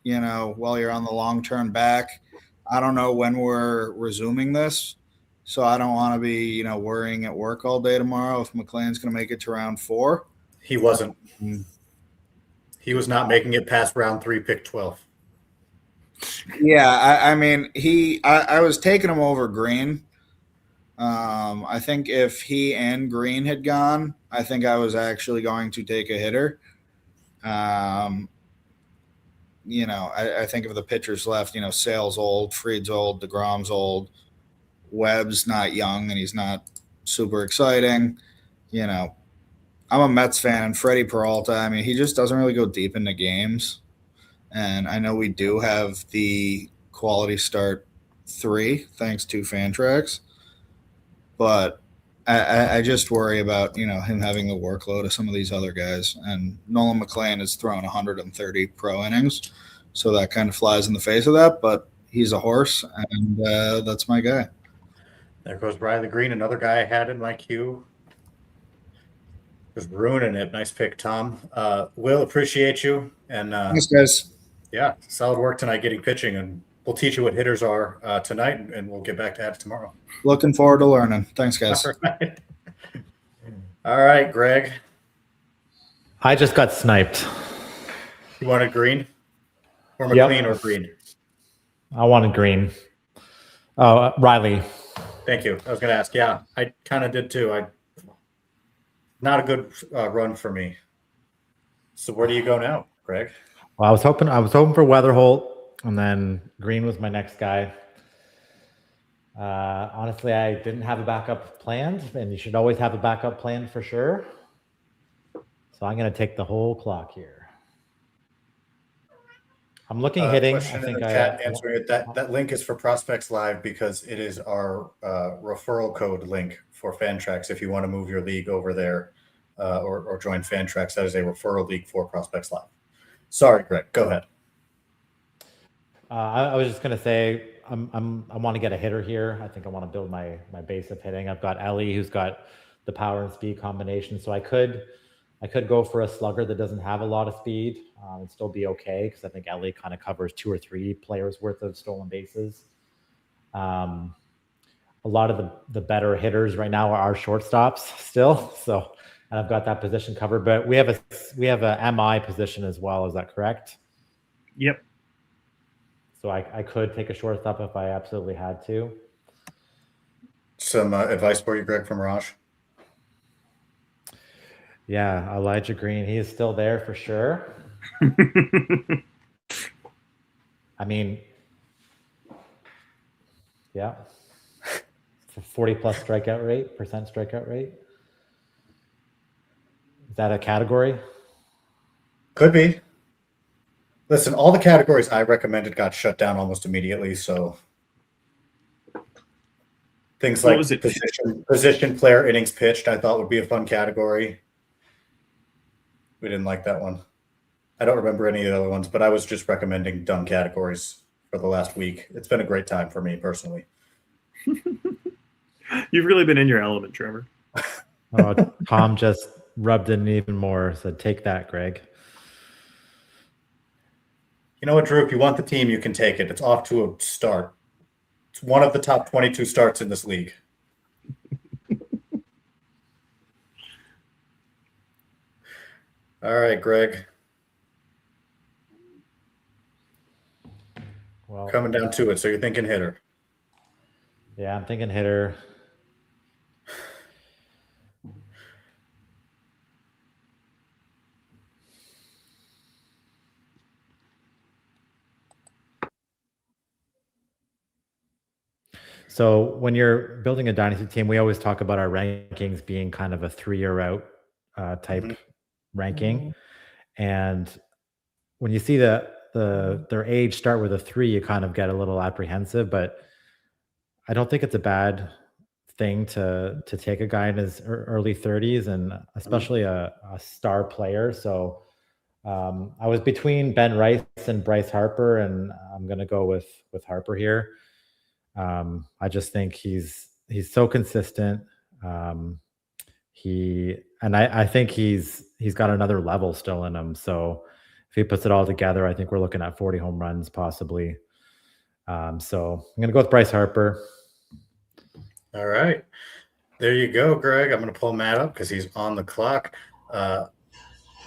while you're on the long-term back. I don't know when we're resuming this, so I don't want to be, worrying at work all day tomorrow if McLean's going to make it to round 4. He wasn't. He was not making it past round 3, pick 12. Yeah, I mean, I was taking him over Green. I think if he and Green had gone, I think I was actually going to take a hitter. I think of the pitchers left, Sale's old, Fried's old, DeGrom's old, Webb's not young, and he's not super exciting. I'm a Mets fan, and Freddie Peralta, I mean, he just doesn't really go deep into games. And I know we do have the quality start 3, thanks to Fantrax. But I just worry about, him having the workload of some of these other guys. And Nolan McLean has thrown 130 pro innings, so that kind of flies in the face of that. But he's a horse, and that's my guy. There goes Riley Green, another guy I had in my queue. Just ruining it. Nice pick, Tom. Will, appreciate you. And thanks, guys. Yeah, solid work tonight getting pitching, and we'll teach you what hitters are tonight, and we'll get back to that tomorrow. Looking forward to learning. Thanks, guys. All right, Greg. I just got sniped. You wanted Green? Or McLean or Green? I wanted Green. Riley. Thank you. I was going to ask. Yeah, I kind of did too. Not a good run for me. So where do you go now, Greg? Well, I was hoping for Weatherholt, and then Green was my next guy. Honestly, I didn't have a backup planned, and you should always have a backup plan for sure. So I'm going to take the whole clock here. I'm looking hitting. Question in the chat answering it. That link is for Prospects Live because it is our referral code link for Fantrax. If you want to move your league over there or join Fantrax, that is a referral league for Prospects Live. Sorry, Greg. Go ahead. I was just going to say I want to get a hitter here. I think I want to build my base of hitting. I've got Ellie, who's got the power and speed combination, so I could go for a slugger that doesn't have a lot of speed and still be okay, because I think Ellie kind of covers 2 or 3 players worth of stolen bases. A lot of the better hitters right now are shortstops still, so and I've got that position covered. But we have a MI position as well. Is that correct? Yep. So I could take a shortstop if I absolutely had to. Some advice for you, Greg, from Raj. Yeah, Elijah Green, he is still there for sure. I mean, yeah, 40 plus strikeout rate. Is that a category? Could be. Listen, all the categories I recommended got shut down almost immediately. So things like position, player, innings pitched, I thought would be a fun category. We didn't like that one. I don't remember any of the other ones, but I was just recommending dumb categories for the last week. It's been a great time for me personally. You've really been in your element, Trevor. Tom just rubbed in even more. Said, "Take that, Greg." You know what, Drew? If you want the team, you can take it. It's off to a start. It's one of the top 22 starts in this league. All right, Greg. Well, coming down to it. So you're thinking hitter. Yeah, I'm thinking hitter. So when you're building a dynasty team, we always talk about our rankings being kind of a 3-year out type ranking. And when you see their age start with a 3, you kind of get a little apprehensive. But I don't think it's a bad thing to take a guy in his early 30s, and especially a star player. So I was between Ben Rice and Bryce Harper, and I'm going to go with Harper here. I just think he's so consistent. I think he's got another level still in him. So if he puts it all together, I think we're looking at 40 home runs possibly. So I'm going to go with Bryce Harper. All right. There you go, Greg. I'm going to pull Matt up because he's on the clock.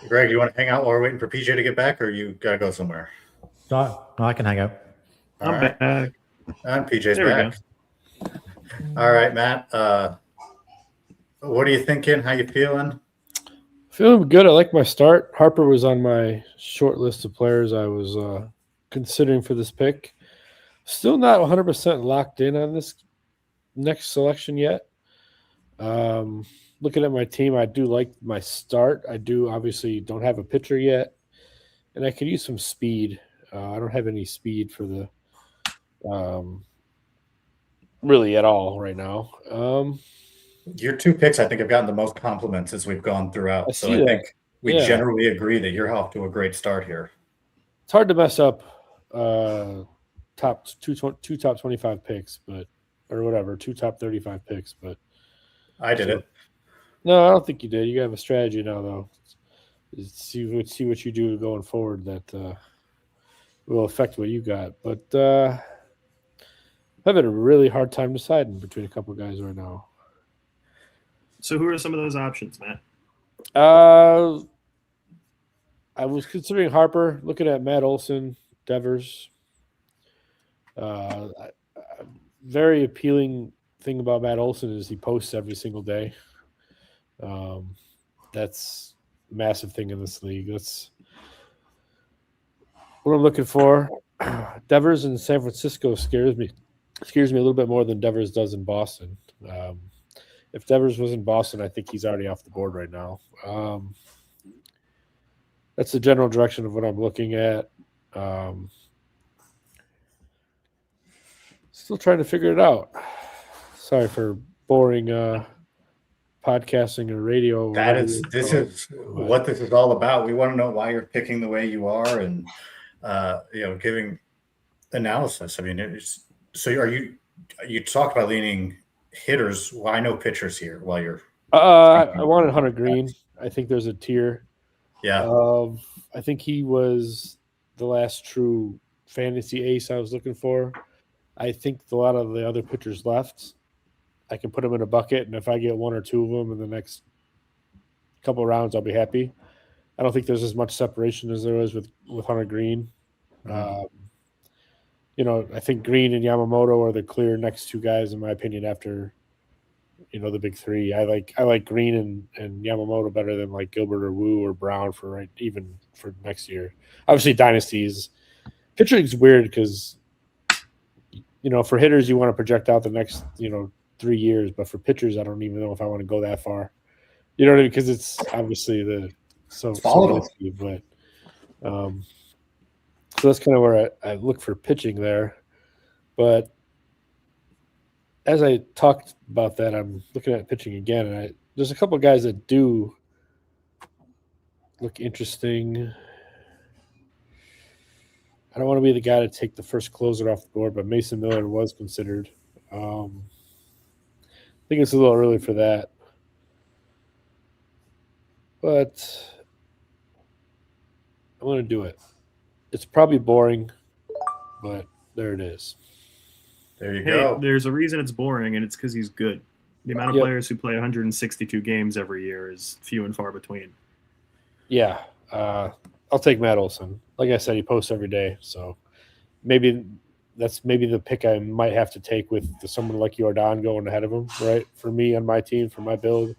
Greg, you want to hang out while we're waiting for PJ to get back, or you got to go somewhere? No, I can hang out. I'm back. And PJ's There back. All right, Matt. What are you thinking? How you feeling? Feeling good. I like my start. Harper was on my short list of players I was considering for this pick. Still not 100% locked in on this next selection yet. Looking at my team, I do like my start. I do obviously don't have a pitcher yet, and I could use some speed. I don't have any speed for the really at all right now. Your 2 picks, I think, have gotten the most compliments as we've gone throughout. So I think we generally agree that you're off to a great start here. It's hard to mess up top 25 picks, but or whatever, 2 top 35 picks, but I did it. No, I don't think you did. You have a strategy now, though. See what you do going forward that will affect what you got. But I'm having a really hard time deciding between a couple of guys right now. So who are some of those options, Matt? I was considering Harper, looking at Matt Olson, Devers. Very appealing thing about Matt Olson is he posts every single day. That's a massive thing in this league. That's what I'm looking for. Devers in San Francisco scares me a little bit more than Devers does in Boston. If Devers was in Boston, I think he's already off the board right now. That's the general direction of what I'm looking at. Still trying to figure it out. Sorry for boring podcasting or radio. This is what this is all about. We want to know why you're picking the way you are, and giving analysis. I mean, so are you talked about leaning hitters. Why no pitchers here while you're I wanted Hunter Green. I think there's a tier. Yeah. I think he was the last true fantasy ace I was looking for. I think a lot of the other pitchers left. I can put them in a bucket, and if I get one or two of them in the next couple of rounds, I'll be happy. I don't think there's as much separation as there was with Hunter Green. I think Green and Yamamoto are the clear next two guys, in my opinion, after the big three. I like Green and Yamamoto better than like Gilbert or Wu or Brown even for next year. Obviously, Dynasty's pitching is weird because for hitters you want to project out the next 3 years, but for pitchers I don't even know if I want to go that far. You know what I mean? Because it's obviously so risky, but so that's kind of where I look for pitching there. But as I talked about that, I'm looking at pitching again, and there's a couple of guys that do look interesting. I don't want to be the guy to take the first closer off the board, but Mason Miller was considered. I think it's a little early for that. But I want to do it. It's probably boring, but there it is. There you go. There's a reason it's boring, and it's because he's good. The amount of players who play 162 games every year is few and far between. Yeah. I'll take Matt Olson. Like I said, he posts every day, so maybe that's the pick I might have to take with someone like Jordan going ahead of him, right? For me on my team, for my build,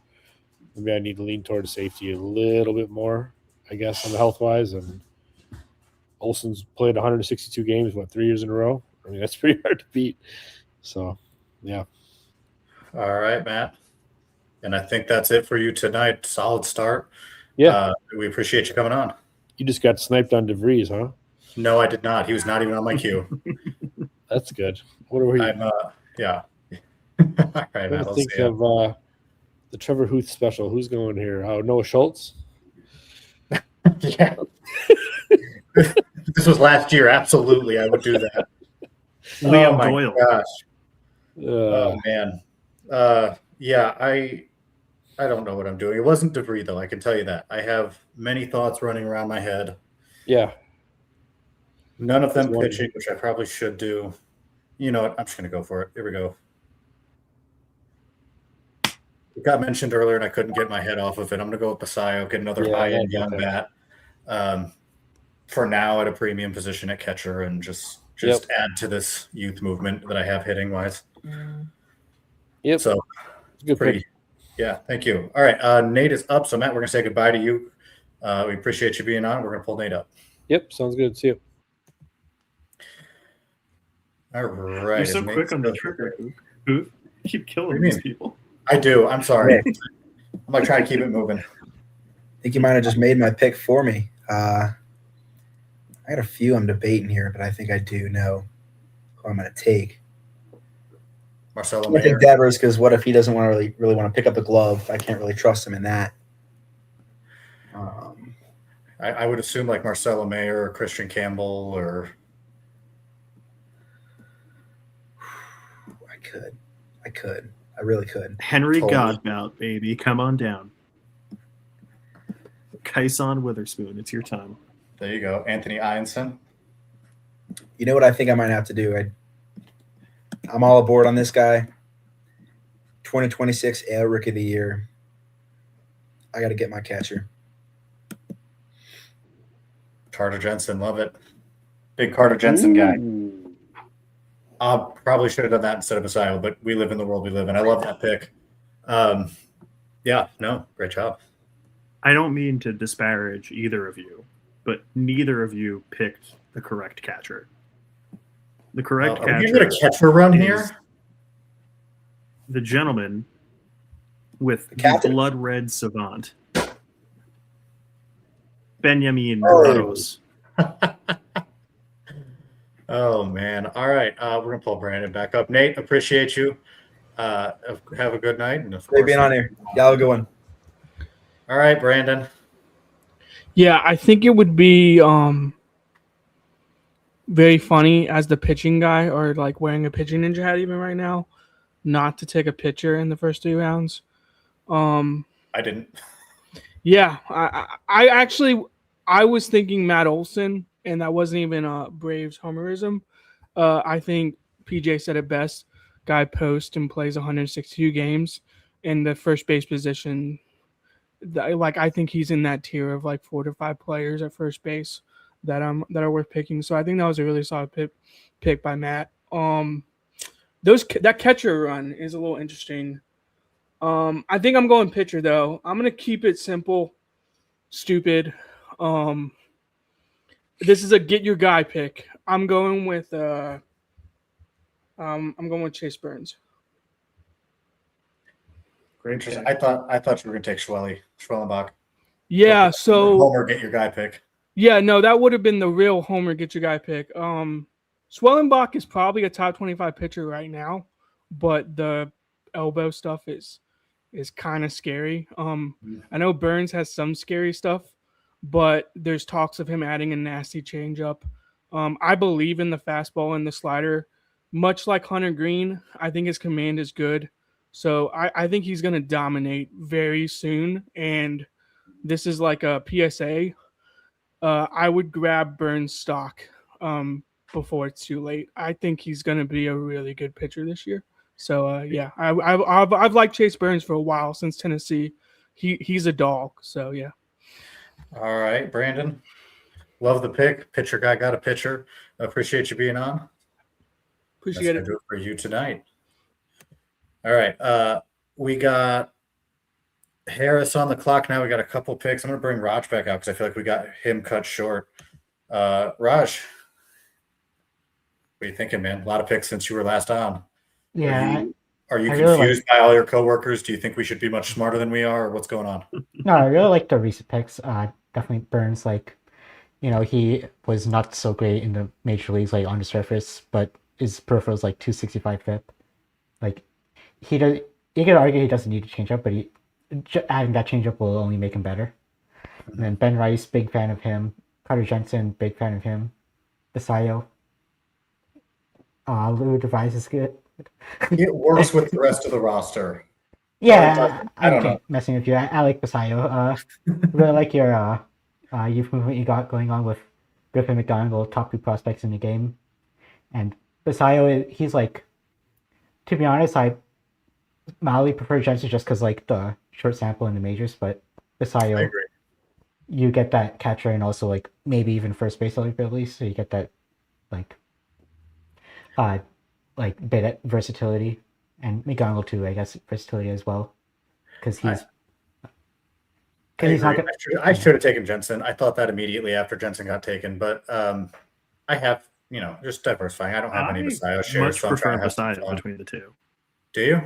maybe I need to lean toward safety a little bit more, I guess, on the health-wise. And Olson's played 162 games, 3 years in a row? I mean, that's pretty hard to beat. So, yeah. All right, Matt. And I think that's it for you tonight. Solid start. Yeah. We appreciate you coming on. You just got sniped on DeVries, huh? No, I did not. He was not even on my queue. That's good. What are we? Yeah. All right, Matt. Think of the Trevor Huth special. Who's going here? Noah Schultz? Yeah. This was last year. Absolutely, I would do that. Liam Doyle. Gosh. Oh man. Yeah, I don't know what I'm doing. It wasn't debris though, I can tell you that. I have many thoughts running around my head. Yeah. None of them pitching, which I probably should do. You know what? I'm just gonna go for it. Here we go. It got mentioned earlier and I couldn't get my head off of it. I'm gonna go with Basayo, get another high-end young bat. For now at a premium position at catcher, and just add to this youth movement that I have hitting wise. Yep. So good pretty. Yeah, thank you. All right, Nate is up. So Matt, we're gonna say goodbye to you. We appreciate you being on. We're gonna pull Nate up. Yep, sounds good. See you. All right. You're so quick on the trigger. You keep killing these people. I do. I'm sorry. I'm like trying to keep it moving. I think you might have just made my pick for me. I got a few I'm debating here, but I think I do know who I'm going to take. Marcelo I Mayer. think Devers, because what if he doesn't want to really want to pick up a glove? I can't really trust him in that. I would assume like Marcelo Mayer or Christian Campbell or. I could. I really could. Henry Godbout, baby. Come on down. Kyson Witherspoon, it's your time. There you go. Anthony Ianson. You know what I think I might have to do? I'm all aboard on this guy. 2026 AL Rookie of the Year. I got to get my catcher. Carter Jensen, love it. Big Carter Jensen guy. I probably should have done that instead of Basayo, but we live in the world we live in. I love that pick. Yeah, no, great job. I don't mean to disparage either of you, but neither of you picked the correct catcher. The correct Are we catcher giving it a catcher run is here? the gentleman with the captain? blood red savant, Benjamin Oh. Ramos. Oh man! All right, we're gonna pull Brandon back up. Nate, appreciate you. Have a good night, and of Great course, being on here. Yeah, have a good one. all right, Brandon. Yeah, I think it would be very funny as the pitching guy or like wearing a pitching ninja hat even right now, not to take a pitcher in the first 3 rounds. I didn't. Yeah, I actually I was thinking Matt Olson, and that wasn't even a Braves homerism. I think PJ said it best. Guy posts and plays 162 games in the first base position. Like I think he's in that tier of like 4 to 5 players at first base that are worth picking. So I think that was a really solid pick by Matt. That catcher run is a little interesting. I think I'm going pitcher though. I'm gonna keep it simple, stupid. This is a get your guy pick. I'm going with Chase Burns. Great. Interesting. I thought you were gonna take Schwellenbach. Yeah, so Homer, get your guy pick. yeah, no, that would have been the real Homer get your guy pick. Schwellenbach is probably a top 25 pitcher right now, but the elbow stuff is kind of scary. I know Burns has some scary stuff, but there's talks of him adding a nasty changeup. I believe in the fastball and the slider. Much like Hunter Green, I think his command is good. So I think he's going to dominate very soon. And this is like a PSA. I would grab Burns stock before it's too late. I think he's going to be a really good pitcher this year. So yeah, I've liked Chase Burns for a while since Tennessee. He's a dog. So yeah. All right, Brandon. Love the pick. Pitcher guy got a pitcher. Appreciate you being on. Appreciate That's it. gonna do it for you tonight. All right. We got Harris on the clock now. We got a couple picks. I'm gonna bring Raj back out because I feel like we got him cut short. Raj, what are you thinking, man? A lot of picks since you were last on. Yeah. Are you I really confused by all your coworkers? Do you think we should be much smarter than we are? Or what's going on? No, I really like the recent picks. Definitely Burns. Like, he was not so great in the major leagues, like on the surface, but his peripherals like 265 FIP. Like, he does. You could argue he doesn't need to change up, but adding that change up will only make him better. And then Ben Rice, big fan of him. Carter Jensen, big fan of him. Basayo. Lou Devise is good. It works with the rest of the roster. Yeah, I don't know. Messing with you. I like Basayo. Really like your youth movement you got going on with Griffin McDonald, top 2 prospects in the game. And Basayo, he's like, to be honest, I mildly prefer Jensen just because like the short sample in the majors, but Basayo, I agree. You get that catcher and also like maybe even first base eligibility, so you get that like bit versatility, and McDonald too, I guess, versatility as well, because he's not gonna, I should have taken Jensen. I thought that immediately after Jensen got taken, but I have just diversifying. I don't have any Basayo shares. Much So I'm prefer trying to have some Basayo fun. between the two. Do you?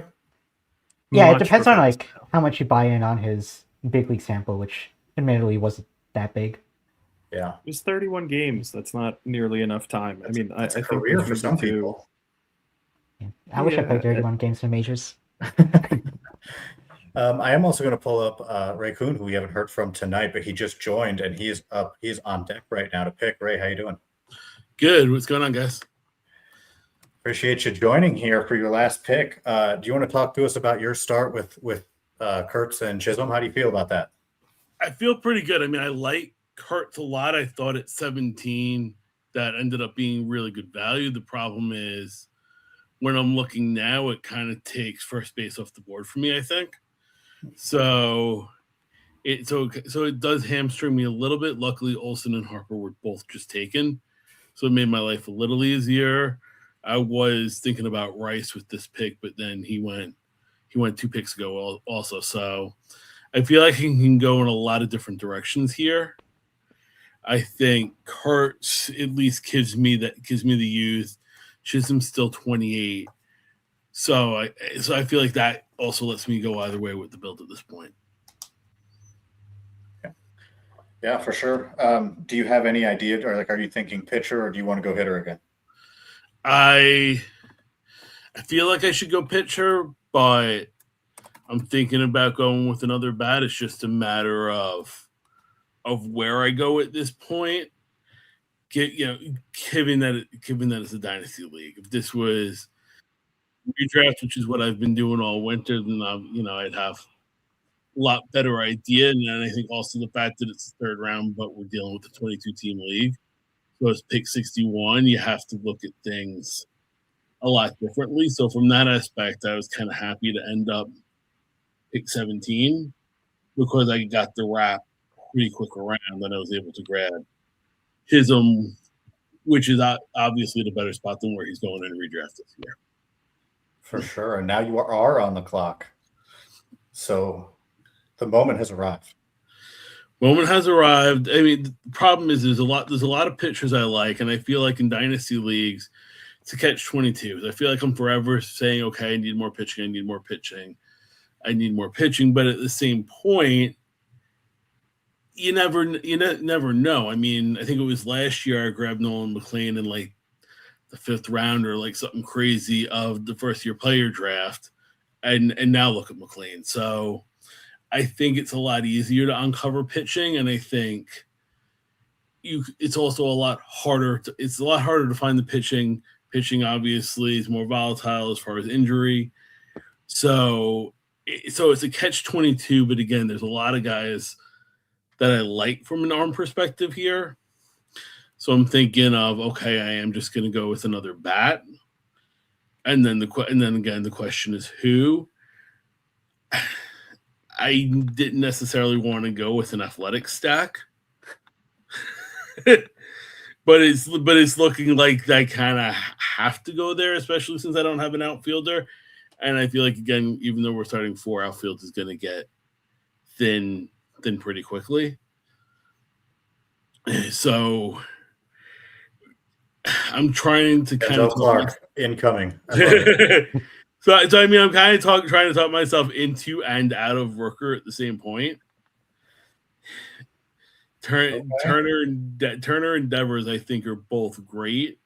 yeah, it Much depends on prefer like how much you buy in on his big league sample, which admittedly wasn't that big. Yeah, It was 31 games. That's not nearly enough time. I mean, I it's a think career for between some the two- people. I wish I played Yeah. 31 games in the majors. I am also going to pull up Ray Kuhn, who we haven't heard from tonight, but he just joined and he's up. He's on deck right now to pick. Ray, how you doing? Good. What's going on, guys? Appreciate you joining here for your last pick. Do you want to talk to us about your start with Kurtz and Chisholm? How do you feel about that? I feel pretty good. I mean, I like Kurtz a lot. I thought at 17 that ended up being really good value. The problem is when I'm looking now, it kind of takes first base off the board for me, I think. So it does hamstring me a little bit. Luckily, Olsen and Harper were both just taken, so it made my life a little easier. I was thinking about Rice with this pick, but then he went 2 picks ago also. So I feel like he can go in a lot of different directions here. I think Kurtz at least gives me the youth. Chisholm's still 28. So I feel like that also lets me go either way with the build at this point. Yeah, for sure. Do you have any idea, or are you thinking pitcher, or do you want to go hitter again? I feel like I should go pitcher, but I'm thinking about going with another bat. It's just a matter of where I go at this point. Given that it's a dynasty league. If this was redraft, which is what I've been doing all winter, then I'd have a lot better idea. And then I think also the fact that it's the 3rd round, but we're dealing with a 22-team league. So it's pick 61. You have to look at things a lot differently. So from that aspect, I was kind of happy to end up pick 17 because I got the wrap pretty quick around and I was able to grab Chisholm, which is obviously the better spot than where he's going in redraft this year. For sure. And now you are on the clock. So the moment has arrived. Moment has arrived. I mean, the problem is there's a lot of pitchers I like, and I feel like in dynasty leagues, it's a catch-22. I feel like I'm forever saying, okay, I need more pitching, but at the same point, you never know. I mean, I think it was last year I grabbed Nolan McLean in like the 5th round or like something crazy of the first-year player draft, and now look at McLean. So I think it's a lot easier to uncover pitching, and I think it's also a lot harder to find the pitching. Pitching obviously is more volatile as far as injury. So it's a catch-22, but again, there's a lot of guys that I like from an arm perspective here. So I'm thinking of, okay, I am just going to go with another bat. And then again, the question is who? I didn't necessarily want to go with an athletic stack. but it's looking like I kind of have to go there, especially since I don't have an outfielder. And I feel like, again, even though we're starting 4, outfield is going to get thin pretty quickly. So I'm trying to kind of Clark incoming. So I mean, I'm kind of trying to talk myself into and out of Rooker at the same point. Turner and Devers, I think, are both great,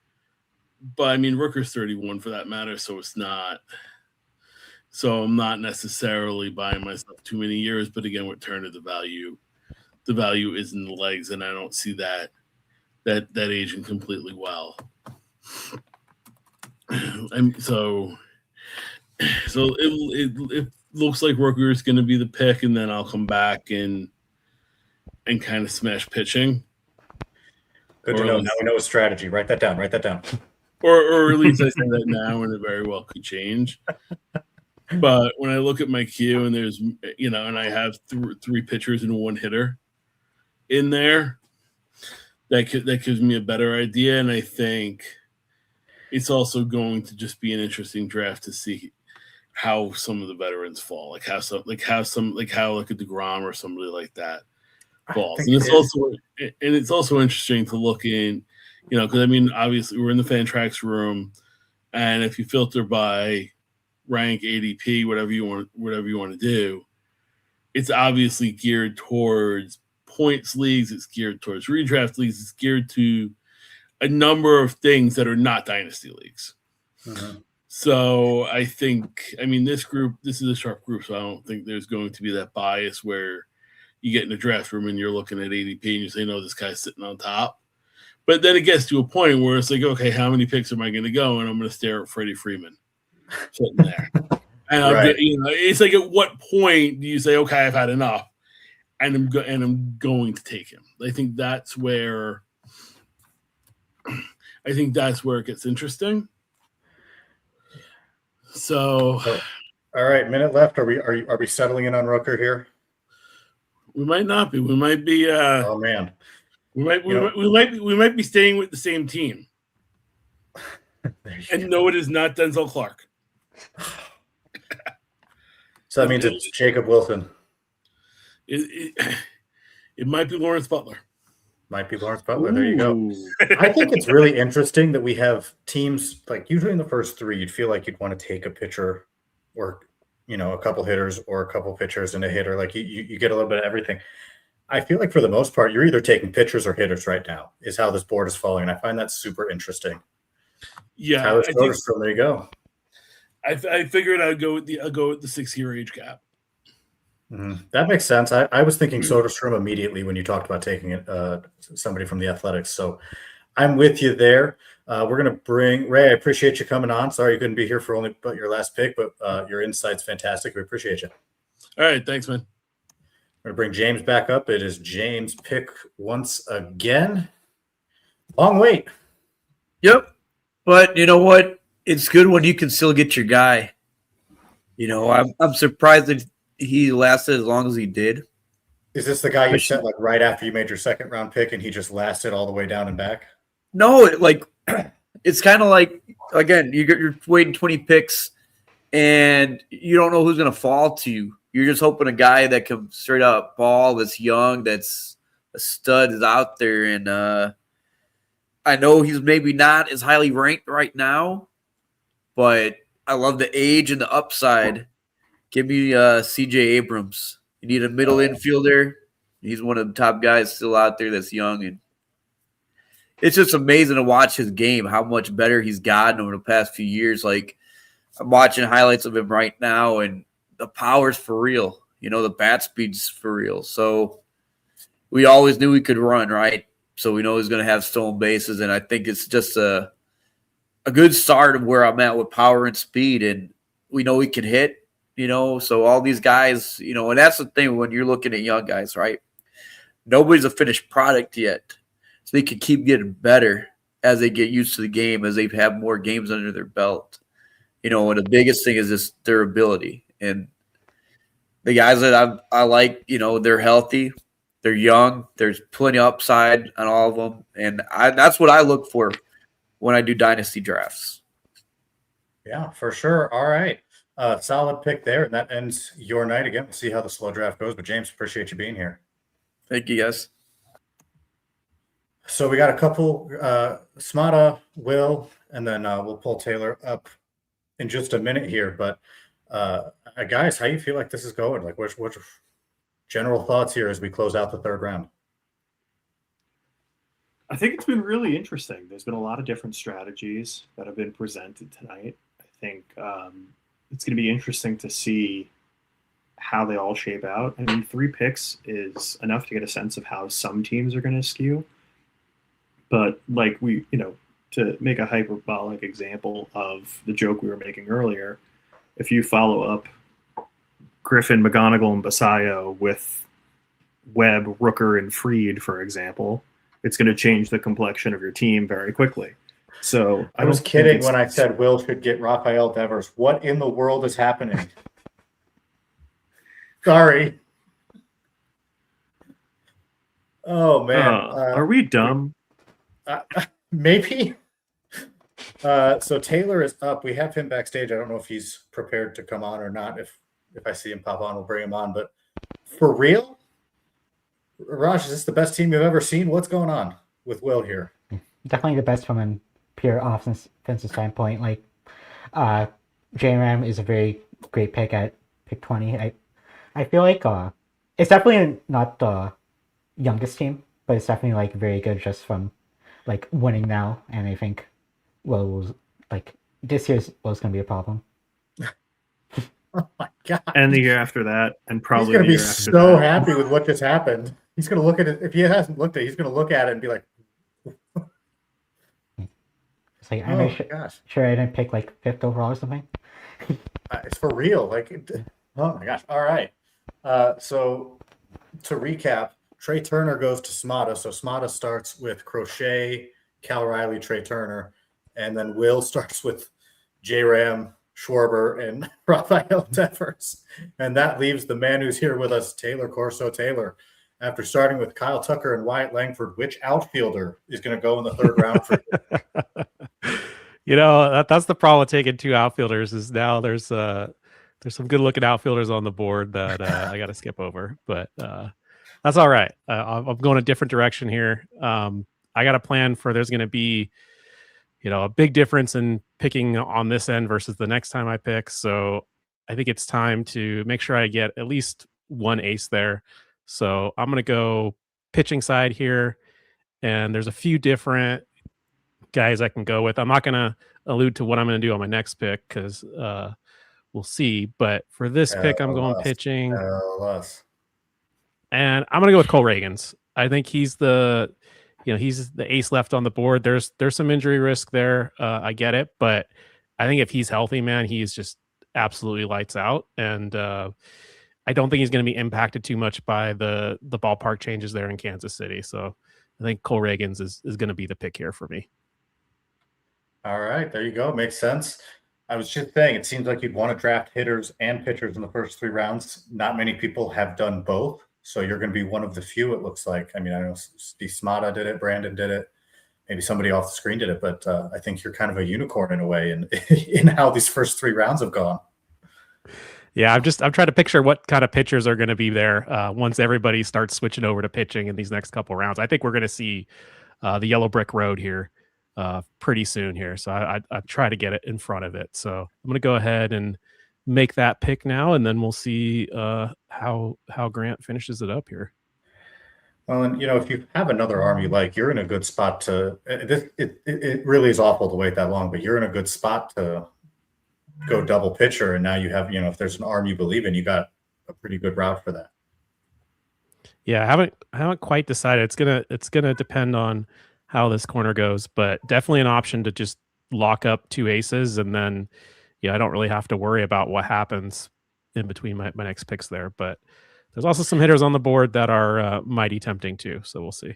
but I mean, Rooker's 31 for that matter, so it's not. So I'm not necessarily buying myself too many years, but again, with Turner, the value is in the legs, and I don't see that aging completely well. So it looks like Rooker is going to be the pick, and then I'll come back and kind of smash pitching. Good to know. Now we know a strategy. Write that down. Or at least I say that now, and it very well could change. But when I look at my queue and there's, and I have 3 pitchers and 1 hitter in there, that gives me a better idea. And I think it's also going to just be an interesting draft to see how some of the veterans fall, like how a DeGrom or somebody like that falls. And it's also interesting to look in, because I mean, obviously we're in the Fantrax room, and if you filter by rank, ADP, whatever you want to do, it's obviously geared towards points leagues, it's geared towards redraft leagues, it's geared to a number of things that are not dynasty leagues. Mm-hmm. So I think, this is a sharp group, so I don't think there's going to be that bias where you get in a draft room and you're looking at ADP and you say, no, this guy's sitting on top. But then it gets to a point where it's like, okay, how many picks am I going to go? And I'm going to stare at Freddie Freeman sitting there. And right. It's like, at what point do you say, okay, I've had enough, and I'm going to take him? I think that's where it gets interesting. So, all right, minute left. Are we settling in on Rooker here? We might not be. We might be. Oh man, we might be staying with the same team. And no, it is not Denzel Clark. So that means it's Jacob Wilson. It might be Lawrence Butler. Might be Lawrence Butler. There you go. I think it's really interesting that we have teams like usually in the first three, you'd feel like you'd want to take a pitcher or, a couple hitters or a couple pitchers and a hitter. Like you get a little bit of everything. I feel like for the most part, you're either taking pitchers or hitters right now is how this board is falling. And I find that super interesting. Yeah. Tyler Soderstrom, there you go. I figured I'd go with the 6-year age gap. Mm-hmm. That makes sense. I was thinking Soderstrom immediately when you talked about taking somebody from the Athletics. So I'm with you there. We're going to bring Ray. I appreciate you coming on. Sorry you couldn't be here for only but your last pick, but your insight's fantastic. We appreciate you. All right. Thanks, man. We're going to bring James back up. It is James' pick once again. Long wait. Yep. But you know what? It's good when you can still get your guy. I'm surprised that he lasted as long as he did. Is this the guy you sent like right after you made your second round pick and he just lasted all the way down and back? No, it's kind of like, again, you're waiting 20 picks and you don't know who's going to fall to you. You're just hoping a guy that can straight up ball, that's young, that's a stud is out there. And I know he's maybe not as highly ranked right now, but I love the age and the upside. Give me C.J. Abrams. You need a middle infielder. He's one of the top guys still out there that's young. And it's just amazing to watch his game, how much better he's gotten over the past few years. Like, I'm watching highlights of him right now, and the power's for real. The bat speed's for real. So we always knew he could run, right? So we know he's going to have stolen bases, and I think it's just a good start of where I'm at with power and speed, and we know he can hit. So all these guys, and that's the thing when you're looking at young guys, right? Nobody's a finished product yet. So they can keep getting better as they get used to the game, as they have more games under their belt. And the biggest thing is just durability. And the guys that I like, they're healthy, they're young, there's plenty of upside on all of them. And that's what I look for when I do dynasty drafts. Yeah, for sure. All right. Solid pick there, and that ends your night. Again, we'll see how the slow draft goes, but James, appreciate you being here. Thank you, guys. So we got a couple, Smata, Will, and then we'll pull Taylor up in just a minute here. But guys, how you feel like this is going? Like, what's general thoughts here as we close out the third round? I think it's been really interesting. There's been a lot of different strategies that have been presented tonight. I think it's going to be interesting to see how they all shape out. I mean, 3 picks is enough to get a sense of how some teams are going to skew. But like to make a hyperbolic example of the joke we were making earlier, if you follow up Griffin, McGonigal, and Basayo with Webb, Rooker, and Freed, for example, it's going to change the complexion of your team very quickly. So I was kidding when I said Will should get Rafael Devers. What in the world is happening? Sorry. Oh man, are we dumb? Maybe. So Taylor is up. We have him backstage. I don't know if he's prepared to come on or not. If I see him pop on, we'll bring him on. But for real, Raj, is this the best team you've ever seen? What's going on with Will here? Definitely the best from a pure offensive standpoint. Like, J-Ram is a very great pick at pick 20. I feel like it's definitely not the youngest team, but it's definitely like very good just from like winning now. And I think this year's was going to be a problem. Oh my god! And the year after that, and probably he's going to be so happy with what just happened. He's going to look at it. If he hasn't looked at it, he's going to look at it and be like, It's like, I'm sure I didn't pick like 5th overall or something. It's for real. Oh my gosh. All right. So to recap, Trey Turner goes to Smata. So Smata starts with Crochet, Cal Riley, Trey Turner, and then Will starts with J-Ram, Schwarber, and Rafael Devers. And that leaves the man who's here with us, Taylor Corso Taylor. After starting with Kyle Tucker and Wyatt Langford, which outfielder is going to go in the third round for you? That's the problem with taking two outfielders is now there's some good looking outfielders on the board that I got to skip over, but that's all right. I'm going a different direction here. I got a plan for there's going to be a big difference in picking on this end versus the next time I pick. So I think it's time to make sure I get at least one ace there. So I'm going to go pitching side here, and there's a few different guys I can go with. I'm not going to allude to what I'm going to do on my next pick because we'll see. But for this pick, I'm going pitching. And I'm going to go with Cole Reagans. I think he's the ace left on the board. There's some injury risk there. I get it. But I think if he's healthy, man, he's just absolutely lights out. And I don't think he's going to be impacted too much by the ballpark changes there in Kansas City. So I think Cole Reagans is going to be the pick here for me. All right, there you go. Makes sense. I was just saying, it seems like you'd want to draft hitters and pitchers in the first 3 rounds. Not many people have done both. So you're going to be one of the few, it looks like. I mean, I know Steve Smata did it, Brandon did it, maybe somebody off the screen did it, but I think you're kind of a unicorn in a way in how these first 3 rounds have gone. Yeah, I'm trying to picture what kind of pitchers are going to be there once everybody starts switching over to pitching in these next couple rounds. I think we're going to see the yellow brick road here pretty soon here. So I try to get it in front of it. So I'm going to go ahead and make that pick now, and then we'll see how Grant finishes it up here. Well, and if you have another arm you like, you're in a good spot to. It really is awful to wait that long, but you're in a good spot to go double pitcher, and now you have if there's an arm you believe in, you got a pretty good route for that. Yeah, I haven't quite decided. It's gonna depend on how this corner goes, but definitely an option to just lock up 2 aces, and then I don't really have to worry about what happens in between my next picks there. But there's also some hitters on the board that are mighty tempting too. So we'll see.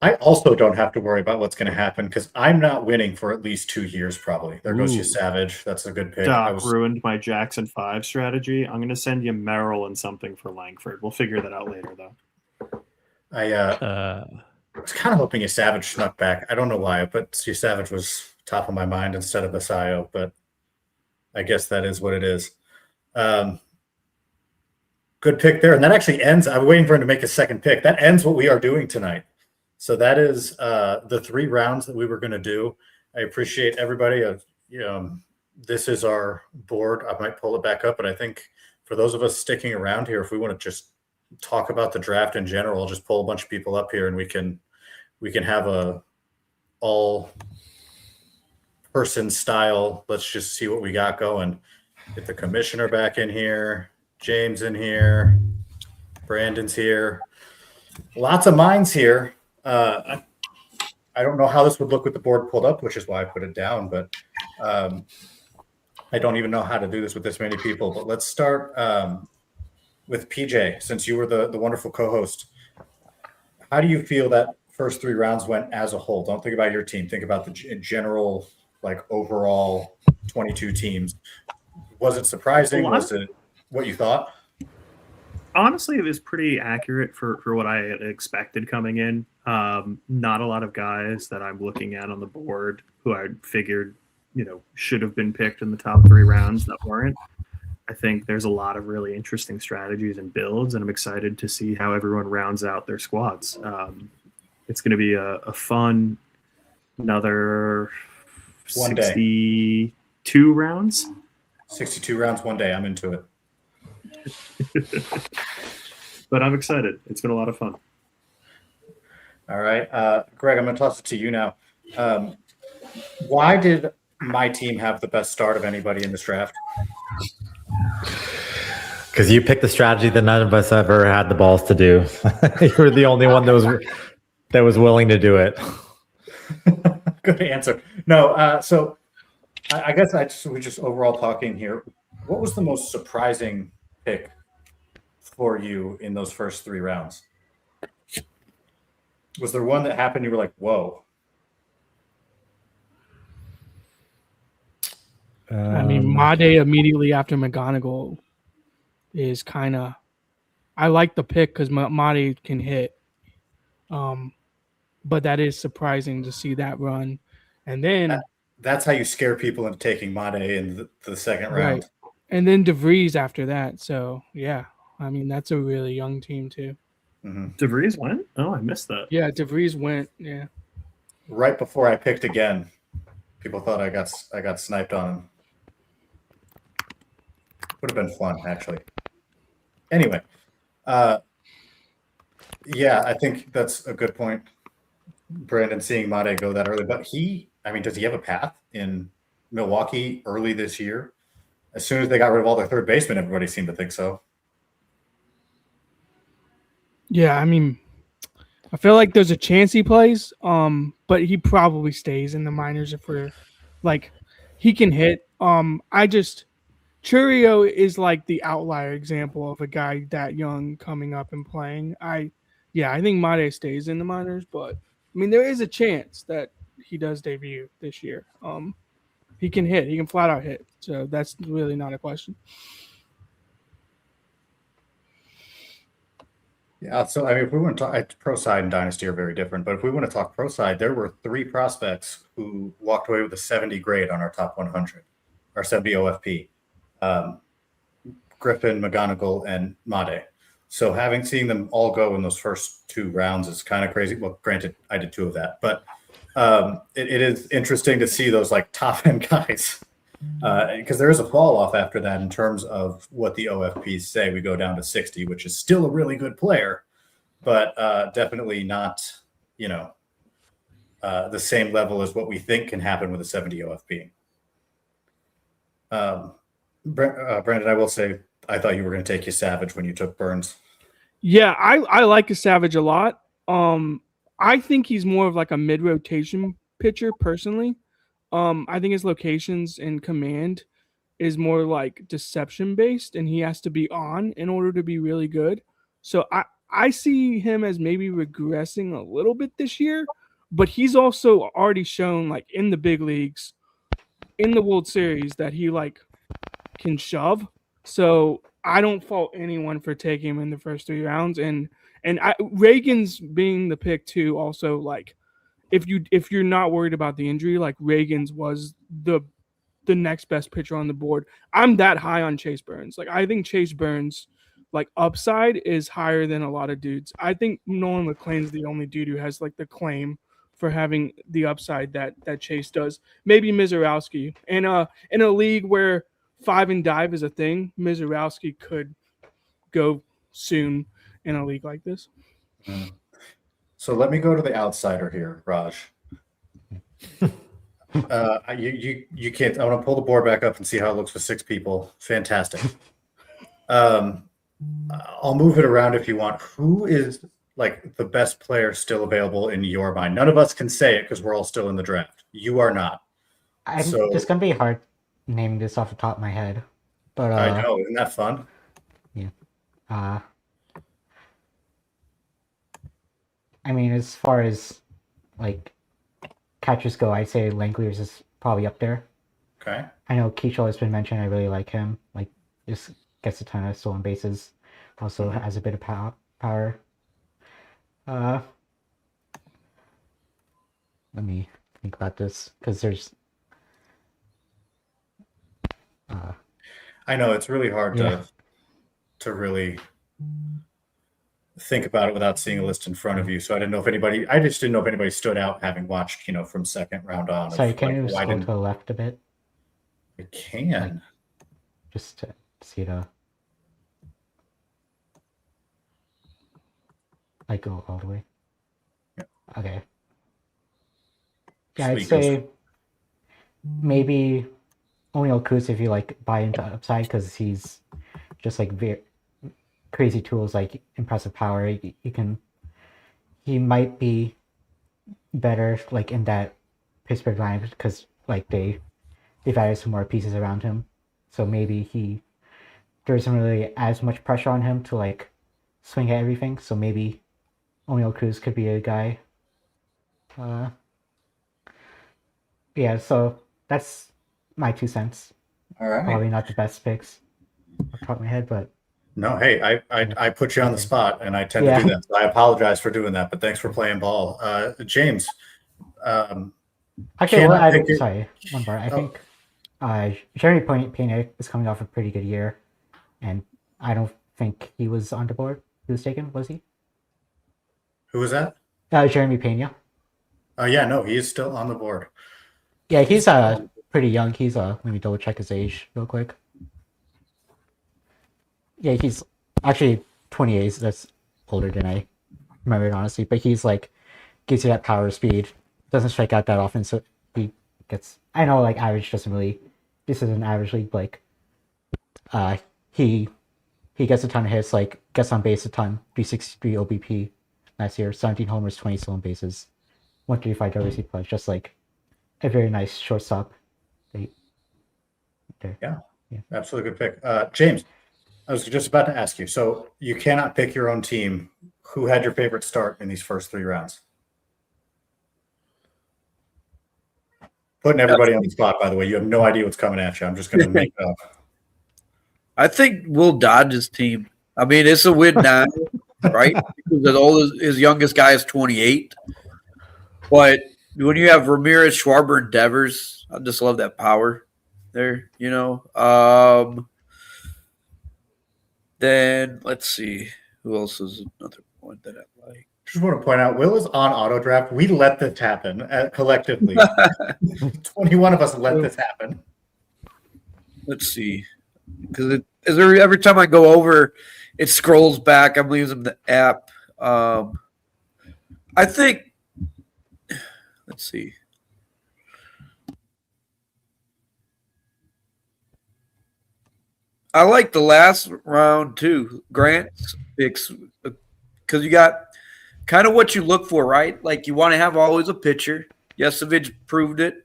I also don't have to worry about what's going to happen because I'm not winning for at least 2 years probably. There goes you, Savage. That's a good pick. Doc ruined my Jackson 5 strategy. I'm going to send you Merrill and something for Langford. We'll figure that out later, though. I was kind of hoping you Savage snuck back. I don't know why, but you Savage was top of my mind instead of Basayo, but I guess that is what it is. Good pick there. And that actually ends. I'm waiting for him to make a second pick. That ends what we are doing tonight. So that is the 3 rounds that we were going to do. I appreciate everybody. This is our board. I might pull it back up, but I think for those of us sticking around here, if we want to just talk about the draft in general, I'll just pull a bunch of people up here and we can have a all person style. Let's just see what we got going. Get the commissioner back in here. James in here. Brandon's here. Lots of minds here. I don't know how this would look with the board pulled up, which is why I put it down, but I don't even know how to do this with this many people. But let's start with PJ, since you were the wonderful co-host. How do you feel that first 3 rounds went as a whole? Don't think about your team. Think about the general, overall 22 teams. Was it surprising? Was it what you thought? Honestly, it was pretty accurate for what I had expected coming in. Not a lot of guys that I'm looking at on the board who I figured, should have been picked in the top 3 rounds that weren't. I think there's a lot of really interesting strategies and builds, and I'm excited to see how everyone rounds out their squads. It's going to be a fun, another 62 rounds. 62 rounds one day. I'm into it. But I'm excited. It's been a lot of fun. All right. Greg, I'm going to toss it to you now. Why did my team have the best start of anybody in this draft? Because you picked the strategy that none of us ever had the balls to do. You were the only one that was willing to do it. Good answer. No, so I guess we're just overall talking here. What was the most surprising pick for you in those first 3 rounds? Was there one that happened you were like, whoa? I mean, Made immediately after McGonigal is kind of. I like the pick because Made can hit, but that is surprising to see that run. And then that's how you scare people into taking Made in the second Right. round. And then DeVries after that. So yeah, I mean that's a really young team too. DeVries went? Oh, I missed that. Yeah, DeVries went. Yeah. Right before I picked again, people thought I got sniped on him. Would have been fun, actually. Anyway, yeah, I think that's a good point, Brandon, seeing Made go that early. But does he have a path in Milwaukee early this year? As soon as they got rid of all their third basemen, everybody seemed to think so. Yeah, I mean, I feel like there's a chance he plays, but he probably stays in the minors if we're like he can hit. Churio is like the outlier example of a guy that young coming up and playing. I think Made stays in the minors, but I mean there is a chance that he does debut this year. He can hit, he can flat out hit, so that's really not a question. Yeah, so I mean, if we want to talk, pro side and Dynasty are very different, but if we want to talk pro side, there were 3 prospects who walked away with a 70 grade on our top 100, our 70 OFP. Griffin, McGonigal, and Made. So having seen them all go in those first 2 rounds is kind of crazy. Well, granted, I did 2 of that, but it is interesting to see those like top end guys because there is a fall off after that in terms of what the OFPs say. We go down to 60, which is still a really good player, but definitely not, the same level as what we think can happen with a 70 OFP. Brandon, I will say, I thought you were going to take your Savage when you took Burns. Yeah, I like a Savage a lot. I think he's more of like a mid-rotation pitcher personally. I think his locations and command is more like deception based, and he has to be on in order to be really good. So I see him as maybe regressing a little bit this year, but he's also already shown like in the big leagues, in the World Series, that he like can shove. So I don't fault anyone for taking him in the first 3 rounds, and Reagan's being the pick too. Also, like if you're not worried about the injury, like Reagan's was the next best pitcher on the board. I'm that high on Chase Burns. Like I think Chase Burns, like upside is higher than a lot of dudes. I think Nolan McLean's the only dude who has like the claim for having the upside that Chase does. Maybe Mizorowski. And in a league where 5 and dive is a thing, Mizorowski could go soon in a league like this. So let me go to the outsider here, Raj. You can't. I want to pull the board back up and see how it looks with 6 people. Fantastic. I'll move it around if you want. Who is like the best player still available in your mind? None of us can say it because we're all still in the draft. You are not. It's gonna be hard naming this off the top of my head, but I know, isn't that fun? Yeah. I mean, as far as like catchers go, I'd say Langliers is probably up there. Okay. I know Keachel has been mentioned. I really like him. Like, just gets a ton of stolen bases. Also has a bit of power. Let me think about this because there's. I know it's really hard to really think about it without seeing a list in front of you. So I just didn't know if anybody stood out having watched, from second round on. Sorry, can you scroll to the left a bit? I can. Like, just to see the. Like go all the way. Yeah. Okay. Yeah, I'd say maybe O'Neal Cruz if you like buy into upside because he's just like very crazy tools, like impressive power. He might be better like in that Pittsburgh lineup because like they've added some more pieces around him, so maybe there isn't really as much pressure on him to like swing at everything. So maybe O'Neal Cruz could be a guy. Yeah, so that's my 2 cents. All right. Probably not the best picks off the top of my head, but no, hey, I put you on the spot, and I tend to do that. So I apologize for doing that, but thanks for playing ball, James. Actually, well, Cannot pick it. sorry, one more. I Oh. think Jeremy Pena is coming off a pretty good year, and I don't think he was on the board. He was taken, was he? Who was that? Jeremy Pena. Yeah, no, he is still on the board. Yeah, he's pretty young. He's let me double check his age real quick. Yeah, he's actually 28. So that's older than I remembered, honestly. But he's like gives you that power speed. Doesn't strike out that often, so he gets. I know, like average doesn't really. This is an average league. Like, he gets a ton of hits. Like gets on base a ton. 363 OBP last year. 17 homers, 20 stolen bases, 135 WRC plus. Just like a very nice shortstop. There. Yeah, absolutely good pick. James, I was just about to ask you. So you cannot pick your own team. Who had your favorite start in these first 3 rounds? Putting everybody on the spot, by the way. You have no idea what's coming at you. I'm just going to make up. I think Will Dodge's team. I mean, it's a win now, right? Because his youngest guy is 28. But when you have Ramirez, Schwarber, and Devers, I just love that power there, you know. Then let's see. Who else is another one that I like? Just want to point out, Will is on auto draft. We let this happen collectively. 21 of us let this happen. Let's see. Because every time I go over, it scrolls back. I'm using the app. I think, let's see. I like the last round too, Grant's picks, because you got kind of what you look for, right? Like you want to have always a pitcher. Yesevich proved it.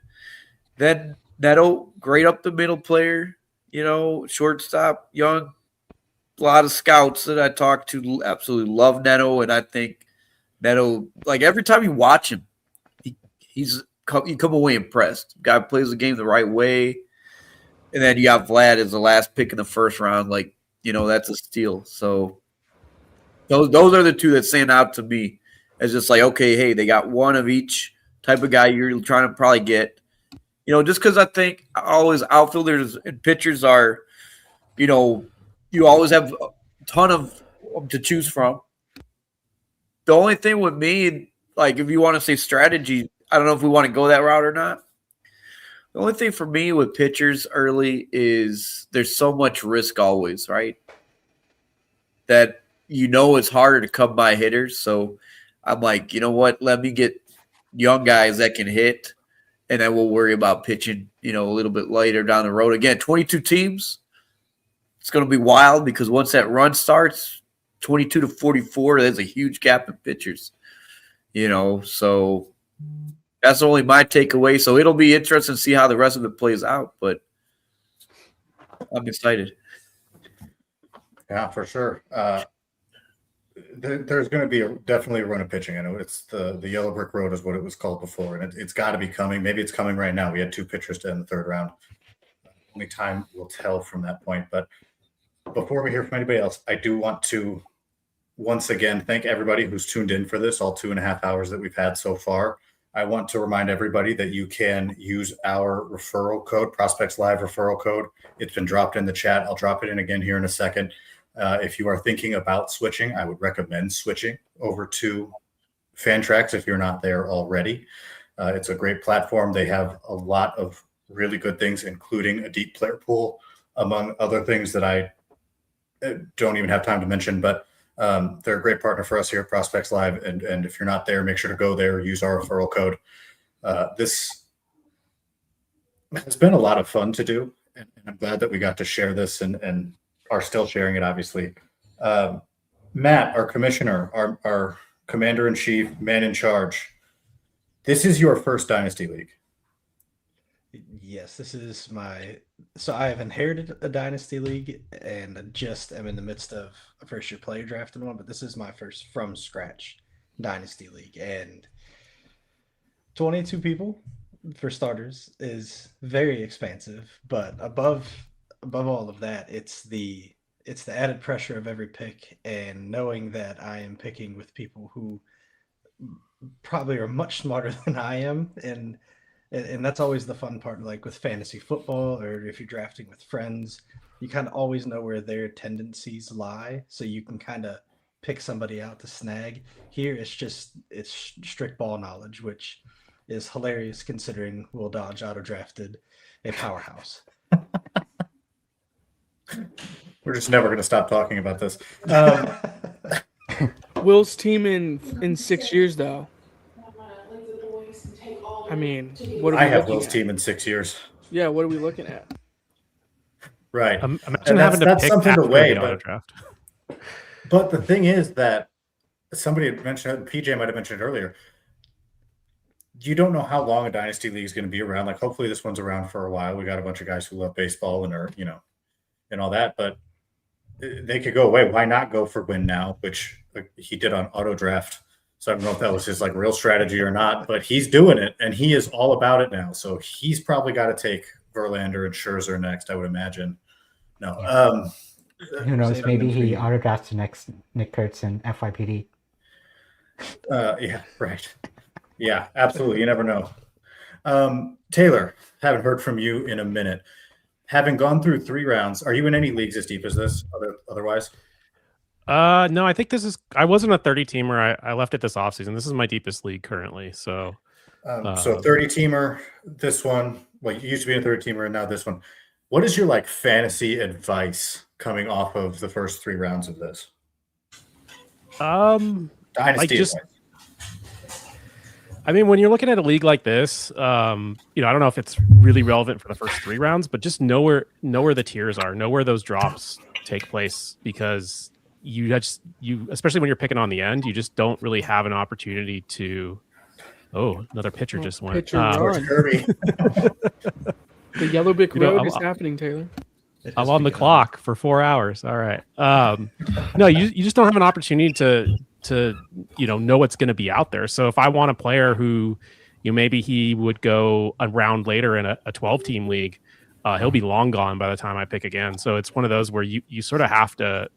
Then Neto, great up the middle player, you know, shortstop, young. A lot of scouts that I talked to absolutely love Neto, and I think Neto, like every time you watch him, you come away impressed. Guy plays the game the right way. And then you got Vlad as the last pick in the first round. Like, you know, that's a steal. So those are the two that stand out to me as just like, okay, hey, they got one of each type of guy you're trying to probably get. You know, just because I think always outfielders and pitchers are, you know, you always have a ton of to choose from. The only thing with me, like if you want to say strategy, I don't know if we want to go that route or not. The only thing for me with pitchers early is there's so much risk always, right? That you know it's harder to come by hitters. So I'm like, you know what? Let me get young guys that can hit, and then we'll worry about pitching, you know, a little bit later down the road. Again, 22 teams. It's going to be wild because once that run starts, 22 to 44, there's a huge gap in pitchers. You know, so that's only my takeaway. So it'll be interesting to see how the rest of it plays out, but I'm excited. Yeah, for sure. There's going to be definitely a run of pitching. I know it's the yellow brick road is what it was called before, and it's got to be coming. Maybe it's coming right now. We had 2 pitchers to end the 3rd round. Only time will tell from that point. But before we hear from anybody else, I do want to once again thank everybody who's tuned in for this, all 2.5 hours that we've had so far. I want to remind everybody that you can use our referral code, Prospects Live referral code. It's been dropped in the chat. I'll drop it in again here in a second. If you are thinking about switching, I would recommend switching over to Fantrax if you're not there already. It's a great platform. They have a lot of really good things, including a deep player pool, among other things that I don't even have time to mention, but they're a great partner for us here at Prospects Live. And if you're not there, make sure to go there, use our referral code. This has been a lot of fun to do. And I'm glad that we got to share this and are still sharing it, obviously. Matt, our commissioner, our commander-in-chief, man in charge, this is your first Dynasty League. Yes, this is so I have inherited a Dynasty League and I just am in the midst of a first-year player drafting one, but this is my first from-scratch Dynasty League. And 22 people, for starters, is very expansive, but above all of that, it's the added pressure of every pick and knowing that I am picking with people who probably are much smarter than I am in and that's always the fun part. Like with fantasy football, or if you're drafting with friends, you kind of always know where their tendencies lie, so you can kind of pick somebody out to snag. Here, it's strict ball knowledge, which is hilarious considering Will Dodge auto drafted a powerhouse. We're just never going to stop talking about this. Will's team in 6 years, though. I mean, what are we I have looking Will's at? team in 6 years. Yeah, what are we looking at? Right. Imagine And having to that's pick something to after weigh. the auto draft. But the thing is that somebody had mentioned, PJ might have mentioned earlier, you don't know how long a dynasty league is going to be around. Like, hopefully this one's around for a while. We got a bunch of guys who love baseball and are, and all that, but they could go away. Why not go for win now, which he did on auto draft. So I don't know if that was his real strategy or not, but he's doing it and he is all about it now. So he's probably got to take Verlander and Scherzer next, I would imagine. No. Who knows? Maybe he autographs the next Nick Kurtz in FYPD. Yeah, right. Yeah, absolutely. You never know. Taylor, haven't heard from you in a minute. Having gone through 3 rounds, are you in any leagues as deep as this otherwise? No, I think I wasn't a 30 teamer. I left it this offseason. This is my deepest league currently. So 30 teamer, this one, you used to be a 30 teamer and now this one. What is your fantasy advice coming off of the first 3 rounds of this? Dynasty advice. I mean, when you're looking at a league like this, I don't know if it's really relevant for the first 3 rounds, but just know where the tiers are, know where those drops take place, because you especially when you're picking on the end, you just don't really have an opportunity to. Oh, another pitcher just went. Pitcher run. The Yellow Brick Road is happening, Taylor. I'm on the clock for 4 hours. All right. No, you just don't have an opportunity to know what's going to be out there. So if I want a player who maybe he would go a round later in a 12-team league, he'll be long gone by the time I pick again. So it's one of those where you sort of have to,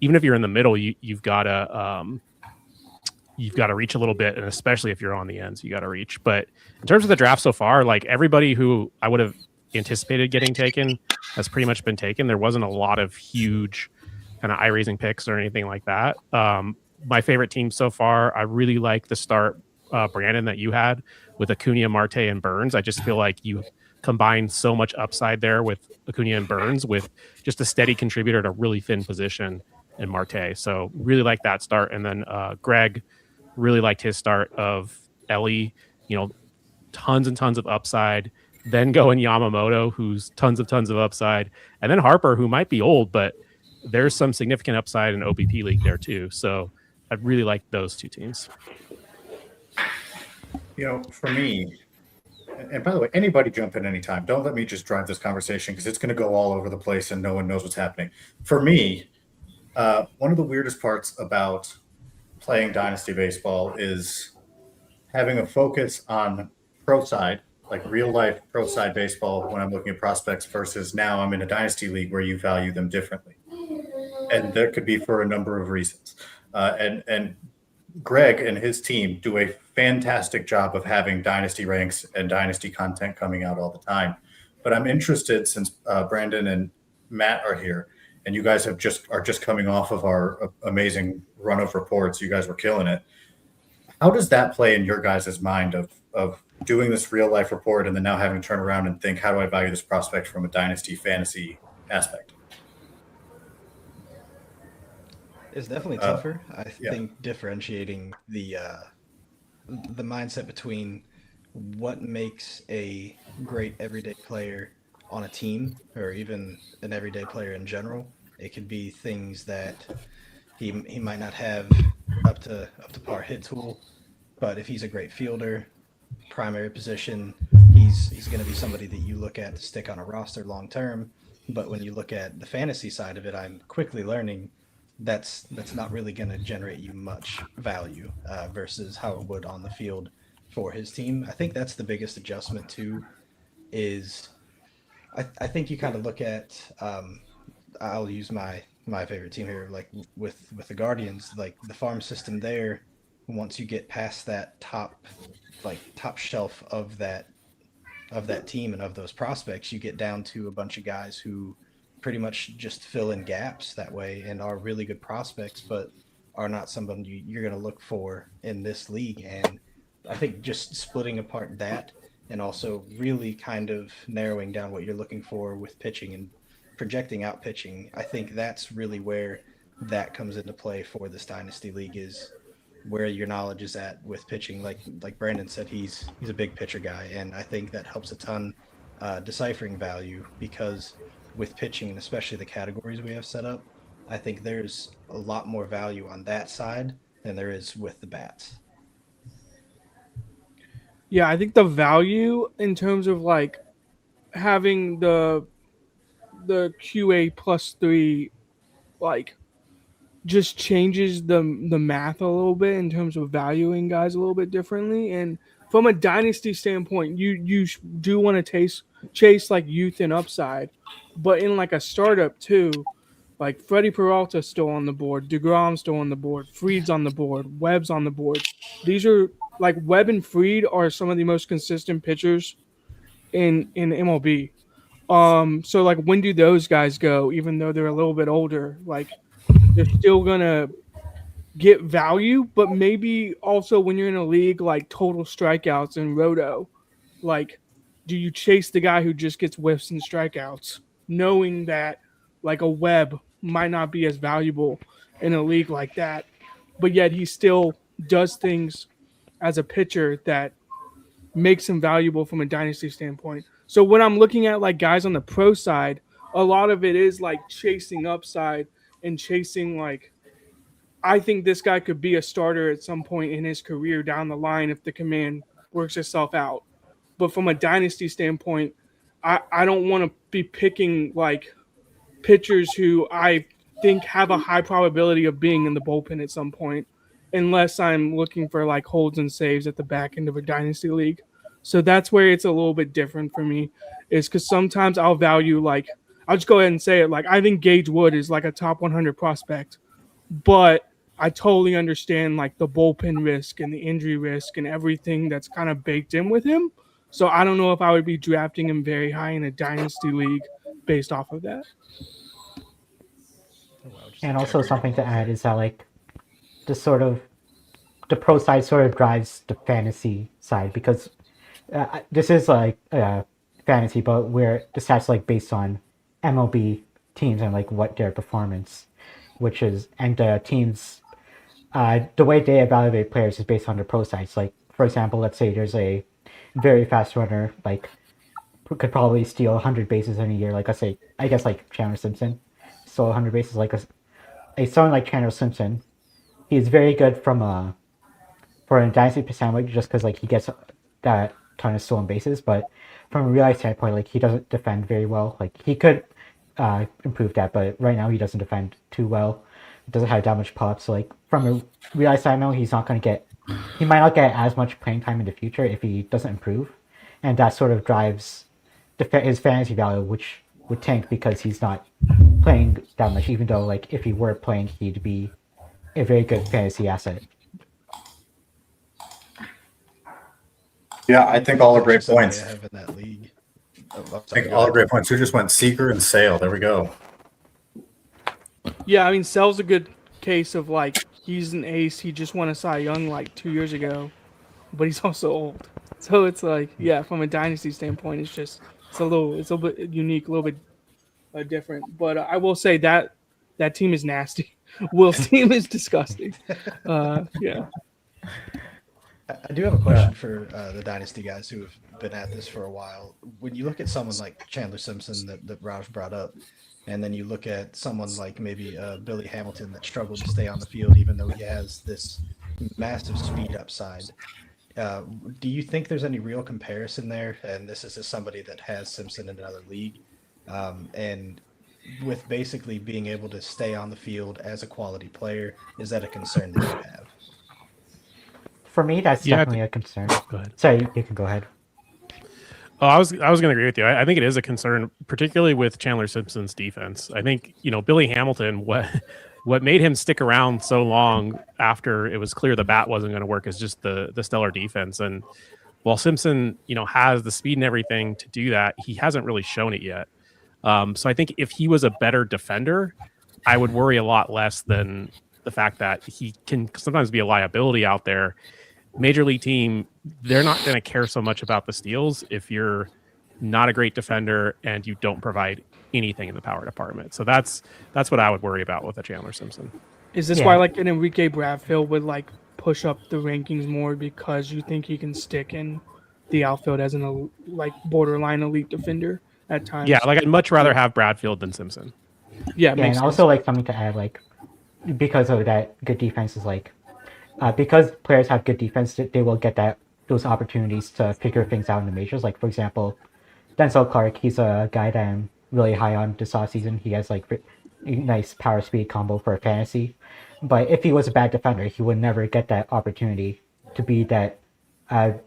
even if you're in the middle, you've got to reach a little bit, and especially if you're on the ends, you got to reach. But in terms of the draft so far, everybody who I would have anticipated getting taken has pretty much been taken. There wasn't a lot of huge kind of eye-raising picks or anything like that. My favorite team so far, I really like the start, Brandon, that you had with Acuna, Marte, and Burns. I just feel like you combine so much upside there with Acuna and Burns with just a steady contributor at a really thin position in Marte. So really like that start. And then Greg really liked his start of Ellie, tons and tons of upside. Then go in Yamamoto, who's tons of upside. And then Harper, who might be old, but there's some significant upside in OBP league there too. So I really like those 2 teams. For me, and by the way, anybody jump in anytime. Don't let me just drive this conversation because it's going to go all over the place and no one knows what's happening. For me, one of the weirdest parts about playing Dynasty Baseball is having a focus on pro side, like real life pro side baseball when I'm looking at prospects versus now I'm in a Dynasty league where you value them differently. And that could be for a number of reasons. And Greg and his team do a fantastic job of having Dynasty ranks and Dynasty content coming out all the time. But I'm interested, since Brandon and Matt are here, and you guys are just coming off of our amazing run of reports. You guys were killing it. How does that play in your guys' mind of doing this real life report and then now having to turn around and think, how do I value this prospect from a Dynasty fantasy aspect? It's definitely tougher. I think differentiating the mindset between what makes a great everyday player on a team, or even an everyday player in general. It could be things that he might not have up to par hit tool, but if he's a great fielder, primary position, he's going to be somebody that you look at to stick on a roster long term. But when you look at the fantasy side of it, I'm quickly learning that's not really going to generate you much value versus how it would on the field for his team. I think that's the biggest adjustment too, is I think you kind of look at I'll use my favorite team here, like with the Guardians, like the farm system there. Once you get past that top shelf of that that team and of those prospects, you get down to a bunch of guys who pretty much just fill in gaps that way and are really good prospects, but are not somebody you're going to look for in this league. And I think just splitting apart that and also really kind of narrowing down what you're looking for with pitching and projecting out pitching, I think that's really where that comes into play for this Dynasty League, is where your knowledge is at with pitching. Like Brandon said, he's a big pitcher guy, and I think that helps a ton deciphering value, because with pitching, and especially the categories we have set up, I think there's a lot more value on that side than there is with the bats. Yeah, I think the value in terms of like having the QA +3 like just changes the math a little bit in terms of valuing guys a little bit differently. And from a dynasty standpoint, you do want to chase like youth and upside, but in like a startup too, like Freddie Peralta's still on the board, DeGrom's still on the board, Fried's on the board, Webb's on the board. These are like Webb and Fried are some of the most consistent pitchers in MLB. So like when do those guys go, even though they're a little bit older? Like they're still gonna get value, but maybe also when you're in a league like total strikeouts and roto, like do you chase the guy who just gets whiffs and strikeouts, knowing that like a Webb might not be as valuable in a league like that, but yet he still does things as a pitcher that makes him valuable from a dynasty standpoint. So when I'm looking at like guys on the pro side, a lot of it is like chasing upside and chasing like, I think this guy could be a starter at some point in his career down the line if the command works itself out. But from a dynasty standpoint, I don't want to be picking like pitchers who I think have a high probability of being in the bullpen at some point, unless I'm looking for like holds and saves at the back end of a dynasty league. So that's where it's a little bit different for me, is because sometimes I'll value like, I'll just go ahead and say it, like I think Gage Wood is like a top 100 prospect, but I totally understand like the bullpen risk and the injury risk and everything that's kind of baked in with him. So I don't know if I would be drafting him very high in a dynasty league based off of that. And also something to add is that like the pro side sort of drives the fantasy side, because this is like fantasy, but where the stats like based on MLB teams and like what their performance, which is, and the teams, the way they evaluate players is based on the pro sides. Like for example, let's say there's a very fast runner, like could probably steal 100 bases in a year. Like I guess like Chandler Simpson stole 100 bases. Like someone like Chandler Simpson, he's very good for a dynasty percentage just because like he gets that ton of stolen bases. But from a real life standpoint, like he doesn't defend very well. Like he could improve that, but right now he doesn't defend too well. Doesn't have that much pop. So like from a real life standpoint, he might not get as much playing time in the future if he doesn't improve, and that sort of drives his fantasy value, which would tank because he's not playing that much. Even though like if he were playing, he'd be a very good fantasy asset. Yeah, I think all are great points. I have in that league. I think all are great points. Who just went Seeker and Sale? There we go. Yeah, I mean, Sel's a good case of like he's an ace. He just won a Cy Young like 2 years ago, but he's also old. So it's like, yeah, from a dynasty standpoint, it's a little bit unique, a little bit different. But I will say that team is nasty. Will's team is disgusting. Yeah. I do have a question for the Dynasty guys who have been at this for a while. When you look at someone like Chandler Simpson that Raj brought up, and then you look at someone like maybe Billy Hamilton that struggled to stay on the field even though he has this massive speed upside, do you think there's any real comparison there? And this is just somebody that has Simpson in another league, and with basically being able to stay on the field as a quality player, is that a concern that you have? For me, that's definitely a concern. Go ahead. Sorry, you can go ahead. Oh, I was going to agree with you. I think it is a concern, particularly with Chandler Simpson's defense. I think Billy Hamilton, what made him stick around so long after it was clear the bat wasn't going to work is just the stellar defense. And While Simpson, has the speed and everything to do that, he hasn't really shown it yet. So I think if he was a better defender, I would worry a lot less than the fact that he can sometimes be a liability out there. Major league team, they're not going to care so much about the steals if you're not a great defender and you don't provide anything in the power department. So that's what I would worry about with a Chandler Simpson. Is this why like an Enrique Bradfield would like push up the rankings more because you think he can stick in the outfield as an like borderline elite defender at times? Yeah, like I'd much rather have Bradfield than Simpson. Yeah, and also like something to add, like because of that good defense is like because players have good defense, they will get those opportunities to figure things out in the majors. Like for example, Denzel Clark, he's a guy that I'm really high on this offseason. He has like a nice power speed combo for fantasy, but if he was a bad defender, he would never get that opportunity to be that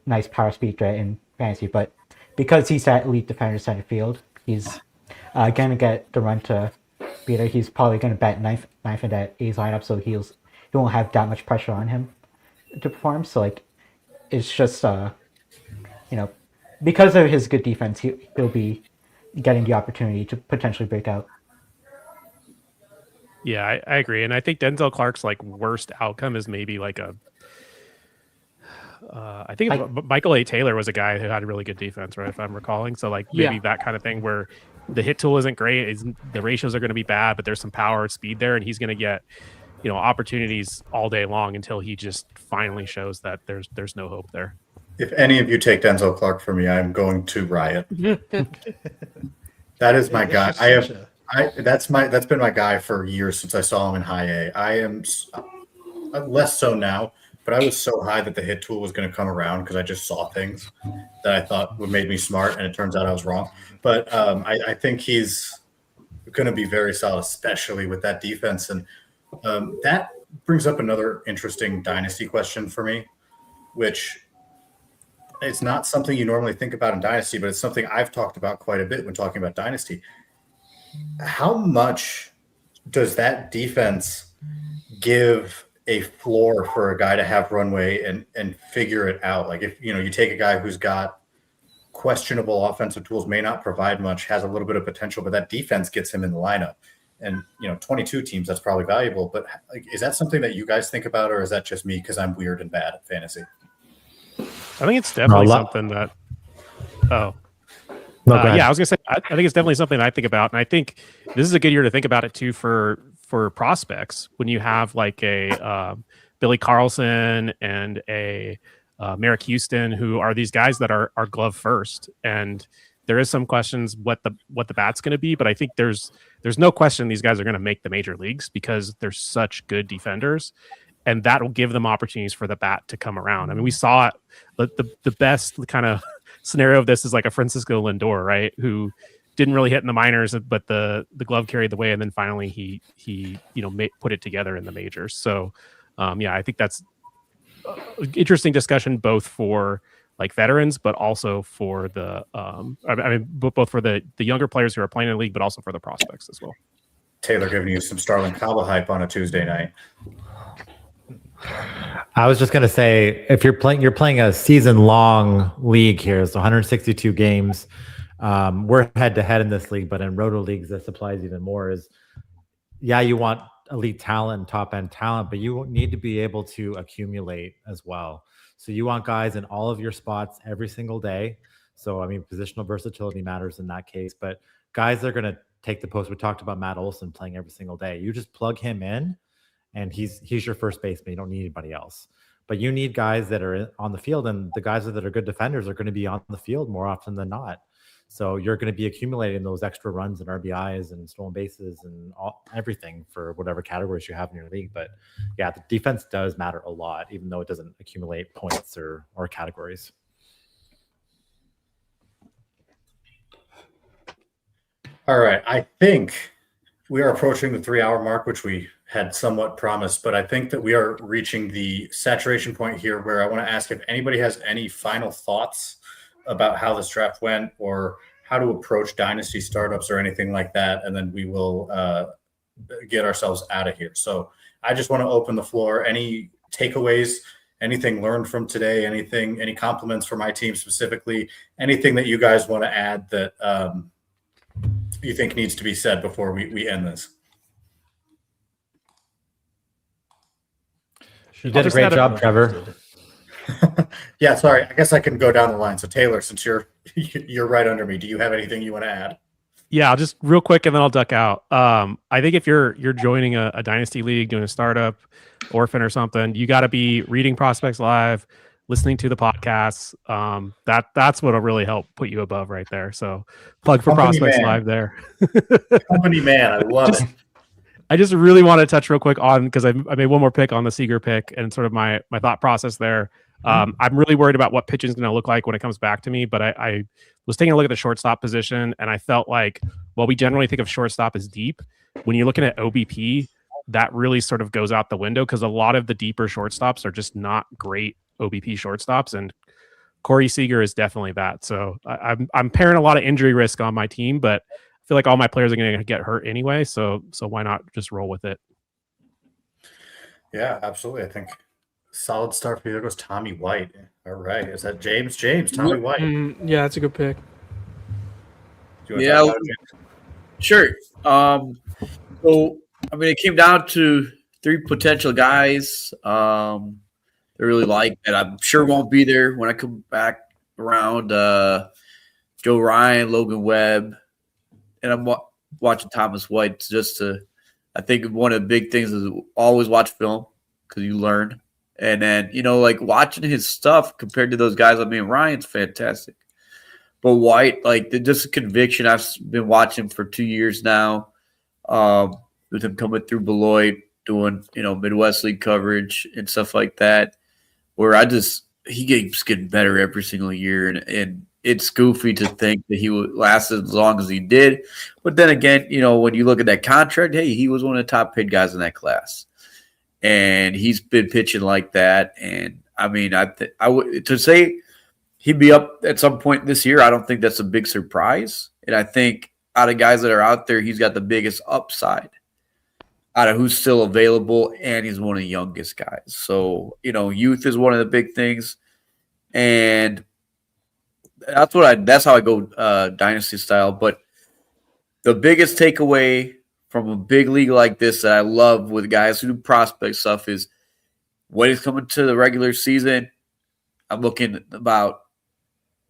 nice power speed threat in fantasy. But because he's that elite defender center field, he's gonna get the run to be there. He's probably gonna bat ninth in that A's lineup, so he won't have that much pressure on him to perform. So like, it's just because of his good defense, he'll be getting the opportunity to potentially break out. Yeah, I agree, and I think Denzel Clark's like worst outcome is maybe like I think Michael A. Taylor was a guy who had a really good defense, right? If I'm recalling, so like maybe that kind of thing where the hit tool isn't great, the ratios are going to be bad, but there's some power, speed there, and he's going to get opportunities all day long until he just finally shows that there's no hope there. If any of you take Denzel Clark from me, I'm going to riot. That is my guy. That's been my guy for years since I saw him in high A. I am less so now, but I was so high that the hit tool was going to come around because I just saw things that I thought would make me smart, and it turns out I was wrong. But I think he's going to be very solid, especially with that defense. And that brings up another interesting dynasty question for me, which it's not something you normally think about in dynasty, but it's something I've talked about quite a bit when talking about dynasty. How much does that defense give a floor for a guy to have runway and figure it out? Like if you take a guy who's got questionable offensive tools, may not provide much, has a little bit of potential, but that defense gets him in the lineup. And 22 teams, that's probably valuable. But like, is that something that you guys think about, or is that just me because I'm weird and bad at fantasy? I think it's definitely something that. I was gonna say I think it's definitely something I think about, and I think this is a good year to think about it too for prospects when you have like a Billy Carlson and a Merrick Houston, who are these guys that are glove first, and there is some questions what the bat's going to be, but I think there's no question these guys are going to make the major leagues because they're such good defenders, and that will give them opportunities for the bat to come around. I mean, we saw it, the best kind of scenario of this is like a Francisco Lindor, right, who didn't really hit in the minors, but the glove carried the way, and then finally he put it together in the majors. So I think that's an interesting discussion both for like veterans, but also for the both for the younger players who are playing in the league, but also for the prospects as well. Taylor giving you some Starlin Cabo hype on a Tuesday night. I was just going to say, if you're playing a season-long league here, so 162 games. We're head-to-head in this league, but in roto leagues, this applies even more. You want elite talent, top-end talent, but you need to be able to accumulate as well. So you want guys in all of your spots every single day. So, I mean, positional versatility matters in that case, but guys that are going to take the post. We talked about Matt Olson playing every single day. You just plug him in, and he's your first baseman. You don't need anybody else. But you need guys that are on the field, and the guys that are good defenders are going to be on the field more often than not. So you're going to be accumulating those extra runs and RBIs and stolen bases and everything for whatever categories you have in your league. But yeah, the defense does matter a lot, even though it doesn't accumulate points or categories. All right. I think we are approaching the 3-hour mark, which we had somewhat promised, but I think that we are reaching the saturation point here where I want to ask if anybody has any final thoughts about how this draft went or how to approach dynasty startups or anything like that. And then we will get ourselves out of here. So I just want to open the floor. Any takeaways anything learned from today, any compliments for my team specifically, anything that you guys want to add that you think needs to be said before we end this. You did a great job, Trevor. Yeah, sorry. I guess I can go down the line. So Taylor, since you're right under me, do you have anything you want to add? Yeah, I'll just real quick and then I'll duck out. I think if you're joining a dynasty league, doing a startup, orphan or something, you got to be reading Prospects Live, listening to the podcasts. That's what'll really help put you above right there. So plug for Company Prospects man. Live there. Company man, I love it. I just really want to touch real quick on, because I made one more pick on the Seager pick and sort of my thought process there. I'm really worried about what pitching is going to look like when it comes back to me, but I was taking a look at the shortstop position and I felt like, well, we generally think of shortstop as deep. When you're looking at OBP, that really sort of goes out the window because a lot of the deeper shortstops are just not great OBP shortstops, and Corey Seager is definitely that. So I'm pairing a lot of injury risk on my team, but I feel like all my players are going to get hurt anyway. So why not just roll with it? Yeah, absolutely. I think solid start for you. There goes Tommy White. All right. Is that James? Tommy White. Yeah, that's a good pick. Do you want to talk about it, James? Sure. So I mean, it came down to 3 potential guys. I really like that. I'm sure won't be there when I come back around. Joe Ryan, Logan Webb, and I'm watching Thomas White just to. I think one of the big things is always watch film because you learn. And then, like watching his stuff compared to those guys, I mean, Ryan's fantastic. But White, like, just a conviction. I've been watching for 2 years now with him coming through Beloit, doing, Midwest League coverage and stuff like that, where he keeps getting better every single year. And it's goofy to think that he would last as long as he did. But then again, when you look at that contract, hey, he was one of the top paid guys in that class. And he's been pitching like that. And I mean, I would to say he'd be up at some point this year. I don't think that's a big surprise. And I think out of guys that are out there, he's got the biggest upside out of who's still available. And he's one of the youngest guys. So, youth is one of the big things. And that's how I go dynasty style. But the biggest takeaway from a big league like this that I love with guys who do prospect stuff is when it's coming to the regular season, I'm looking at about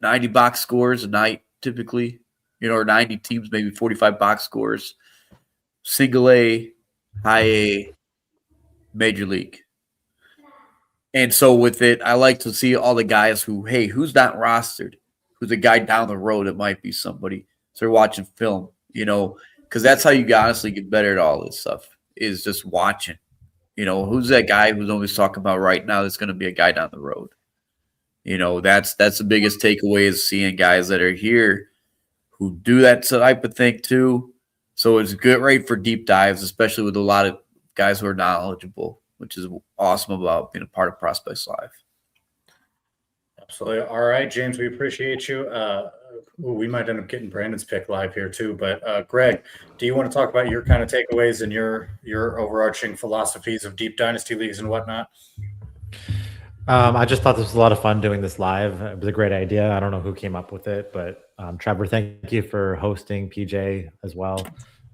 90 box scores a night typically, or 90 teams, maybe 45 box scores, single A, high A, major league. And so with it, I like to see all the guys who's not rostered, who's a guy down the road that might be somebody. So they're watching film, because that's how you honestly get better at all this stuff is just watching. Who's that guy who's always talking about right now that's going to be a guy down the road? That's the biggest takeaway is seeing guys that are here who do that type of thing too. So it's good right for deep dives, especially with a lot of guys who are knowledgeable, which is awesome about being a part of Prospects Live. Absolutely. All right, James, we appreciate you. We might end up getting Brandon's pick live here too, but Greg, do you want to talk about your kind of takeaways and your overarching philosophies of deep dynasty leagues and whatnot? I just thought this was a lot of fun doing this live. It was a great idea. I don't know who came up with it, but Trevor, thank you for hosting, PJ as well.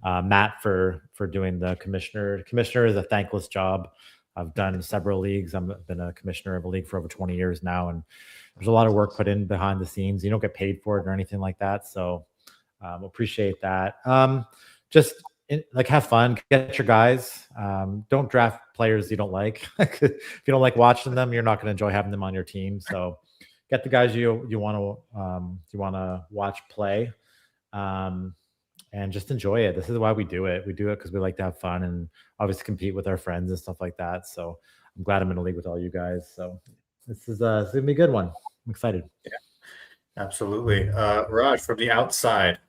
Matt for doing the commissioner. Commissioner is a thankless job. I've done several leagues. I've been a commissioner of a league for over 20 years now, and there's a lot of work put in behind the scenes. You don't get paid for it or anything like that, so appreciate that. Have fun, get your guys. Don't draft players you don't like. If you don't like watching them, you're not going to enjoy having them on your team. So get the guys you want to watch play, and just enjoy it. This is why we do it. We do it because we like to have fun and obviously compete with our friends and stuff like that. So I'm glad I'm in a league with all you guys. So this is going to be a good one. I'm excited. Yeah, absolutely. Raj, from the outside.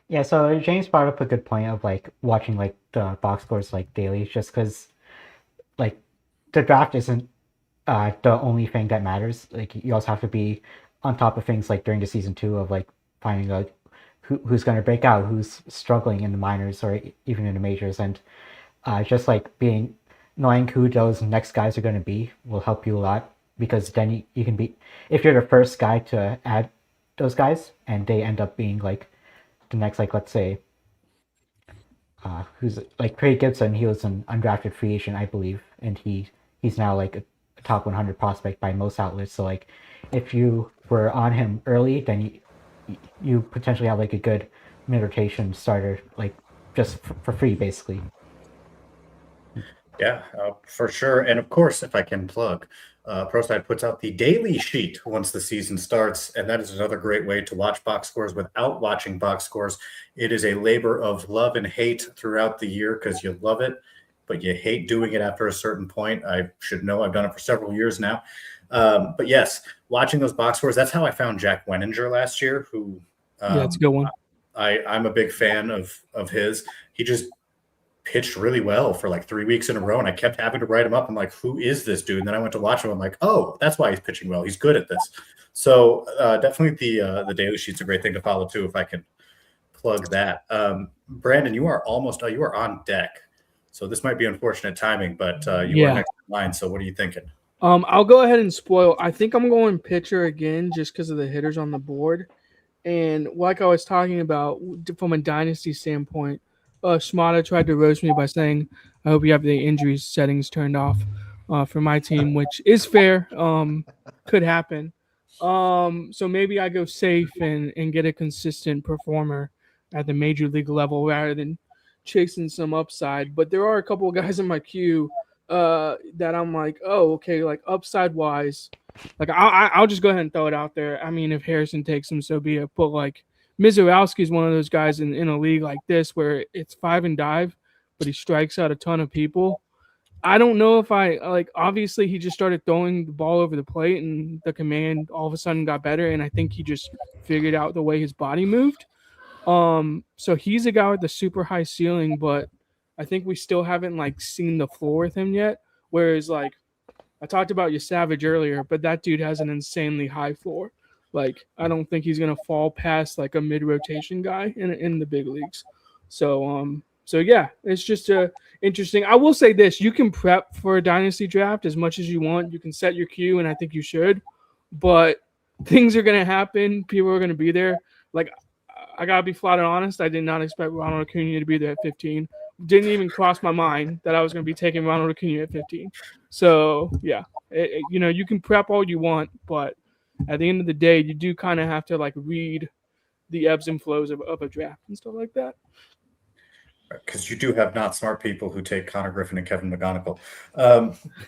Yeah, so James brought up a good point of watching the box scores daily, just because the draft isn't the only thing that matters. You also have to be on top of things during the season too of finding who's going to break out, who's struggling in the minors or even in the majors, and just being knowing who those next guys are going to be will help you a lot, because then you can be, if you're the first guy to add those guys and they end up being like the next, like let's say who's like Craig Gibson, he was an undrafted free agent, I believe, and he's now like a top 100 prospect by most outlets. So like if you were on him early, then you potentially have like a good mid rotation starter, like just for free basically. Yeah, for sure. And of course, if I can plug, ProSide puts out the daily sheet once the season starts, and that is another great way to watch box scores without watching box scores. It is a labor of love and hate throughout the year because you love it, but you hate doing it after a certain point. I should know, I've done it for several years now. But yes, watching those box scores, that's how I found Jack Wenninger last year, who yeah, it's a good one. I'm a big fan of his. He just pitched really well for like 3 weeks in a row, and I kept having to write him up. I'm like, who is this dude? And then I went to watch him. I'm like, oh, that's why he's pitching well. He's good at this. So definitely the daily sheet's a great thing to follow too, if I can plug that. Brandon, you are you are on deck. So this might be unfortunate timing, but you are next in line. So what are you thinking? I'll go ahead and spoil. I think I'm going pitcher again just because of the hitters on the board. And like I was talking about from a dynasty standpoint, Shmata tried to roast me by saying, I hope you have the injury settings turned off for my team, which is fair. Could happen. So maybe I go safe and get a consistent performer at the major league level rather than chasing some upside. But there are a couple of guys in my queue that I'm like, oh, okay, like upside wise. Like I'll just go ahead and throw it out there. I mean, if Harrison takes him, so be it. But like Mizorowski is one of those guys in a league like this where it's 5 and dive, but he strikes out a ton of people. I don't know if I like. Obviously, he just started throwing the ball over the plate, and the command all of a sudden got better. And I think he just figured out the way his body moved. So he's a guy with a super high ceiling, but I think we still haven't like seen the floor with him yet. Whereas like I talked about Savage earlier, but that dude has an insanely high floor. Like I don't think he's gonna fall past like a mid rotation guy in the big leagues. So yeah, it's just interesting. I will say this: you can prep for a dynasty draft as much as you want. You can set your queue, and I think you should. But things are gonna happen. People are gonna be there. Like I gotta be flat and honest. I did not expect Ronald Acuna to be there at 15. Didn't even cross my mind that I was gonna be taking Ronald Acuna at 15. So yeah, you can prep all you want, but at the end of the day, you do kind of have to like read the ebbs and flows of a draft and stuff like that. Because you do have not smart people who take Connor Griffin and Kevin McGonigal.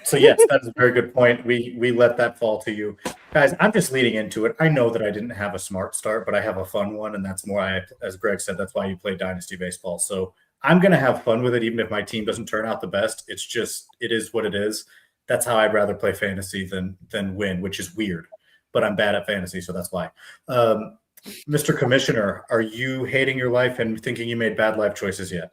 So yes, that's a very good point. We let that fall to you. Guys, I'm just leading into it. I know that I didn't have a smart start, but I have a fun one, and that's more, as Greg said, that's why you play Dynasty Baseball. So I'm going to have fun with it, even if my team doesn't turn out the best. It's just, it is what it is. That's how I'd rather play fantasy than win, which is weird. But I'm bad at fantasy, so that's why. Mr. Commissioner, are you hating your life and thinking you made bad life choices yet?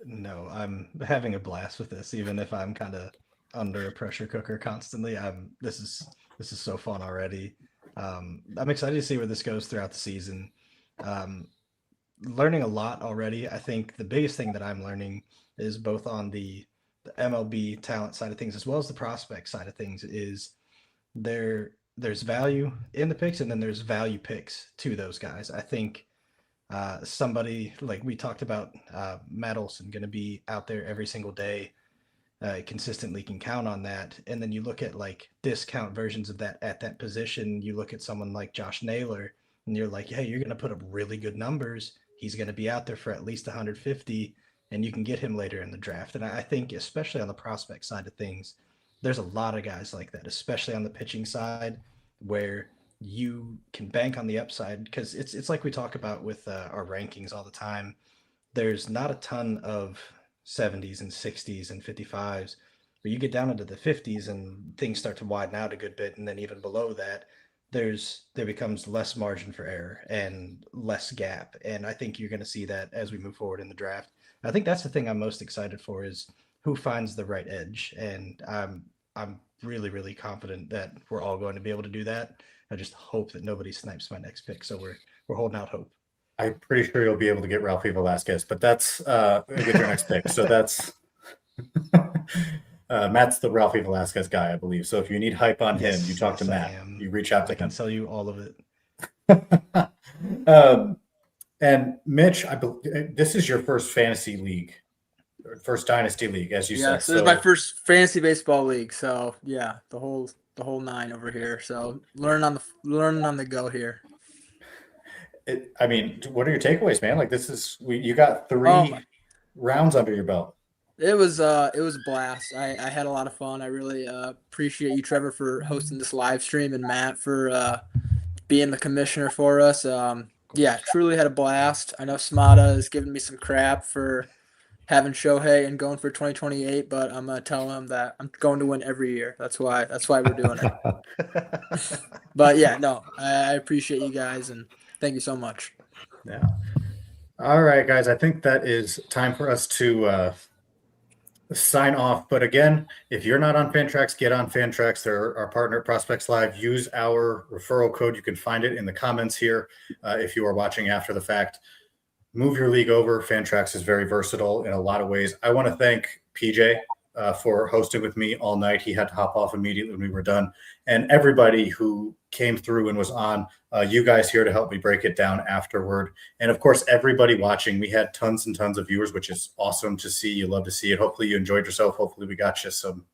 No, I'm having a blast with this, even if I'm kind of under a pressure cooker constantly. This is so fun already. I'm excited to see where this goes throughout the season. Learning a lot already. I think the biggest thing that I'm learning is both on the MLB talent side of things as well as the prospect side of things is there's value in the picks, and then there's value picks to those guys. I think somebody like we talked about, Matt Olson, going to be out there every single day, consistently can count on that. And then you look at like discount versions of that at that position. You look at someone like Josh Naylor, and you're like, hey, you're going to put up really good numbers. He's going to be out there for at least 150, and you can get him later in the draft. And I think, especially on the prospect side of things, there's a lot of guys like that, especially on the pitching side, where you can bank on the upside, because it's like we talk about with our rankings all the time. There's not a ton of 70s and 60s and 55s, where you get down into the 50s and things start to widen out a good bit, and then even below that, there becomes less margin for error and less gap. And I think you're going to see that as we move forward in the draft. I think that's the thing I'm most excited for, is who finds the right edge. And I'm really, really confident that we're all going to be able to do that. I just hope that nobody snipes my next pick. So we're holding out hope. I'm pretty sure you'll be able to get Ralphie Velasquez, but that's get your next pick. So that's Matt's the Ralphie Velasquez guy, I believe. So if you need hype on him, you talk to I Matt. am. You reach out to I can him. tell you all of it. And Mitch, this is your first fantasy league, or first dynasty league, as you said. Yes, this is my first fantasy baseball league. So yeah, the whole 9 over here. So learn on the go here. I mean, what are your takeaways, man? Like you got 3 rounds under your belt. It was a blast. I had a lot of fun. I really appreciate you, Trevor, for hosting this live stream, and Matt for being the commissioner for us. Yeah, truly had a blast. I know Smada is giving me some crap for having Shohei and going for 2028, but I'm gonna tell him that I'm going to win every year. That's why we're doing it. But yeah, no, I appreciate you guys and thank you so much. Yeah. All right, guys. I think that is time for us to sign off. But again, if you're not on Fantrax, get on Fantrax. They're our partner at Prospects Live. Use our referral code. You can find it in the comments here if you are watching after the fact. Move your league over. Fantrax is very versatile in a lot of ways. I want to thank PJ for hosting with me all night. He had to hop off immediately when we were done. And everybody who came through and was on, you guys here to help me break it down afterward. And of course, everybody watching. We had tons and tons of viewers, which is awesome to see. You love to see it. Hopefully you enjoyed yourself. Hopefully we got you some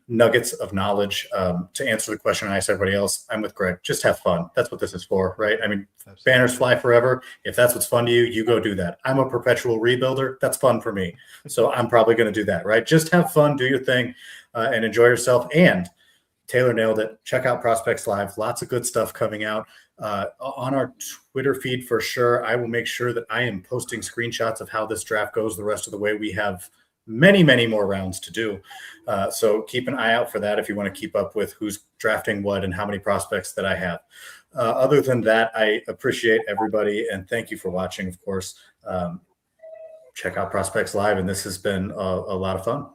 nuggets of knowledge. To answer the question I asked everybody else, I'm with Greg. Just have fun. That's what this is for, right? I mean, banners fly forever. If that's what's fun to you, you go do that. I'm a perpetual rebuilder. That's fun for me. So I'm probably going to do that, right? Just have fun, do your thing, and enjoy yourself. And Taylor nailed it. Check out Prospects Live. Lots of good stuff coming out on our Twitter feed for sure. I will make sure that I am posting screenshots of how this draft goes the rest of the way. We have many, many more rounds to do. So keep an eye out for that if you want to keep up with who's drafting what and how many prospects that I have. Other than that, I appreciate everybody and thank you for watching, of course. Check out Prospects Live, and this has been a lot of fun.